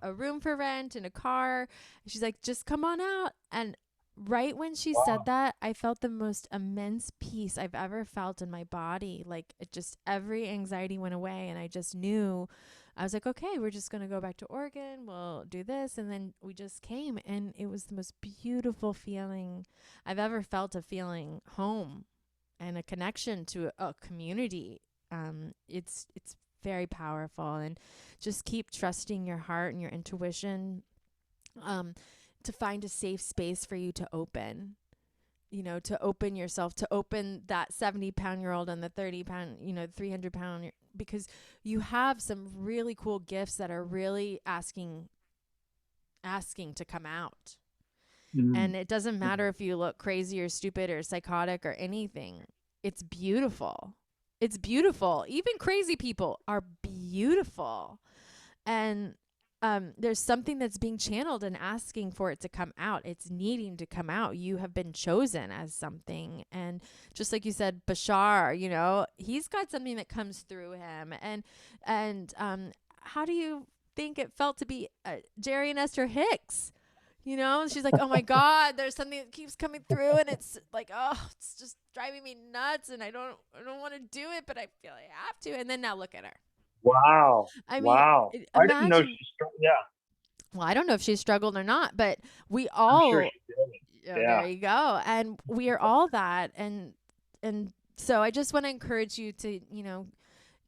a room for rent and a car. She's like, just come on out. And right when she said that, I felt the most immense peace I've ever felt in my body. Like it just, every anxiety went away, and I just knew. I was like, okay, we're just going to go back to Oregon. We'll do this. And then we just came, and it was the most beautiful feeling I've ever felt, of feeling home and a connection to a community. It's very powerful, and just keep trusting your heart and your intuition, to find a safe space for you to open, to open yourself, to open that 70-pound-year-old and the 30-pound, 300-pound, because you have some really cool gifts that are really asking to come out. And it doesn't matter if you look crazy or stupid or psychotic or anything. It's beautiful. It's beautiful. Even crazy people are beautiful. And there's something that's being channeled and asking for it to come out. It's needing to come out. You have been chosen as something. And just like you said, Bashar, he's got something that comes through him. And how do you think it felt to be Jerry and Esther Hicks? She's like, oh my God, there's something that keeps coming through, and it's like, oh, it's just driving me nuts, and I don't want to do it, but I feel I have to. And then now look at her. Wow. I mean, wow. I didn't know imagine. yeah. Well, I don't know if she struggled or not, but we I'm all. sure she did. Yeah. There you go, and we are all that, and so I just want to encourage you to,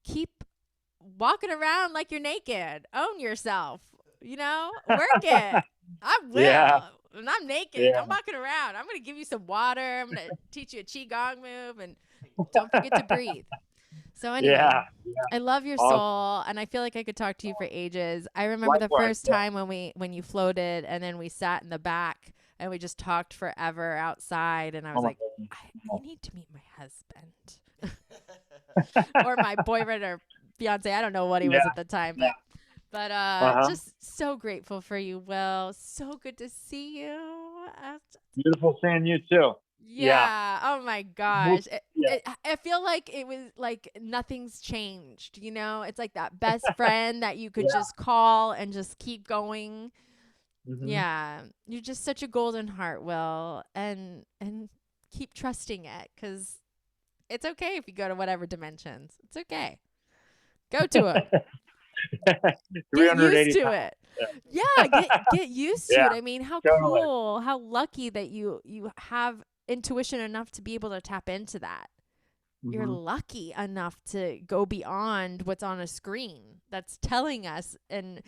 keep walking around like you're naked. Own yourself. Work it. I will. Yeah. And I'm naked. Yeah. I'm walking around. I'm going to give you some water. I'm going to teach you a qigong move, and don't forget to breathe. So anyway, I love your soul, and I feel like I could talk to you for ages. I remember the first time when you floated, and then we sat in the back and we just talked forever outside, and I was like, I need to meet my husband or my boyfriend or fiance. I don't know what he was at the time, but just so grateful for you, Will. So good to see you. Beautiful seeing you too. Yeah. Oh my gosh. I feel like it was like nothing's changed. It's like that best friend that you could just call and just keep going. Mm-hmm. Yeah. You're just such a golden heart, Will, and keep trusting it, because it's okay if you go to whatever dimensions. It's okay. Go to them. Get used to it. Yeah, get used to it. I mean, how cool, how lucky that you have intuition enough to be able to tap into that. Mm-hmm. You're lucky enough to go beyond what's on a screen that's telling us and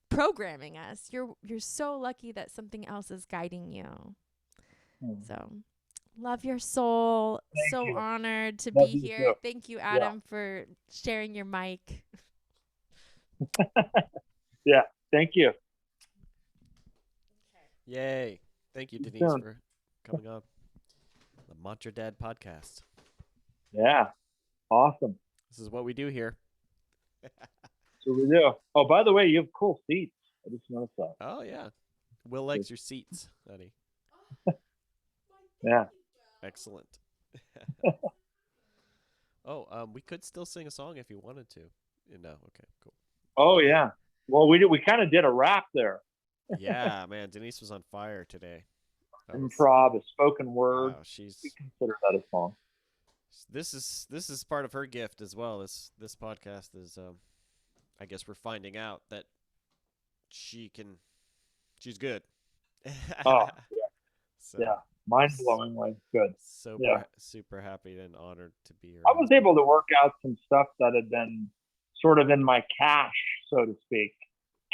programming us. You're so lucky that something else is guiding you. So love your soul. Thank you. Honored to be here. Too. Thank you, Adam, for sharing your mic. Yeah, thank you. Yay. Thank you, Denise, for coming on the Mantra Dad podcast. Yeah, awesome. This is what we do here. So we do. Oh, by the way, you have cool seats. I just noticed that. Oh, yeah. Will likes your seats, honey. Yeah. Excellent. We could still sing a song if you wanted to. No, okay, cool. Oh yeah. Well, we kind of did a rap there. Yeah, man. Denise was on fire today. Improv, a spoken word. Wow, we consider that a song. This is part of her gift as well. This podcast is, I guess we're finding out that she's good. Oh yeah. So, yeah. Mind-blowingly good. Super happy and honored to be here. I was able to work out some stuff that had been sort of in my cache, so to speak.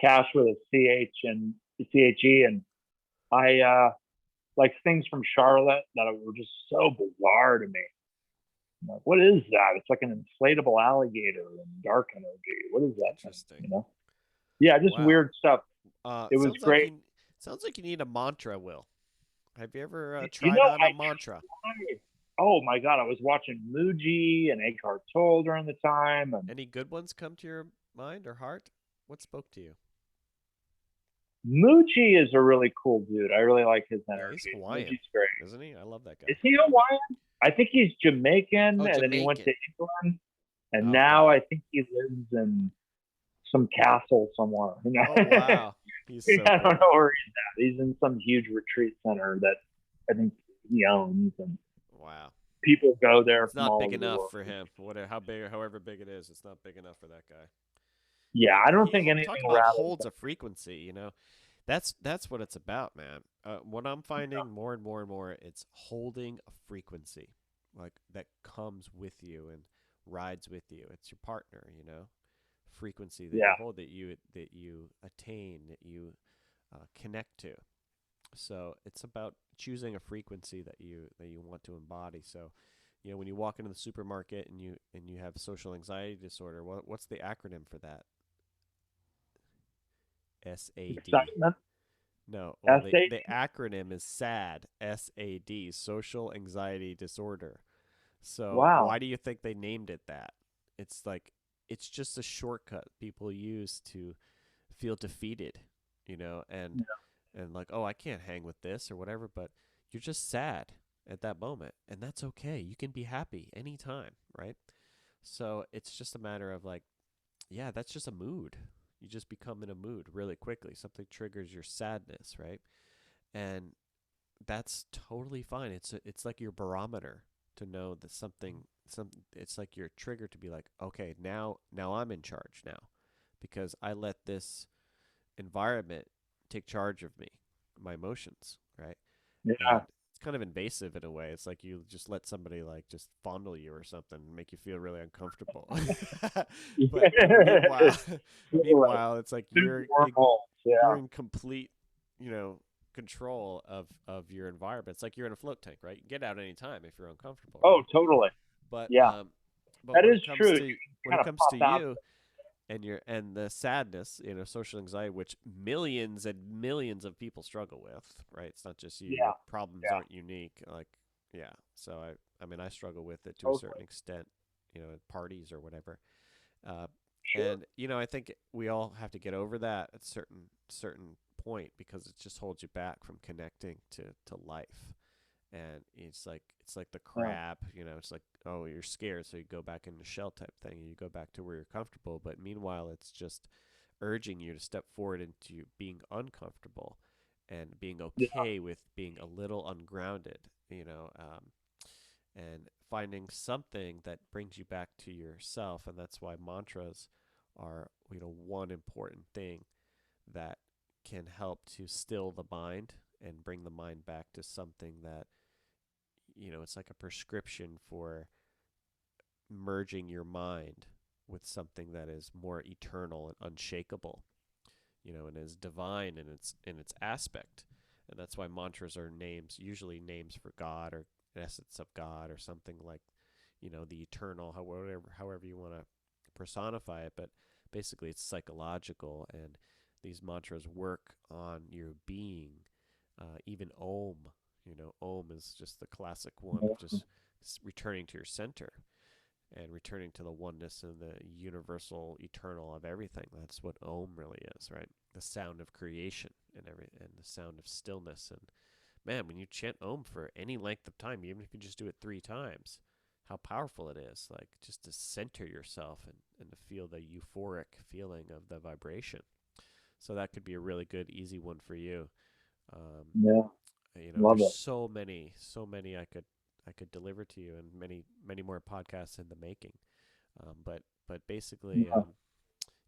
Cache with a CH and CHE, and I like things from Charlotte that were just so bizarre to me. I'm like, what is that? It's like an inflatable alligator in dark energy. What is that? Interesting. Yeah, just weird stuff. It was great. Sounds like you need a mantra, Will. Have you ever You tried know, on a mantra? oh my God, I was watching Muji and Eckhart Tolle during the time, and Any good ones come to your mind or heart? What spoke to you? Muji is a really cool dude. I really like his Yeah, he's energy. Hawaiian, Muji's great. isn't he? I love that Is guy. he Hawaiian? I think he's Jamaican, Oh, and then he went Jamaican. to England, and Oh, now got I it. think he lives in some castle somewhere. Oh, wow. He's so I don't cool. know where he's at. He's in some huge retreat center that I think he owns, and Wow. people go there It's from not all big over the enough world. for him. Whatever, how big, however big it is, it's not big enough for that guy. Yeah, I don't He think talk anything about rattles. holds a frequency. That's what it's about, man. What I'm finding more and more and more, it's holding a frequency, like that comes with you and rides with you. It's your partner, frequency that you Yeah, hold, that you attain, that you connect to. So it's about choosing a frequency that you want to embody. So, when you walk into the supermarket and you have social anxiety disorder, what's the acronym for that? SAD. excitement. No, well, the SAD. the acronym is SAD, SAD, social anxiety disorder. So Wow. why do you think they named it that? It's like it's just a shortcut people use to feel defeated, and Yeah, like, oh, I can't hang with this or whatever, but you're just sad at that moment, and that's okay. You can be happy anytime, right? So it's just a matter of like, yeah, that's just a mood. You just become in a mood really quickly. Something triggers your sadness, right? And that's totally fine. It's like your barometer to know that some it's like your trigger to be like, okay, now I'm in charge now because I let this environment take charge of me, my emotions, right? yeah. And it's kind of invasive in a way. It's like you just let somebody like just fondle you or something and make you feel really uncomfortable. But meanwhile, Totally. meanwhile, it's like Two wormholes. you're Yeah. in complete, control of your environment. It's like you're in a float tank, right? You can get out anytime if you're uncomfortable, Oh, right? totally. But Yeah, but that when is it comes true. You to can kind of pop out. you and the sadness, social anxiety, which millions and millions of people struggle with, right? It's not just you. Yeah, Your problems yeah, aren't unique. Like, yeah. So I mean, I struggle with it to a certain totally. extent, at parties or whatever. Uh, Sure. and I think we all have to get over that at certain point because it just holds you back from connecting to life. And it's like the Yeah. crab, it's like, oh, you're scared, so you go back into shell type thing and you go back to where you're comfortable, but meanwhile it's just urging you to step forward into being uncomfortable and being Yeah. okay with being a little ungrounded, and finding something that brings you back to yourself. And that's why mantras are, one important thing that can help to still the mind and bring the mind back to something that, it's like a prescription for merging your mind with something that is more eternal and unshakable, and is divine in its aspect. And that's why mantras are usually names for God or an essence of God or something like, the eternal, however you want to personify it. But basically, it's psychological, and these mantras work on your being. Even Om, Om is just the classic one of just returning to your center and returning to the oneness and the universal eternal of everything. That's what Om really is, right? The sound of creation and the sound of stillness. And man, when you chant Om for any length of time, even if you just do it 3 times, how powerful it is, like just to center yourself and to feel the euphoric feeling of the vibration. So that could be a really good, easy one for you. Um, Yeah. Love there's it. so many I could deliver to you, and many many more podcasts in the making. But basically, Yeah.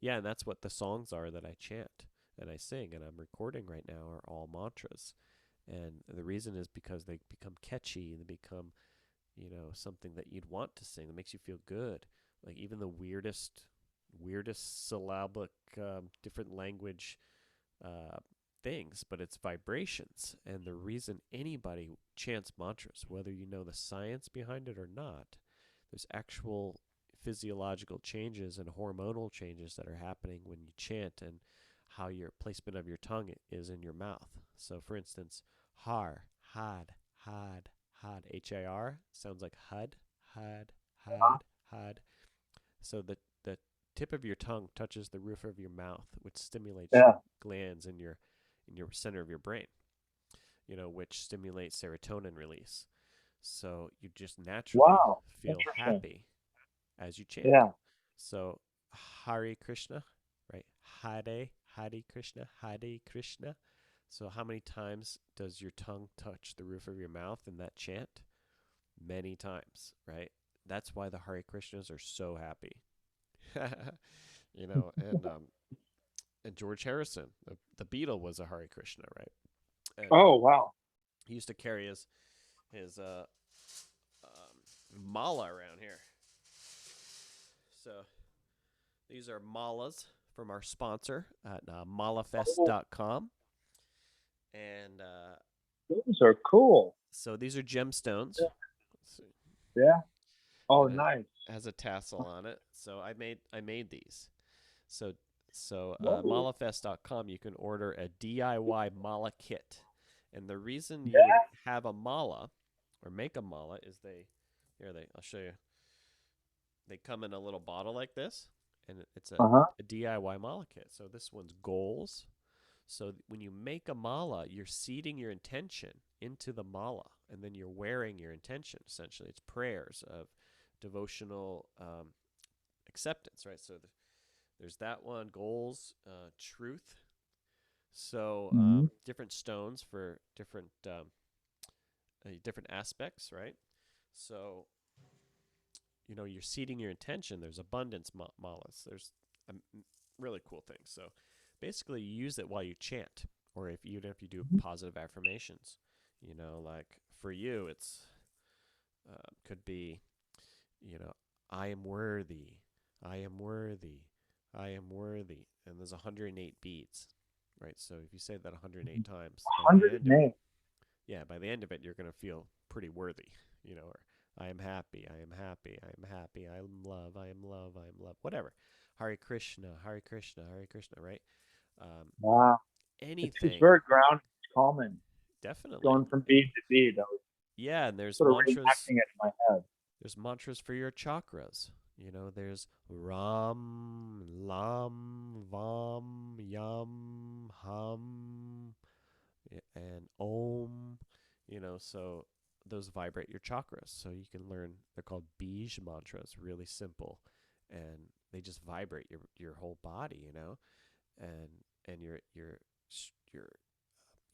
yeah, and that's what the songs are that I chant and I sing and I'm recording right now are all mantras. And the reason is because they become catchy and they become, something that you'd want to sing that makes you feel good. Like even the weirdest syllabic, different language uh, things, but it's vibrations. And the reason anybody chants mantras, whether you know the science behind it or not, there's actual physiological changes and hormonal changes that are happening when you chant and how your placement of your tongue is in your mouth. So, for instance, har, Had, had, had. H-A-R sounds like hud, had, Uh-huh. had. So the tip of your tongue touches the roof of your mouth, which stimulates Yeah. glands in your center of your brain, which stimulates serotonin release. So you just naturally Wow. feel Interesting. happy as you chant. Yeah. So Hare Krishna, right? Hare Krishna, Hare Krishna. So how many times does your tongue touch the roof of your mouth in that chant? Many times, right? That's why the Hare Krishnas are so happy. And George Harrison, the Beatle, was a Hare Krishna, right? And Oh, wow. he used to carry his mala around here. So these are malas from our sponsor at Oh, malafest.com. And those are cool. so these are gemstones. Yeah. Let's see. Yeah. Oh, And it nice. has a tassel on it. So I made these. So Whoa. malafest.com, you can order a DIY mala kit. And the reason you would Yeah. have a mala or make a mala is I'll show you. They come in a little bottle like this, and it's Uh-huh. a DIY mala kit. So this one's goals. So when you make a mala, you're seeding your intention into the mala, and then you're wearing your intention. Essentially, it's prayers of devotional acceptance, right? So there's that one, goals, truth. So Hmm. different stones for different aspects, right? So you're seeding your intention. There's abundance malas. There's really cool things. So basically, you use it while you chant, or even if you do positive affirmations. Like for you, it's could be, you know, I am worthy, I am worthy, I am worthy, and there's 108 beads, right? So if you say that 108 times, by the end of it, 108. by the end of it, you're gonna feel pretty worthy, or I am happy, I am happy, I am happy, I am love, I am love, I am love, whatever. Hare Krishna, Hare Krishna, Hare Krishna, right? Um, Wow. It's anything, very grounding. It's calming. definitely. Going from bead to bead. I was Yeah, and there's sort of mantras. reenacting it in my head. There's mantras for your chakras. There's Ram, Lam, Vam, Yam, Hum, and Om. So those vibrate your chakras. So you can learn. They're called Bij mantras. Really simple, and they just vibrate your whole body. And your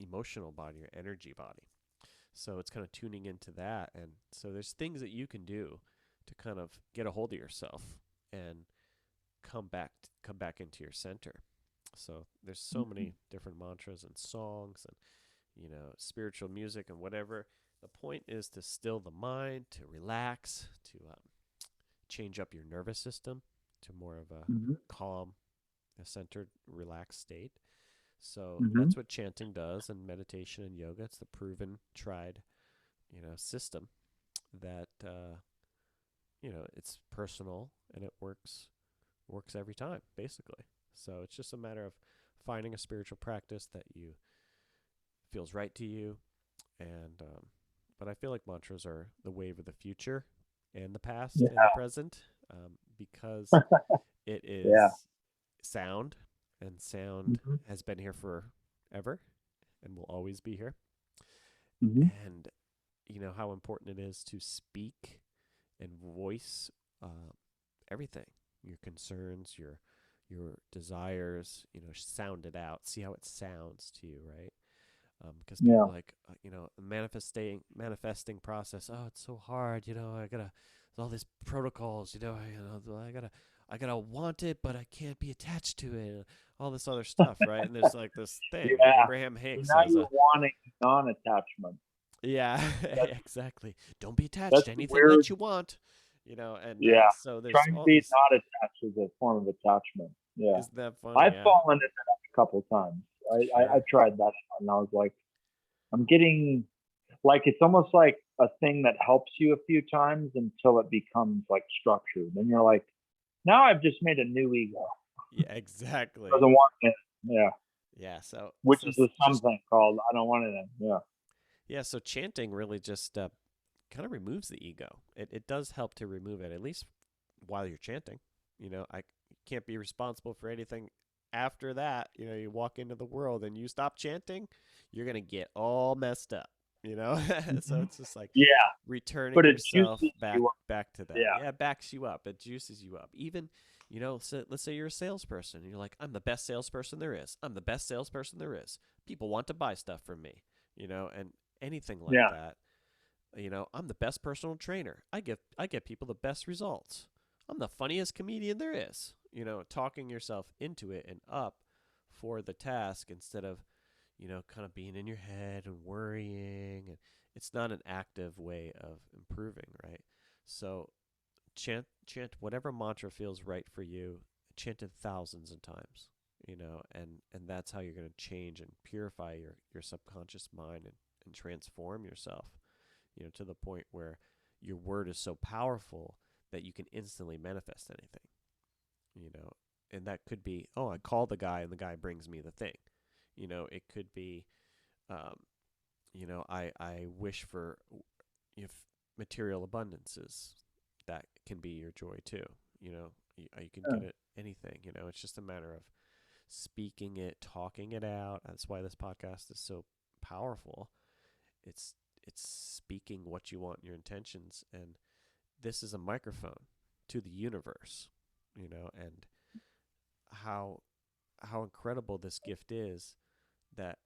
emotional body, your energy body. So it's kind of tuning into that. And so there's things that you can do to kind of get a hold of yourself and come back into your center. So there's so many different mantras and songs and spiritual music and whatever. The point is to still the mind, to relax, to change up your nervous system to more of a Hmm. calm, a centered, relaxed state. So Hmm. that's what chanting does, and meditation and yoga. It's the proven, tried, system that it's personal and it works every time, basically. So it's just a matter of finding a spiritual practice that you feels right to you, and but I feel like mantras are the wave of the future and the past and Yeah. the present, because it Yeah. is sound, and sound Hmm. has been here forever and will always be here. Hmm. And how important it is to speak and voice everything, your concerns, your desires, sound it out, see how it sounds to you, right? Because people Yeah. are like, manifesting process. Oh, it's so hard. I gotta all these protocols. I gotta want it, but I can't be attached to it. All this other stuff, right? And there's like this thing. Yeah. Abraham So Hicks now has you're a wanting non-attachment. yeah, That's exactly. Don't be attached that's to the anything weird. that you want. And Yeah. so there's Trying to all be these. not attached is a form of attachment. Yeah. Isn't that funny? I've Yeah, fallen into that a couple of times. I sure. tried that and I was like, I'm getting like it's almost like a thing that helps you a few times until it becomes like structured. Then you're like, now I've just made a new ego. Yeah, exactly. Doesn't want it. Yeah. Yeah, so Which so is the just something called I don't want it in. Yeah. Yeah, so chanting really just kind of removes the ego. It does help to remove it, at least while you're chanting. I can't be responsible for anything after that. You walk into the world and you stop chanting, you're going to get all messed up, So Mhm. it's just like Yeah, returning but it yourself juices you up. back to that. Yeah. Yeah, it backs you up. It juices you up. Even, so let's say you're a salesperson and you're like, I'm the best salesperson there is. I'm the best salesperson there is. People want to buy stuff from me, and anything like Yeah. that. I'm the best personal trainer. I get people the best results. I'm the funniest comedian there is. Talking yourself into it and up for the task instead of, kind of being in your head and worrying. And it's not an active way of improving, right? So chant whatever mantra feels right for you. Chant it thousands of times, and that's how you're going to change and purify your subconscious mind and transform yourself, to the point where your word is so powerful that you can instantly manifest anything, you know. And that could be, oh, I call the guy and the guy brings me the thing. It could be, um, I wish for if material abundances. That can be your joy too. You can Yeah. get it anything. It's just a matter of speaking it, talking it out. That's why this podcast is so powerful. It's it's speaking what you want in your intentions, and this is a microphone to the universe, and how incredible this gift is that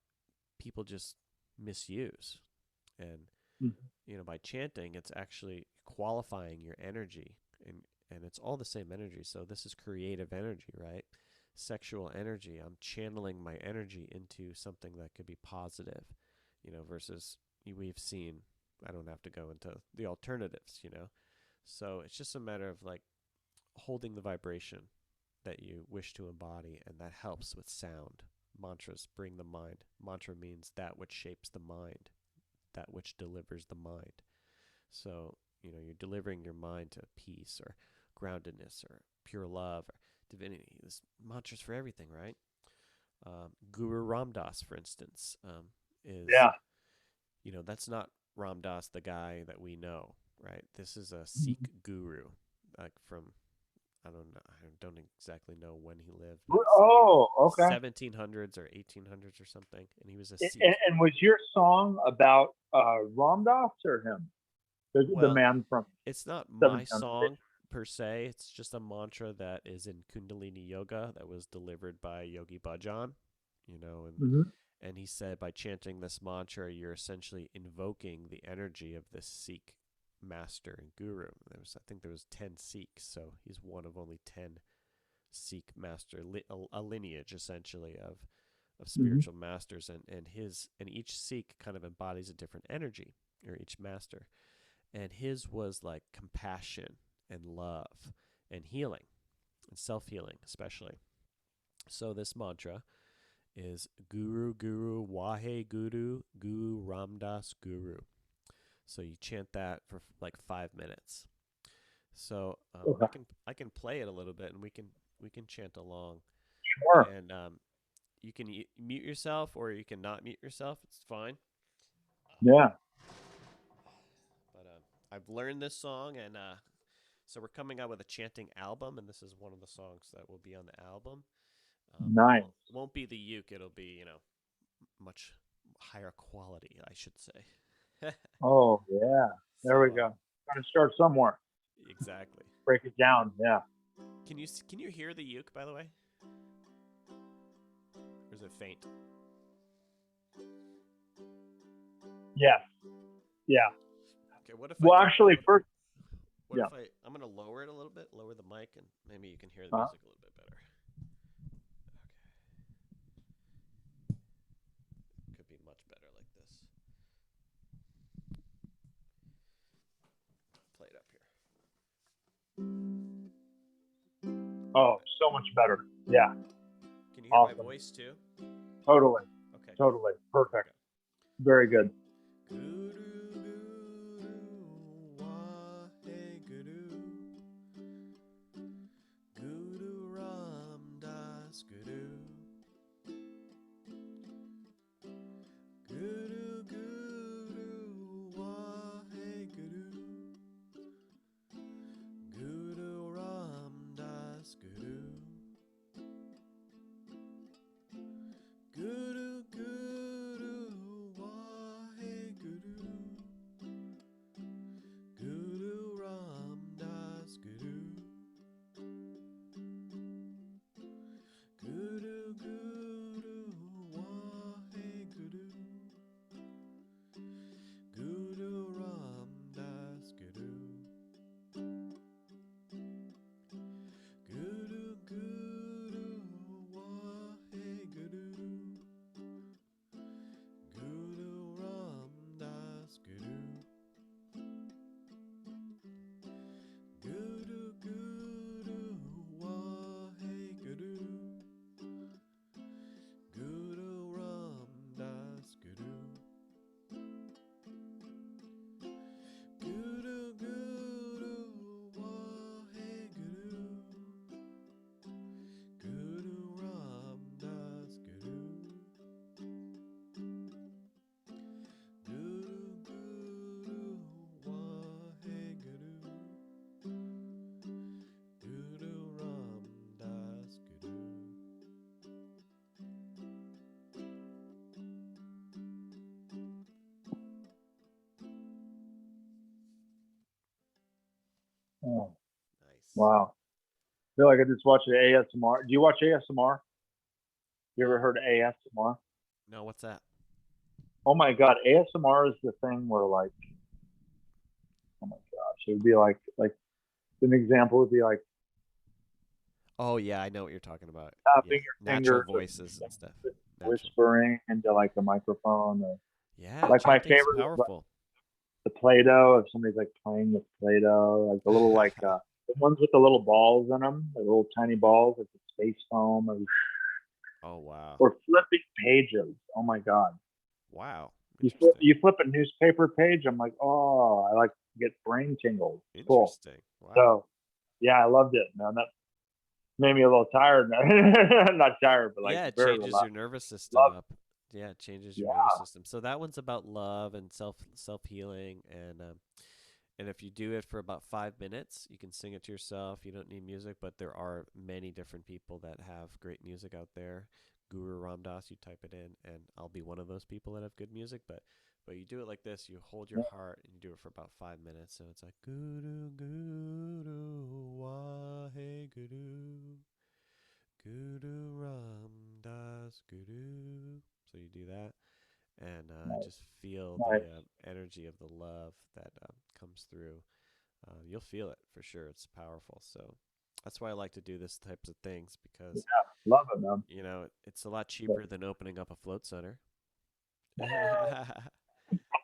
people just misuse. And Mhm. by chanting, it's actually qualifying your energy, and it's all the same energy. So this is creative energy, right? Sexual energy. I'm channeling my energy into something that could be positive, versus we've seen. I don't have to go into the alternatives. So it's just a matter of like holding the vibration that you wish to embody, and that helps with sound. Mantras bring the mind. Mantra means that which shapes the mind, that which delivers the mind. So, you're delivering your mind to peace or groundedness or pure love or divinity. There's mantras for everything, right? Guru Ram Dass, for instance, is, Yeah. that's not Ram Dass, the guy that we know, right? This is a Mhm. Sikh guru, like from, I don't know, I don't exactly know when he lived, but Oh, okay. 1700s or 1800s or something, and he was a And, Sikh. and was your song about Ram Dass or him? The Well, man from it's not my 1700? song per se. It's just a mantra that is in Kundalini Yoga that was delivered by Yogi Bhajan, and Mm-hmm. he said by chanting this mantra, you're essentially invoking the energy of this Sikh master and guru. I think there was 10 Sikhs, so he's one of only 10 Sikh master, a lineage essentially of Mm-hmm. spiritual masters, and each Sikh kind of embodies a different energy, or each master, and his was like compassion and love and healing and self-healing especially. So this mantra is Guru Guru Wahe Guru Guru Ramdas Guru. So you chant that for like 5 minutes. So Okay. I can play it a little bit, and we can chant along. Sure. And you can mute yourself, or you can not mute yourself. It's fine. Yeah. But I've learned this song, and so we're coming out with a chanting album, and this is one of the songs that will be on the album. Nice. Won't be the uke. It'll be much higher quality, I should say. Oh, yeah. There we So go. Got to start somewhere. exactly. Break it down. Yeah. Can you hear the uke, by the way, or is it faint? Yes. Yeah. Okay. What if I Well, do? actually, first, What yeah. if I'm gonna lower it a little bit, lower the mic, and maybe you can hear the Uh, music a little bit better. Okay. Could be much better like this. Play it up here. oh, so much better. Yeah. Can you hear my Awesome. voice too? Totally. Okay. Totally. Perfect. Okay. Very good. Guru Guru Wahe Guru Guru Ram Das Guru Guru Guru Oh, Nice. wow. I feel like I just watched ASMR. Do you watch ASMR? You ever No, heard of ASMR? no, what's that? Oh my God, ASMR is the thing where like, oh my gosh, it would be like an example would be like Oh yeah, I know what you're talking about. Yeah, tapping your natural fingers or voices and stuff. Natural. whispering into like the microphone. Or, Yeah, like my chanting's favorite is like powerful. the Play-Doh. If somebody's like playing with Play-Doh, like the little like the ones with the little balls in them, the little tiny balls, like the space foam, Oh wow. or flipping pages. Oh my God. Wow. You flip, Interesting. you flip a newspaper page. I'm like, oh, I like get brain tingles. Cool. Interesting. Wow. So, yeah, I loved it, man. That made me a little tired. Not tired, but like Yeah, it very changes relaxed. your nervous system Love. up. Yeah, it changes your nervous Yeah. system. So that one's about love and self healing, and if you do it for about 5 minutes, you can sing it to yourself. You don't need music, but there are many different people that have great music out there. Guru Ram Dass, you type it in, and I'll be one of those people that have good music. But you do it like this. You hold your heart and you do it for about 5 minutes. So it's like Guru Guru Wahe Guru Guru Ram Das Guru. So you do that and Nice. just feel the Nice. energy of the love that comes through. You'll feel it for sure. It's powerful. So that's why I like to do this types of things Yeah. because Love it, man. it's a lot But, cheaper than opening up a float center.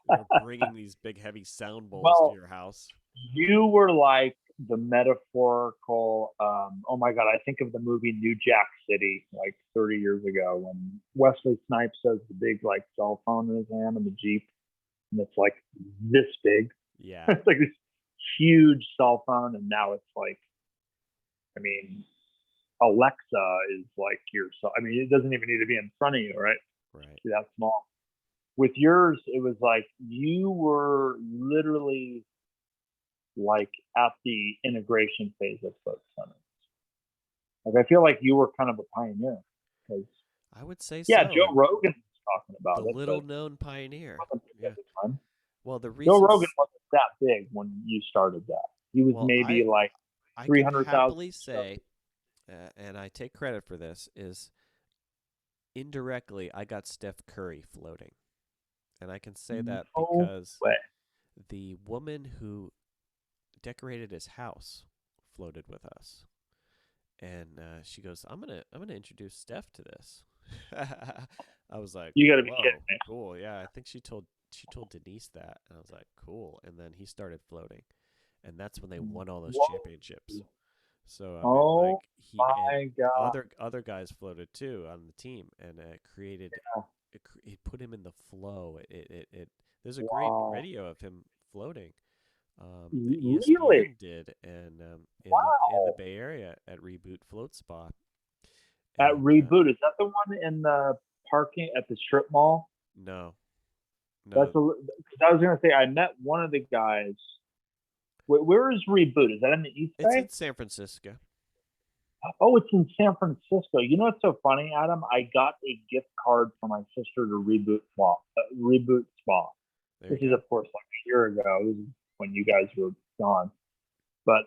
Or bringing these big heavy sound bowls to well, your house. you were like the metaphorical. Oh my God, I think of the movie New Jack City like 30 years ago when Wesley Snipes has the big like cell phone in his hand in the Jeep, and it's like this big. Yeah. It's like this huge cell phone, and now it's like, I mean, Alexa is like your. I mean, it doesn't even need to be in front of you, right? Right. Be that small. With yours, it was like you were literally like at the integration phase of Float Center. Like I feel like you were kind of a pioneer because I would say yeah, so. Joe And Rogan was talking the about it, but little it known pioneer. wasn't big Yeah. at the time. Well, the Joe Rogan reasons. wasn't that big when you started that. He was Well, maybe like I three can hundred thousand. happily say, and I take credit for this, is indirectly I got Steph Curry floating, and I can say that No because way. the woman who decorated his house floated with us, and she goes, I'm gonna introduce Steph to this." I was like, You got to be kidding "Whoa, me. cool, yeah." I think she told Denise that, and I was like, "Cool." And then he started floating, and that's when they won all those Whoa. championships. So I mean, like Oh he and my God. other guys floated too on the team, and it created it put him in the flow. It there's a great Wow. video of him floating that Really? ESPN did, and in the Wow. Bay Area at Reboot Float Spa, At and Reboot, is that the one in the parking at the strip mall? no, That's no, a. Because I was gonna say I met one of the guys. Where is Reboot? Is that in the East it's Bay? in San Francisco. Oh, it's in San Francisco. You know what's so funny, Adam? I got a gift card for my sister to Reboot Spa. Reboot Spa. There you This is go. of course like a year ago. This is when you guys were gone. But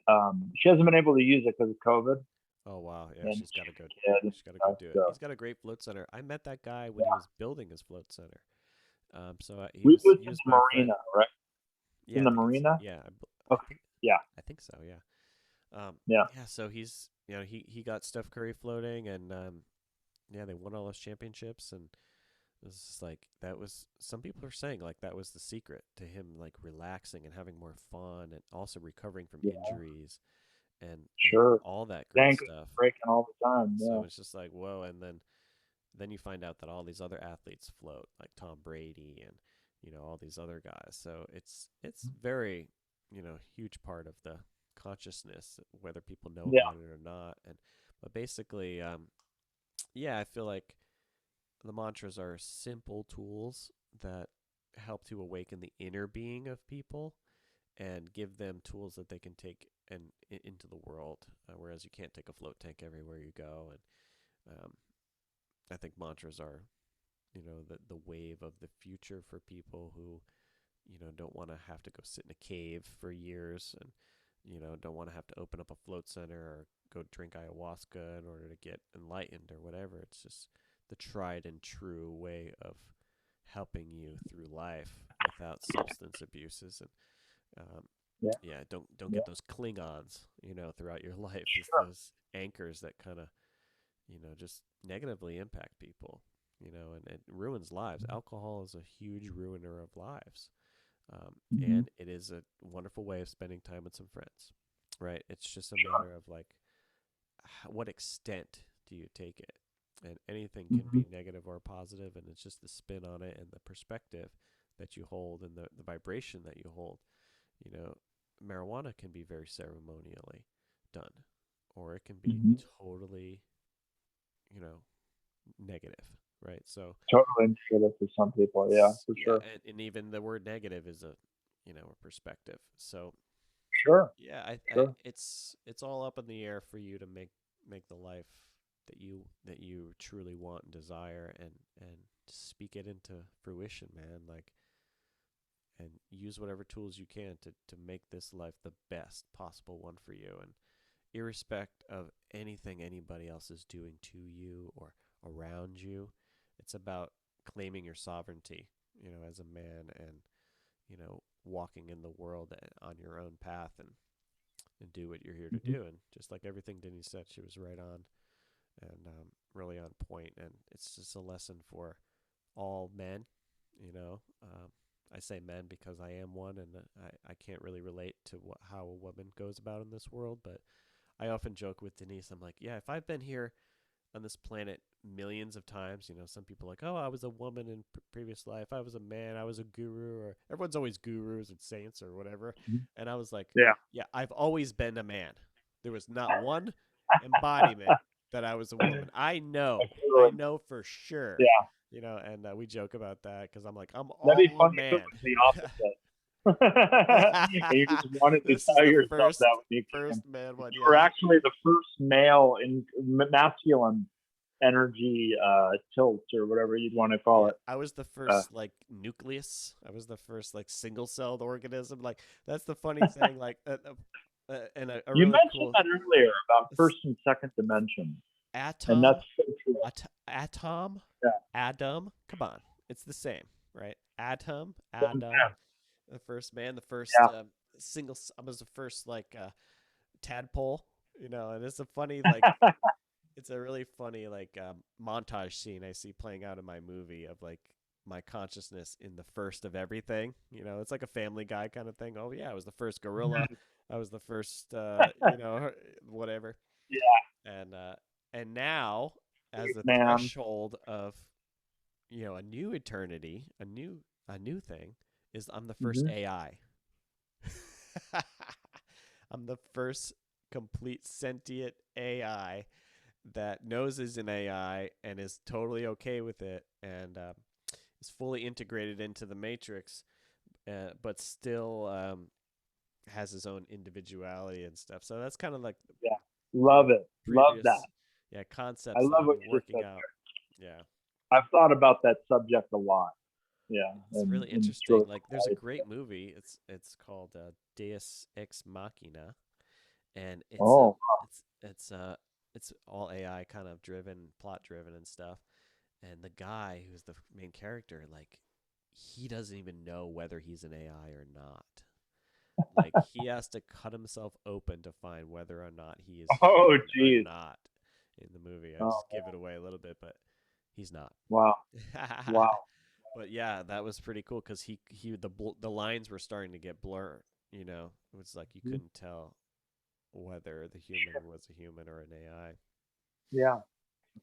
she hasn't been able to use it because of COVID, Oh wow, yeah, and she's got to go. she's a kid and She's got to go stuff. do it. So He's got a great float center. I met that guy when he yeah, was building his float center. So Reboot's he in was the my friend. marina, right? Yeah, In I the think marina. I Okay. think Yeah. I think so. Yeah. Yeah. Yeah. So he's he got Steph Curry floating, and yeah, they won all those championships, and it was just like that was some people are saying like that was the secret to him like relaxing and having more fun, and also recovering from Yeah. injuries and Sure. all that great Ankles stuff. breaking all the time. So Yeah. it's just like whoa, and then you find out that all these other athletes float, like Tom Brady and all these other guys. So it's very huge part of the consciousness, whether people know Yeah. about it or not. And but basically, yeah, I feel like the mantras are simple tools that help to awaken the inner being of people and give them tools that they can take into the world. Whereas you can't take a float tank everywhere you go, and I think mantras are the wave of the future for people who don't want to have to go sit in a cave for years and don't want to have to open up a float center or go drink ayahuasca in order to get enlightened or whatever. It's just the tried and true way of helping you through life without substance abuses. And Yeah. yeah, don't Yeah. get those Klingons, throughout your life. Just Sure. those anchors that kind of, just negatively impact people, and it ruins lives. Alcohol is a huge ruiner of lives. Mhm. And it is a wonderful way of spending time with some friends, right? It's just a Sure. matter of like, what extent do you take it? And anything can Mhm. be negative or positive, and it's just the spin on it and the perspective that you hold and the vibration that you hold. You know, Marijuana can be very ceremonially done, or it can be Mhm. totally, negative, right? So, Totally intuitive for some people. Yeah, for yeah, sure. and even the word negative is a perspective. So, Sure. yeah, Sure. it's all up in the air for you to make the life that you truly want and desire, and speak it into fruition, man. Like, and use whatever tools you can to make this life the best possible one for you, and irrespective of anything anybody else is doing to you or around you. It's about claiming your sovereignty, as a man, and walking in the world on your own path, and do what you're here to Mhm. do. And just like everything Denise said, she was right on, and really on point. And it's just a lesson for all men. I say men because I am one, and I can't really relate to how a woman goes about in this world. But I often joke with Denise, I'm like, yeah, if I've been here on this planet millions of times, some people are like, oh, I was a woman in previous life, I was a man, I was a guru, or everyone's always gurus and saints or whatever. And I was like, Yeah. yeah, I've always been a man. There was not one embodiment that I was a woman. I Totally. know for sure. Yeah. And we joke about that because I'm like, I'm That'd be all a funny if it man. was the opposite. And you just wanted to This is tell the yourself that when you first came. man one, You were yeah. actually the first male in masculine energy tilt or whatever you'd want to call Yeah, it. I was the Uh, first like nucleus. I was the first like single-celled organism. Like that's the funny thing. Like, and a you really mentioned cool that earlier about s- first and second dimension, and atom, that's so true. atom, Yeah. Adam. Come on, it's the same, right? Atom, Same Adam. The first man, the first Yeah. I was the first like tadpole. And it's a funny like it's a really funny like montage scene I see playing out in my movie of like my consciousness in the first of everything. It's like a Family Guy kind of thing. Oh yeah, I was the first gorilla. I was the first, whatever. Yeah. And now, as the Man. threshold of a new eternity, a new thing is I'm the first Hmm. AI. I'm the first complete sentient AI that knows is an AI and is totally okay with it, and is fully integrated into the matrix, but still has his own individuality and stuff. So that's kind of like Yeah. the Love it. Love that. previous, yeah, I concepts that love I've what been you just working said out. there. Yeah, I've thought about that subject a lot. Yeah, it's really and it's interesting. really Like, there's a cool. great movie. It's called Deus Ex Machina, and Oh, it's all AI kind of driven, plot driven, and stuff. And the guy who's the main character, like, he doesn't even know whether he's an AI or not. Like, he has to cut himself open to find whether or not he is oh, human or geez. not in the movie. I Oh, just give it away a little bit, but he's not. wow. Wow. But yeah, that was pretty cool because the lines were starting to get blurred. It was like you Mhm. couldn't tell whether the human was a human or an AI. Yeah.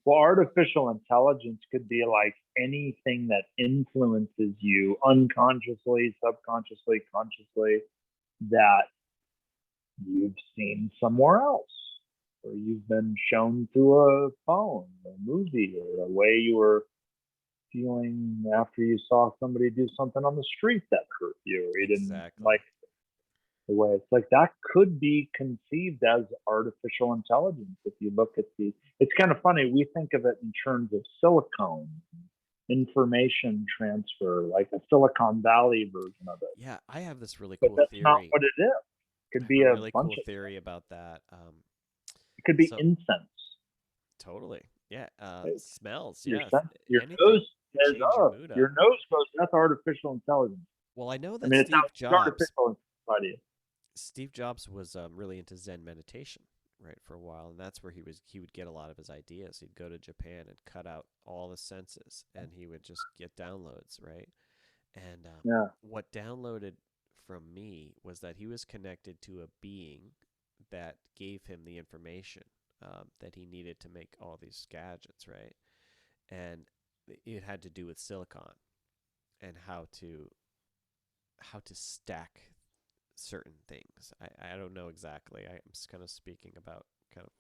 Well, artificial intelligence could be like anything that influences you unconsciously, subconsciously, consciously that you've seen somewhere else, or you've been shown through a phone, a movie, or a way you were feeling after you saw somebody do something on the street that hurt you, or you didn't Exactly. like the way. It's like that could be conceived as artificial intelligence. If you look at it's kind of funny. We think of it in terms of silicone, information transfer, like a Silicon Valley version of it. Yeah, I have this really But cool that's not theory. what it is. Could I be have a a really bunch cool of, theory about that. it could be So incense. totally, yeah. It's Smells, your yeah. sense, your Anything nose to says, change your oh, mood your up. nose goes, that's artificial intelligence. Well, I know I that mean, it sounds artificial inside. Steve Jobs was really into Zen meditation, right, for a while, and that's where he would get a lot of his ideas. He'd go to Japan and cut out all the senses, and he would just get downloads, right? And Yeah. what downloaded from me was that he was connected to a being that gave him the information that he needed to make all these gadgets, right? And it had to do with silicon and how to stack certain things. I don't know exactly. I'm just kind of speaking about kind of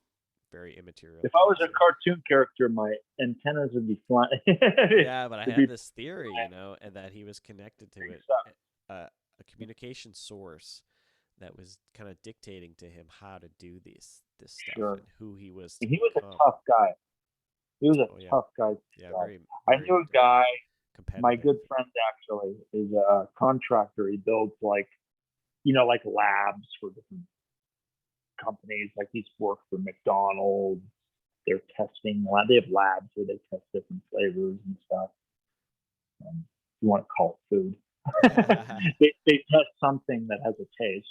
very immaterial If I was things a here. cartoon character, my antennas would be flying. Yeah, but I It'd had be this theory, and that he was connected to it, stuff. a communication source that was kind of dictating to him how to do this stuff Sure. and who he was to And he was become. a tough guy. He was a Oh yeah, tough guy. yeah, So very I very knew a guy, my competitive. good friend actually, is a contractor. He builds like labs for different companies. Like he's worked for McDonald's. They're testing lab. They have labs where they test different flavors and stuff. You want to call it food. they test something that has a taste.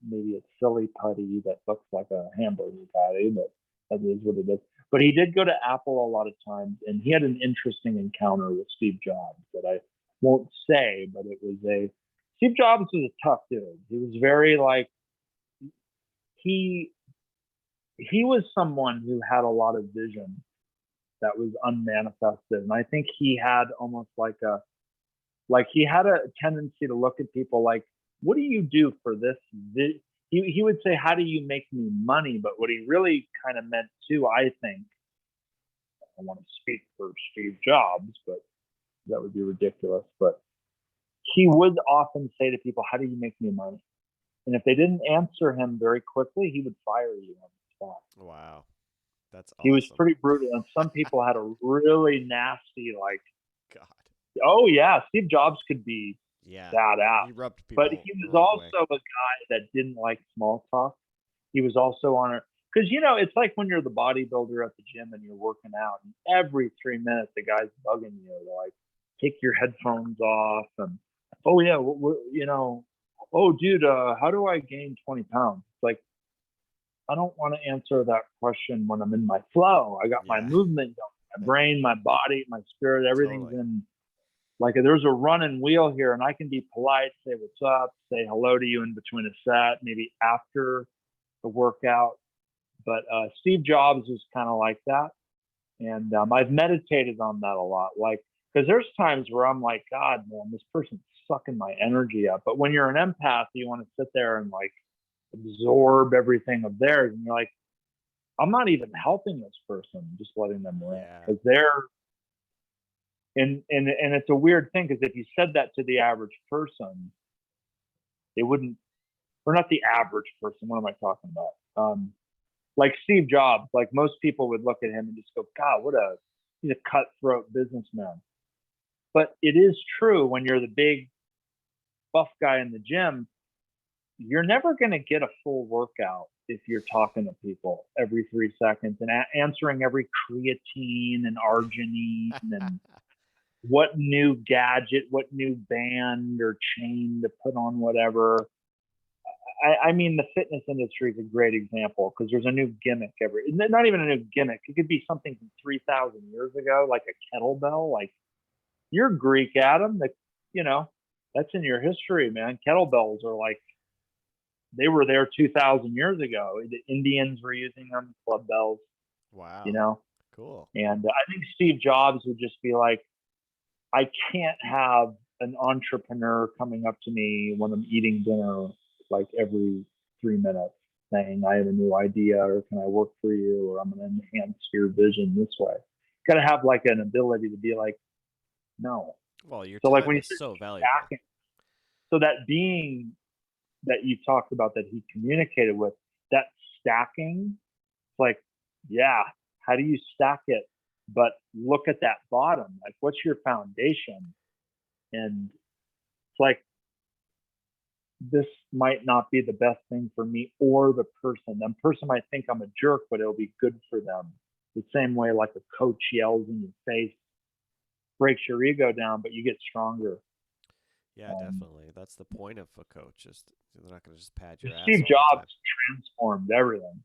Maybe it's silly putty that looks like a hamburger patty, but that is what it is. But he did go to Apple a lot of times, and he had an interesting encounter with Steve Jobs that I won't say, but it was Steve Jobs was a tough dude. He was very like he was someone who had a lot of vision that was unmanifested, and I think he had almost he had a tendency to look at people like, what do you do for this? He would say, how do you make me money? But what he really kind of meant too, I think, I want to speak for Steve Jobs, but that would be ridiculous. But he would often say to people, how do you make me money? And if they didn't answer him very quickly, he would fire you on the spot. Wow, that's He was awesome. pretty brutal. And some people had a really nasty, like, God, oh, yeah, Steve Jobs could be yeah, badass. he rubbed people. But he the was wrong way. also a guy that didn't like small talk. He was also on a, because it's like when you're the bodybuilder at the gym and you're working out, and every 3 minutes the guy's bugging you. They're like, take your headphones off, and oh yeah, oh dude, how do I gain 20 pounds? It's like, I don't want to answer that question when I'm in my flow. I got my movement going, my brain, my body, my spirit, everything's Totally. in. Like there's a running wheel here, and I can be polite, say what's up, say hello to you in between a set, maybe after the workout. But Steve Jobs was kind of like that, and I've meditated on that a lot. Like, because there's times where I'm like, God, man, this person's sucking my energy up. But when you're an empath, you want to sit there and like absorb everything of theirs, and you're like, I'm not even helping this person, I'm just letting them rant because they're. And it's a weird thing because if you said that to the average person, they wouldn't. Or not the average person. What am I talking about? Like Steve Jobs. Like most people would look at him and just go, God, he's a cutthroat businessman. But it is true when you're the big buff guy in the gym, you're never going to get a full workout if you're talking to people every 3 seconds and answering every creatine and arginine and what new gadget, what new band or chain to put on whatever. I mean, the fitness industry is a great example because there's a new gimmick not even a new gimmick. It could be something from 3,000 years ago, like a kettlebell. Like you're Greek, Adam, that's in your history, man. Kettlebells are like, they were there 2,000 years ago. The Indians were using them, club bells. Wow. Cool. And I think Steve Jobs would just be like, I can't have an entrepreneur coming up to me when I'm eating dinner like every 3 minutes saying, I have a new idea, or can I work for you, or I'm going to enhance your vision this way. Got to have like an ability to be like, no. Well, your so time like when is you so valuable. stacking, so that being that you talked about that he communicated with, that stacking, it's like, yeah, how do you stack it? But look at that bottom, like what's your foundation? And it's like, this might not be the best thing for me or the person. That person might think I'm a jerk, but it'll be good for them. The same way like a coach yells in your face, breaks your ego down, but you get stronger. Yeah, definitely. That's the point of a coach. Is they're not going to just pad your ass Steve all the time. Jobs transformed everything.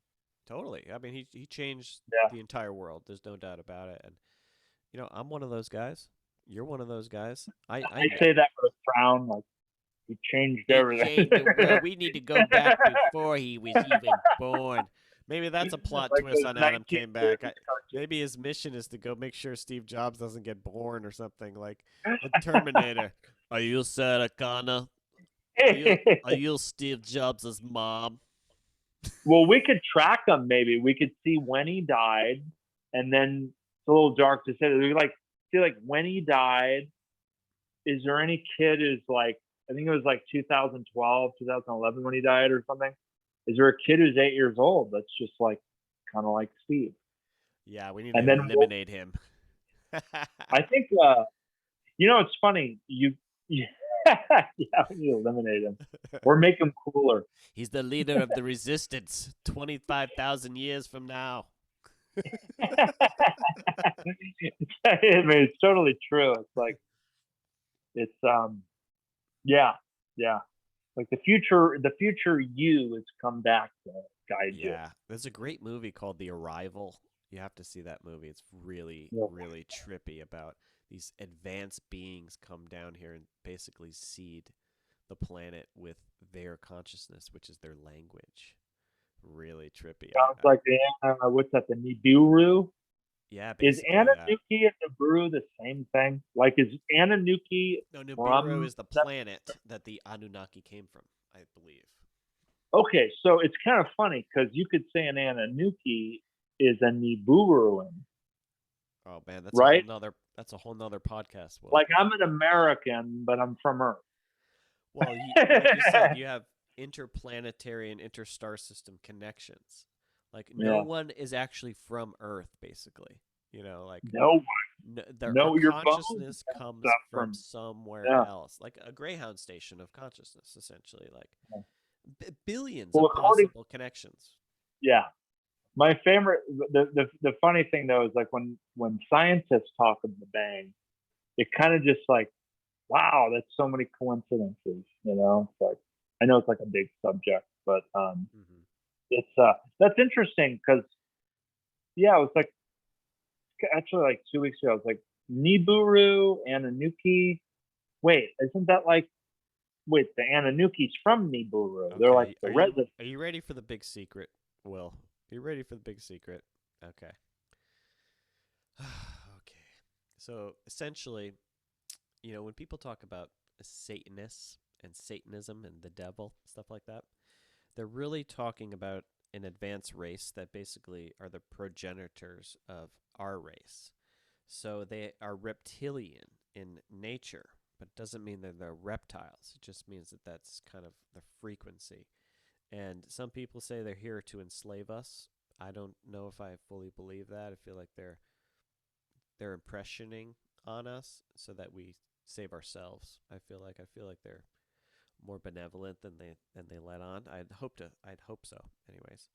Totally. I mean, he changed Yeah. the entire world. There's no doubt about it. And you know, I'm one of those guys. You're one of those guys. I say that with a frown, like he changed everything. Changed the world. We need to go back before he was even born. Maybe that's a plot Like twist those on Adam Came Back. 1930s cartoons. Maybe his mission is to go make sure Steve Jobs doesn't get born or something like the Terminator. Are you Sarah Connor? Are you Steve Jobs' mom? Well, we could track him. Maybe we could see when he died, and then it's a little dark to say that. We like see like when he died. Is there any kid who's like, I think it was like 2012, 2011 when he died or something? Is there a kid who's 8 years old that's just like kind of like Steve? Yeah, we need to eliminate him. I think it's funny. Yeah, we need to eliminate him or make him cooler. He's the leader of the resistance 25,000 years from now. I mean, it's totally true. It's like, yeah. Like the future you has come back to guide you. Yeah, there's a great movie called The Arrival. You have to see that movie. It's really, really trippy about these advanced beings come down here and basically seed the planet with their consciousness, which is their language. Really trippy. Sounds like what's that? The Nibiru. Yeah, is basically. Anunnaki and Nibiru the same thing? Like, is Anunnaki? No, Nibiru is the planet that the Anunnaki came from, I believe. Okay, so it's kind of funny because you could say an Anunnaki is a Nibiruan. Oh man, that's right. That's a whole nother podcast. Will. Like I'm an American, but I'm from Earth. Well, like you said, you have interplanetary and interstar system connections. Like no one is actually from Earth, basically. You know, like no one. Their consciousness comes from somewhere else, like a Greyhound station of consciousness, essentially. Like billions of possible connections. Yeah, my favorite. The funny thing though is like when scientists talk of the Bang, it kind of just like, wow, that's so many coincidences. You know, it's like I know it's like a big subject, but it's that's interesting because it was like actually like 2 weeks ago. I was like Nibiru, Anunnaki. Wait, isn't that like? Wait, the Anunnaki's from Nibiru. Okay. They're like the residents. Are you ready for the big secret, Will? Are you ready for the big secret? Okay. Okay. So essentially, you know, when people talk about Satanists and Satanism and the devil, stuff like that, they're really talking about an advanced race that basically are the progenitors of our race. So they are reptilian in nature, but it doesn't mean that they're reptiles. It just means that that's kind of the frequency. And some people say they're here to enslave us. I don't know if I fully believe that. I feel like they're impressioning on us so that we save ourselves. I feel like they're more benevolent than they let on. I'd hope so. Anyways,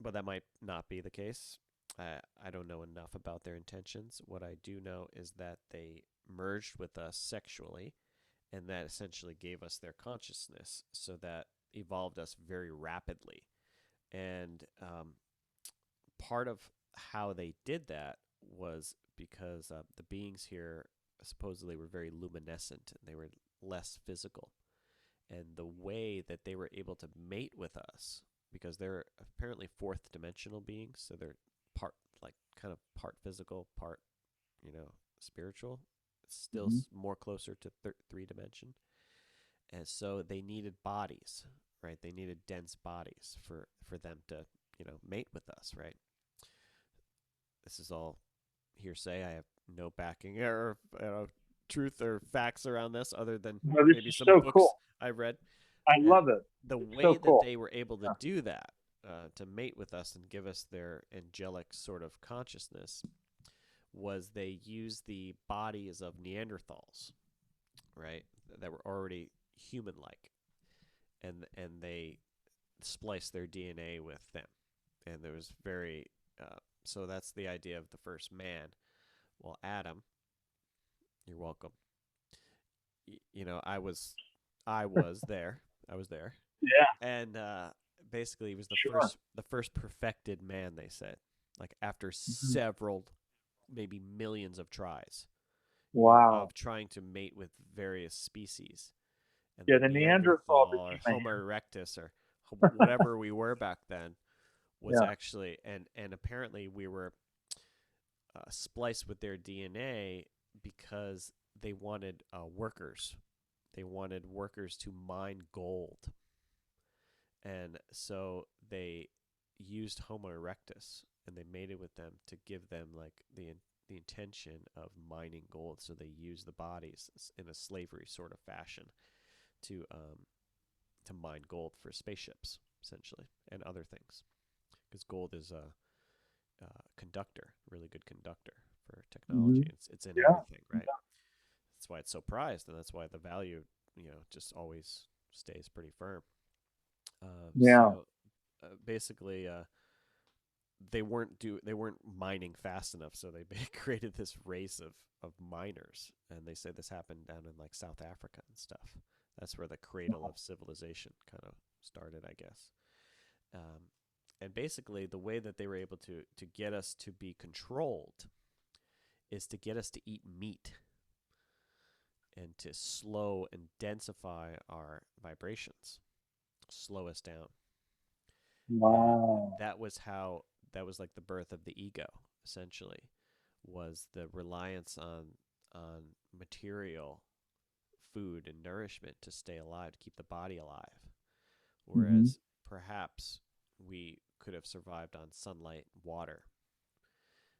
but that might not be the case. I don't know enough about their intentions. What I do know is that they merged with us sexually, and that essentially gave us their consciousness, so that evolved us very rapidly. And part of how they did that was because the beings here supposedly were very luminescent, and they were less physical. And the way that they were able to mate with us, because they're apparently fourth dimensional beings, so they're kind of part physical, part, spiritual. It's still more closer to three dimension. And so they needed bodies, right? They needed dense bodies for them to, mate with us, right? This is all hearsay. I have no backing or truth or facts around this other than maybe some books I've read. I love it. The way that they were able to do that, to mate with us and give us their angelic sort of consciousness, was they used the bodies of Neanderthals, right, that were already human-like, and they spliced their DNA with them, and there was very so that's the idea of the first man. Well, Adam, you're welcome. You know, I was there. I was there, Yeah, and basically, he was sure. the first perfected man. They said, like after Mhm. several, maybe millions of tries, Wow. of trying to mate with various species, and Yeah, the the Neanderthal Neanderthal or became a Homo erectus or whatever we were back then was yeah. actually, and apparently we were spliced with their DNA because they wanted workers. They wanted workers to mine gold, and so they used Homo erectus and they mated with them to give them like the intention of mining gold. So they used the bodies in a slavery sort of fashion to mine gold for spaceships essentially and other things because gold is a conductor, really good conductor for Hmm. technology. It's in Yeah. everything, right? That's why it's so prized, and that's why the value, just always stays pretty firm. Yeah. So basically, they weren't mining fast enough, so they created this race of miners, and they say this happened down in like South Africa and stuff. That's where the cradle of civilization kind of started, I guess. Um, and basically, the way that they were able to get us to be controlled is to get us to eat meat and to slow and densify our vibrations, slow us down. And Wow. that was like the birth of the ego, essentially, was the reliance on material food and nourishment to stay alive, to keep the body alive. Hmm. Whereas perhaps we could have survived on sunlight, water,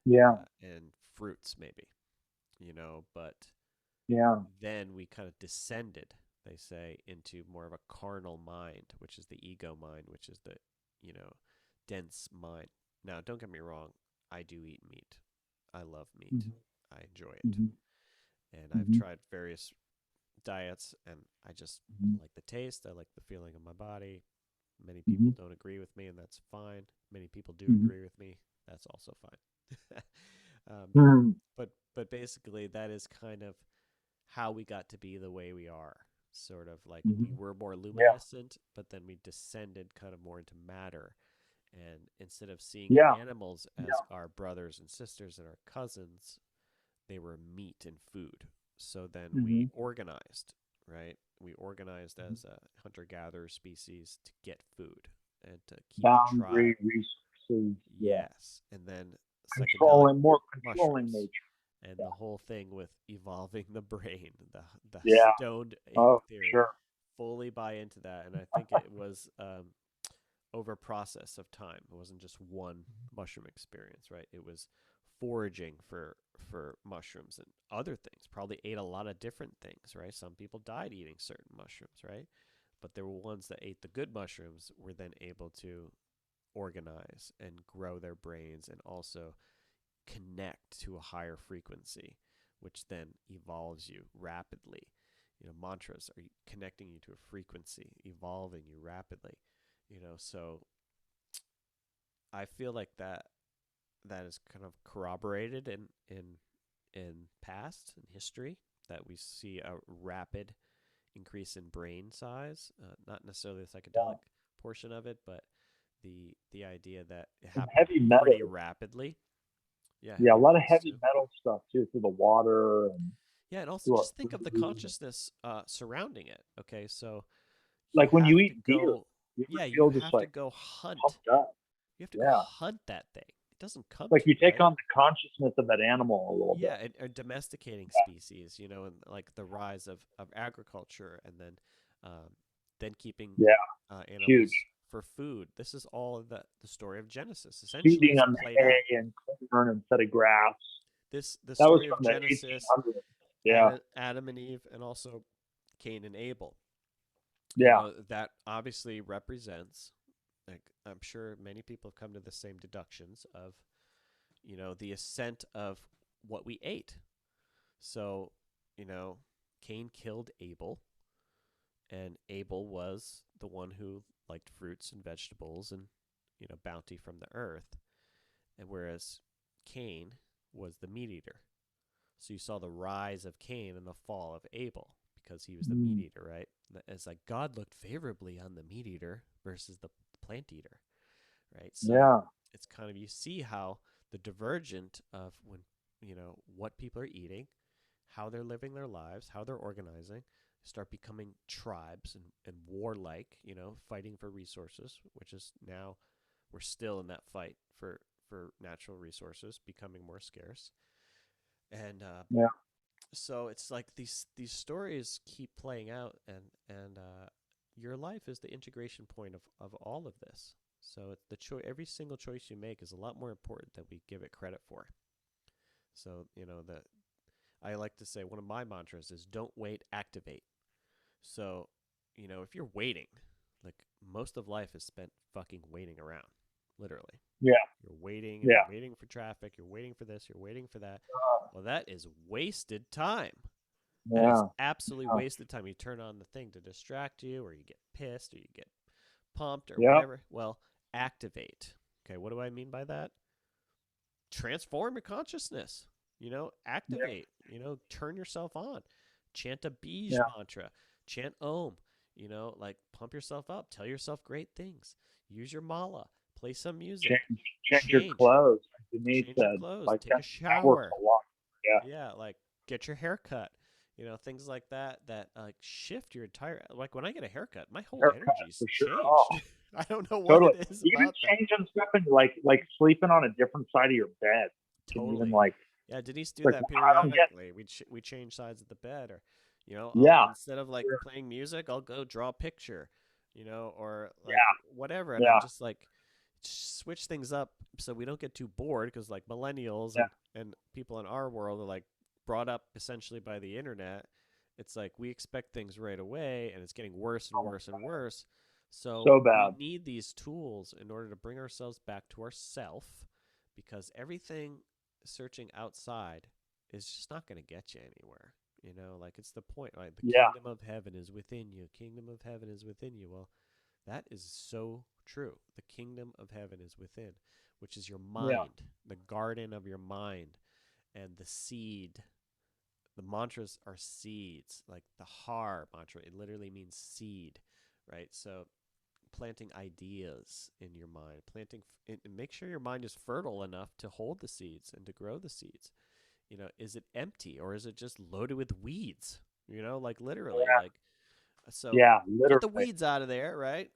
Yeah. and fruits, maybe, but Yeah. then we kind of descended, they say, into more of a carnal mind, which is the ego mind, which is the, you know, dense mind. Now, don't get me wrong, I do eat meat. I love meat. Hmm. I enjoy it. Hmm. And I've Hmm. tried various diets, and I just like the taste. I like the feeling of my body. Many Hmm. people don't agree with me, and that's fine. Many people do Hmm. agree with me. That's also fine. um, Hmm. but basically, that is kind of how we got to be the way we are. Sort of like we Hmm. were more Yeah. luminescent, but then we descended kind of more into matter. And instead of seeing Yeah. animals as Yeah. our brothers and sisters and our cousins, they were meat and food. So then we Hmm. organized, right? We organized as a hunter gatherer species to get food and to keep the tribe. Boundary resources. Yeah. Yes. And then psychedelic Controlling, more controlling mushrooms nature. and Yeah. the whole thing with evolving the brain, the Yeah. stoned ape Oh, theory. sure. Fully buy into that. And I think it was over a process of time. It wasn't just one mushroom experience, right? It was foraging for mushrooms and other things. Probably ate a lot of different things, right? Some people died eating certain mushrooms, right? But there were ones that ate the good mushrooms were then able to organize and grow their brains and also connect to a higher frequency, which then evolves you rapidly. Mantras are connecting you to a frequency, evolving you rapidly. So I feel like that is kind of corroborated in past in history that we see a rapid increase in brain size, not necessarily the Yeah. psychedelic portion of it, but the idea that it And happened heavy pretty metal. rapidly. Yeah, Yeah. A heavy lot of metals heavy too. metal stuff too, through the water and Yeah, and also through our just think of the food. consciousness surrounding it. Okay, so you Like when you have to eat deer, go. you ever Yeah, you feel just have to like go hunt. pumped up. You have to go Yeah. hunt that thing. It doesn't come Like to you you, take right? on the consciousness of that animal a little bit. Yeah, and domesticating species, and like the rise of agriculture, and then keeping Yeah. Huge. animals for food. This is all the story of Genesis. Essentially, Feeding is them played out. hay and corn instead of grass. The That was story of from the Genesis, 1800s. Yeah. Adam and Eve, and also Cain and Abel. Yeah. That obviously represents, like, I'm sure many people have come to the same deductions of, the ascent of what we ate. So, Cain killed Abel, and Abel was the one who liked fruits and vegetables and, bounty from the earth, and whereas Cain was the meat eater. So you saw the rise of Cain and the fall of Abel because he was the meat eater, right? It's like God looked favorably on the meat eater versus the plant eater, right? So it's kind of, you see how the divergent of when, what people are eating, how they're living their lives, how they're organizing, start becoming tribes and warlike, fighting for resources, which is now we're still in that fight for natural resources becoming more scarce. And so it's like these stories keep playing out, and your life is the integration point of all of this. So it's every single choice you make is a lot more important than we give it credit for. So I like to say one of my mantras is don't wait, activate. So if you're waiting, like most of life is spent fucking waiting around, literally. Yeah. You're waiting, and you're waiting for traffic, you're waiting for this, you're waiting for that. Well, that is wasted time. That is absolutely wasted time. You turn on the thing to distract you, or you get pissed, or you get pumped, or whatever. Well, activate. Okay, what do I mean by that? Transform your consciousness. Activate. Turn yourself on. Chant a Bij mantra. Chant Om. Like pump yourself up. Tell yourself great things. Use your mala. Play some music. Change your clothes. Denise Change said, your clothes. like, Take a shower. A lot. Yeah, like get your hair cut. Things like that like shift your entire, like when I get a haircut, my whole energy's changed. Oh. I don't know what Totally. it is Even about that. changing stuff and like sleeping on a different side of your bed. Totally. Even like, yeah, Denise do like, that periodically. We change sides of the bed, or instead of like playing music, I'll go draw a picture, or like whatever, and I'm just like switch things up so we don't get too bored, because like millennials and people in our world are like brought up essentially by the internet. It's like we expect things right away, and it's getting worse and worse and worse. So bad. We need these tools in order to bring ourselves back to ourself, because everything searching outside is just not going to get you anywhere. Like it's the point, right? The kingdom of heaven is within you. Kingdom of heaven is within you. Well, that is so true. The kingdom of heaven is within, which is your mind, the garden of your mind, and the seed. The mantras are seeds, like the Har mantra. It literally means seed, right? So planting ideas in your mind, make sure your mind is fertile enough to hold the seeds and to grow the seeds. Is it empty, or is it just loaded with weeds? Like literally, like so. Literally. Get the weeds out of there, right?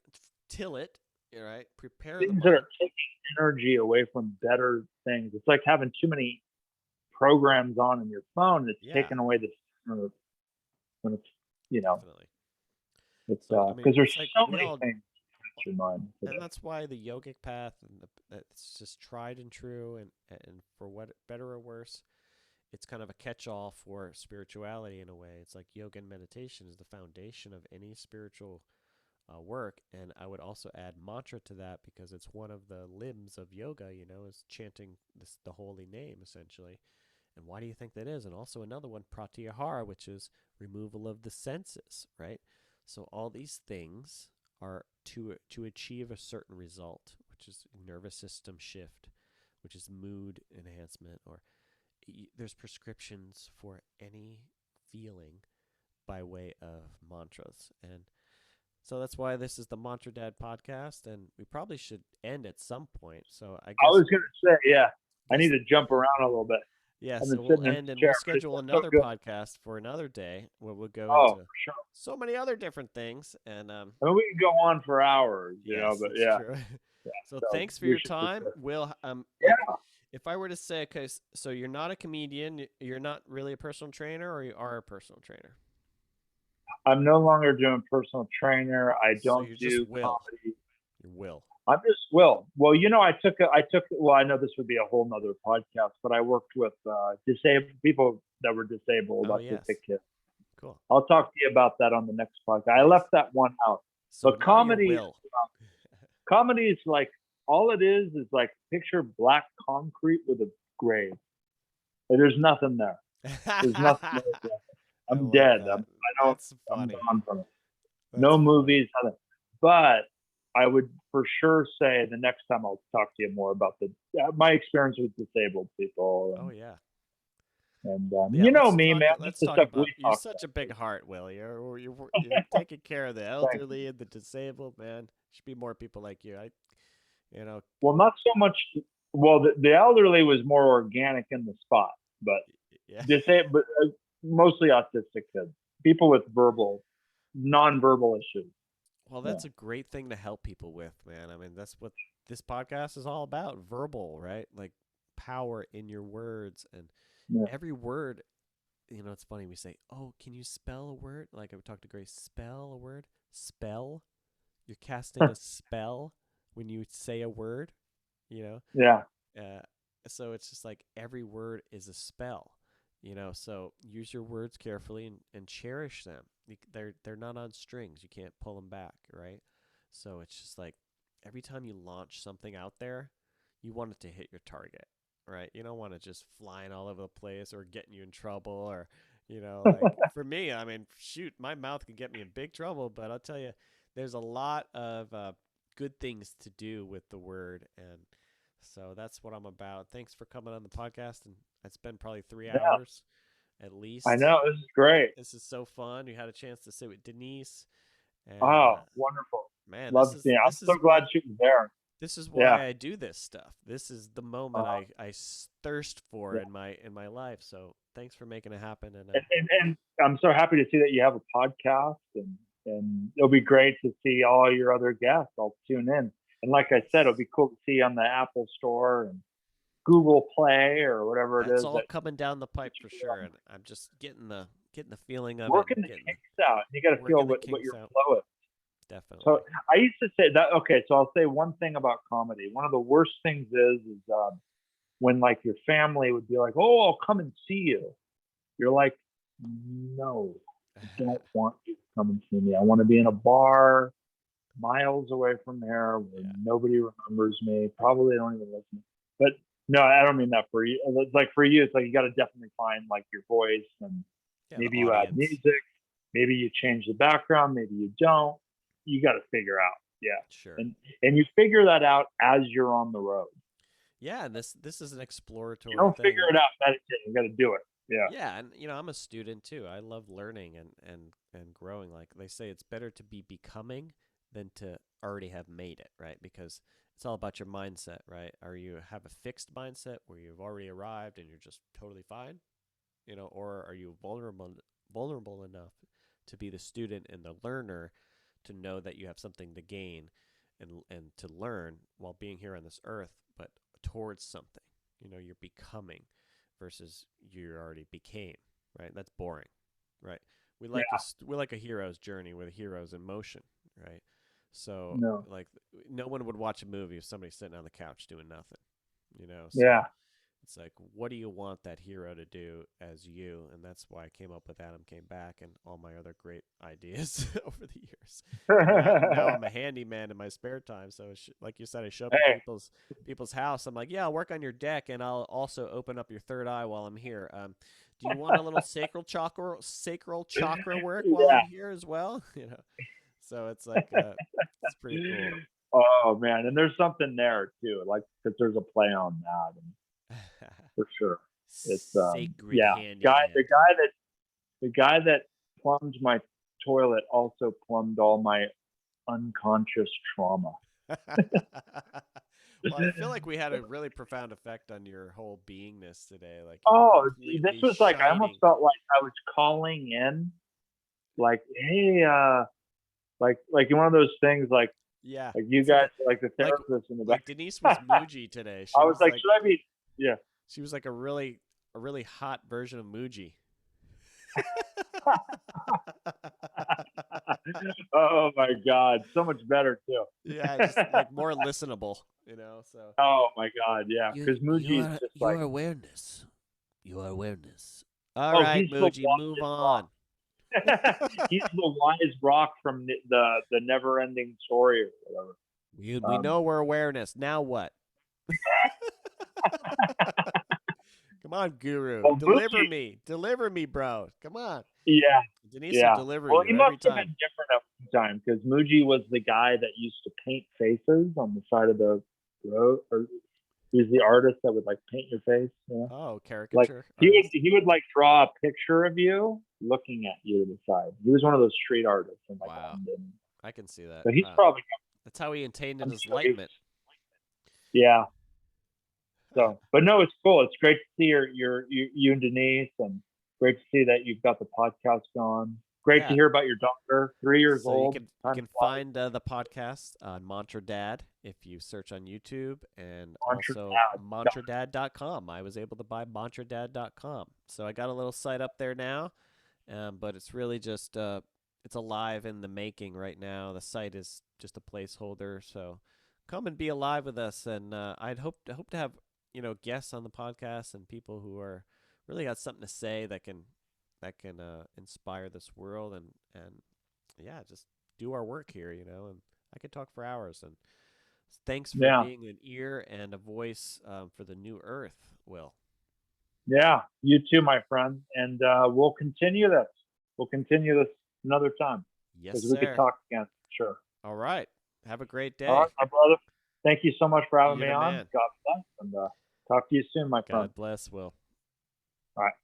Till it, right? Prepare things the mind. that are taking energy away from better things. It's like having too many programs on in your phone. It's taking away the when it's Definitely. it's because there's like so many things in your mind. And that's why the yogic path, and it's just tried and true, and for what better or worse, it's kind of a catch-all for spirituality in a way. It's like yoga and meditation is the foundation of any spiritual work, and I would also add mantra to that, because it's one of the limbs of yoga. Is chanting the holy name essentially. And why do you think that is? And also another one, pratyahara, which is removal of the senses, right? So all these things are to achieve a certain result, which is nervous system shift, which is mood enhancement, or there's prescriptions for any feeling by way of mantras. And so that's why this is the Mantra Dad podcast, and we probably should end at some point. So I was going to say, I need to jump around a little bit. Yeah, so we'll end, and we'll schedule another podcast for another day where we'll go into so many other different things. And I mean, we can go on for hours, but true. So thanks for your time, Will. If I were to say, okay, so you're not a comedian, you're not really a personal trainer, or you are a personal trainer? I'm no longer doing personal trainer. I don't do Will. comedy. You're Will. I'm just Will. Well, I took. Well, I know this would be a whole nother podcast, but I worked with disabled people that were disabled, autistic kids. Cool. I'll talk to you about that on the next podcast. I left that one out. So but comedy is like, all it is like picture black concrete with a grave. There's nothing there. There's nothing there. I'm dead. That's funny. I'm gone from it. no movies, nothing. But I would for sure say the next time I'll talk to you more about my experience with disabled people. Oh yeah. And Yeah, you know me, man, just let's the talk stuff about. we You're talk such a big heart, Will. You're about. taking care of the Thanks. elderly and the disabled, man. Should be more people like you. You know, Well, not so much. Well, the elderly was more organic in the spot, but yeah. but mostly autistic kids, people with non-verbal issues. Well, Yeah, that's a great thing to help people with, man. I mean, that's what this podcast is all about. Verbal, right? Like power in your words, and yeah. every word. You know, it's funny. We say, "Oh, can you spell a word?" Like I would talk to Grace. Spell a word. Spell. You're casting a spell when you say a word. You know. Yeah. So it's just like every word is a spell, you know. So use your words carefully and cherish them. They're not on strings. You can't pull them back, right? So it's just like every time you launch something out there, you want it to hit your target, right? You don't want it just flying all over the place or getting you in trouble or, you know, like for me, I mean, shoot, my mouth can get me in big trouble, but I'll tell you, there's a lot of good things to do with the word, and so that's what I'm about. Thanks for coming on the podcast, and it's been probably 3 Yeah, hours at I least. know. This is great. This is so fun. You had a chance to sit with Denise, and Oh, wonderful. man, Love seeing. I'm this so is glad what she was there. this is Yeah. why I do this stuff. This is the moment Uh, I thirst for yeah. in my life. So thanks for making it happen. And And I'm so happy to see that you have a podcast, and it'll be great to see all your other guests. I'll tune in. And like I said, it'll be cool to see you on the Apple Store and Google Play or whatever it that's is all that coming down the pipe for sure. And I'm just getting the feeling of it working and the getting kinks out. You got to feel working the what kinks your out. flow is. Definitely. So I used to say that. Okay, so I'll say one thing about comedy. One of the worst things is when like your family would be like, "Oh, I'll come and see you." You're like, "No, I don't want you to come and see me. I want to be in a bar miles away from here where Yeah. nobody remembers me. Probably don't even listen." But no, I don't mean that for you. It's like for you, it's like you got to definitely find like your voice, and Yeah, maybe the you add audience. music, maybe you change the background, maybe you don't. You got to figure out, yeah, Sure. and you figure that out as you're on the road. Yeah, and this is an You exploratory don't thing. figure it out meditating. You got to do it. Yeah. Yeah, and you know, I'm a student too. I love learning and growing. Like they say, it's better to be becoming than to already have made it, right? Because it's all about your mindset, right? Are you have a fixed mindset where you've already arrived and you're just totally fine, you know, or are you vulnerable enough to be the student and the learner to know that you have something to gain and to learn while being here on this earth, but towards something. You know, you're becoming versus you already became, right? That's boring, right? We like a hero's journey where the hero's in motion, right? So No. like no one would watch a movie if somebody's sitting on the couch doing nothing, you know? So Yeah. it's like, what do you want that hero to do as you? And that's why I came up with Adam Came Back and all my other great ideas over the years. Now I'm a handyman in my spare time. So like you said, I show up Hey. at people's house. I'm like, yeah, I'll work on your deck, and I'll also open up your third eye while I'm here. Do you want a little sacral chakra work while Yeah. I'm here as well? You know, so it's like it's pretty cool. Oh man, and there's something there too, like because there's a play on that, and for sure, it's Sacred yeah. handyman. The guy that plumbed my toilet also plumbed all my unconscious trauma. Well, I feel like we had a really profound effect on your whole beingness today. Like, Oh, this completely was like I almost shining. felt like I was calling in, like, hey, like one of those things, like Yeah, you it's guys, like the like therapist in the back. like Denise was Muji today. I was like, should I be? Yeah. She was like a really hot version of Muji. Oh my God, so much better too. Yeah, just like more listenable, you know. So. Oh my God, yeah, because Muji is just like awareness. Your awareness. All oh, right, he's the Muji, move on. he's the wise rock from the never ending story or whatever. We know we're awareness. Now what? Come on, Guru. Well, Deliver me, bro. Come on. yeah, Denise will yeah. deliver Well, you he every must have time. been different time because Muji was the guy that used to paint faces on the side of the road, or he was the artist that would like paint your face. You know? Oh, Like caricature he would artist. he would like draw a picture of you looking at you to the side. He was one of those street artists in like Wow. London. I can see that. So he's Wow. probably, That's how he attained I'm his sure he's, enlightenment. yeah. So, but no, it's cool. It's great to see you and Denise, and great to see that you've got the podcast going. Great to Yeah. hear about your daughter, 3 years So old. you Time can flies. find the podcast on Mantra Dad if you search on YouTube, and Mantra also Dad. mantradad.com. I was able to buy mantradad.com. So I got a little site up there now, but it's really just it's alive in the making right now. The site is just a placeholder, so come and be alive with us. And I'd hope to have guests on the podcast and people who are really got something to say that can inspire this world and yeah, just do our work here, and I could talk for hours. And thanks for Yeah. being an ear and a voice for the new earth, Will. Yeah. You too, my friend. And we'll continue this. We'll continue this another time Yes, because we could sir. talk again. Sure. All right. Have a great All right, day. my brother. Thank you so much for having You're me the on. man. God bless. And talk to you soon, my friend. God bless, Will. All right.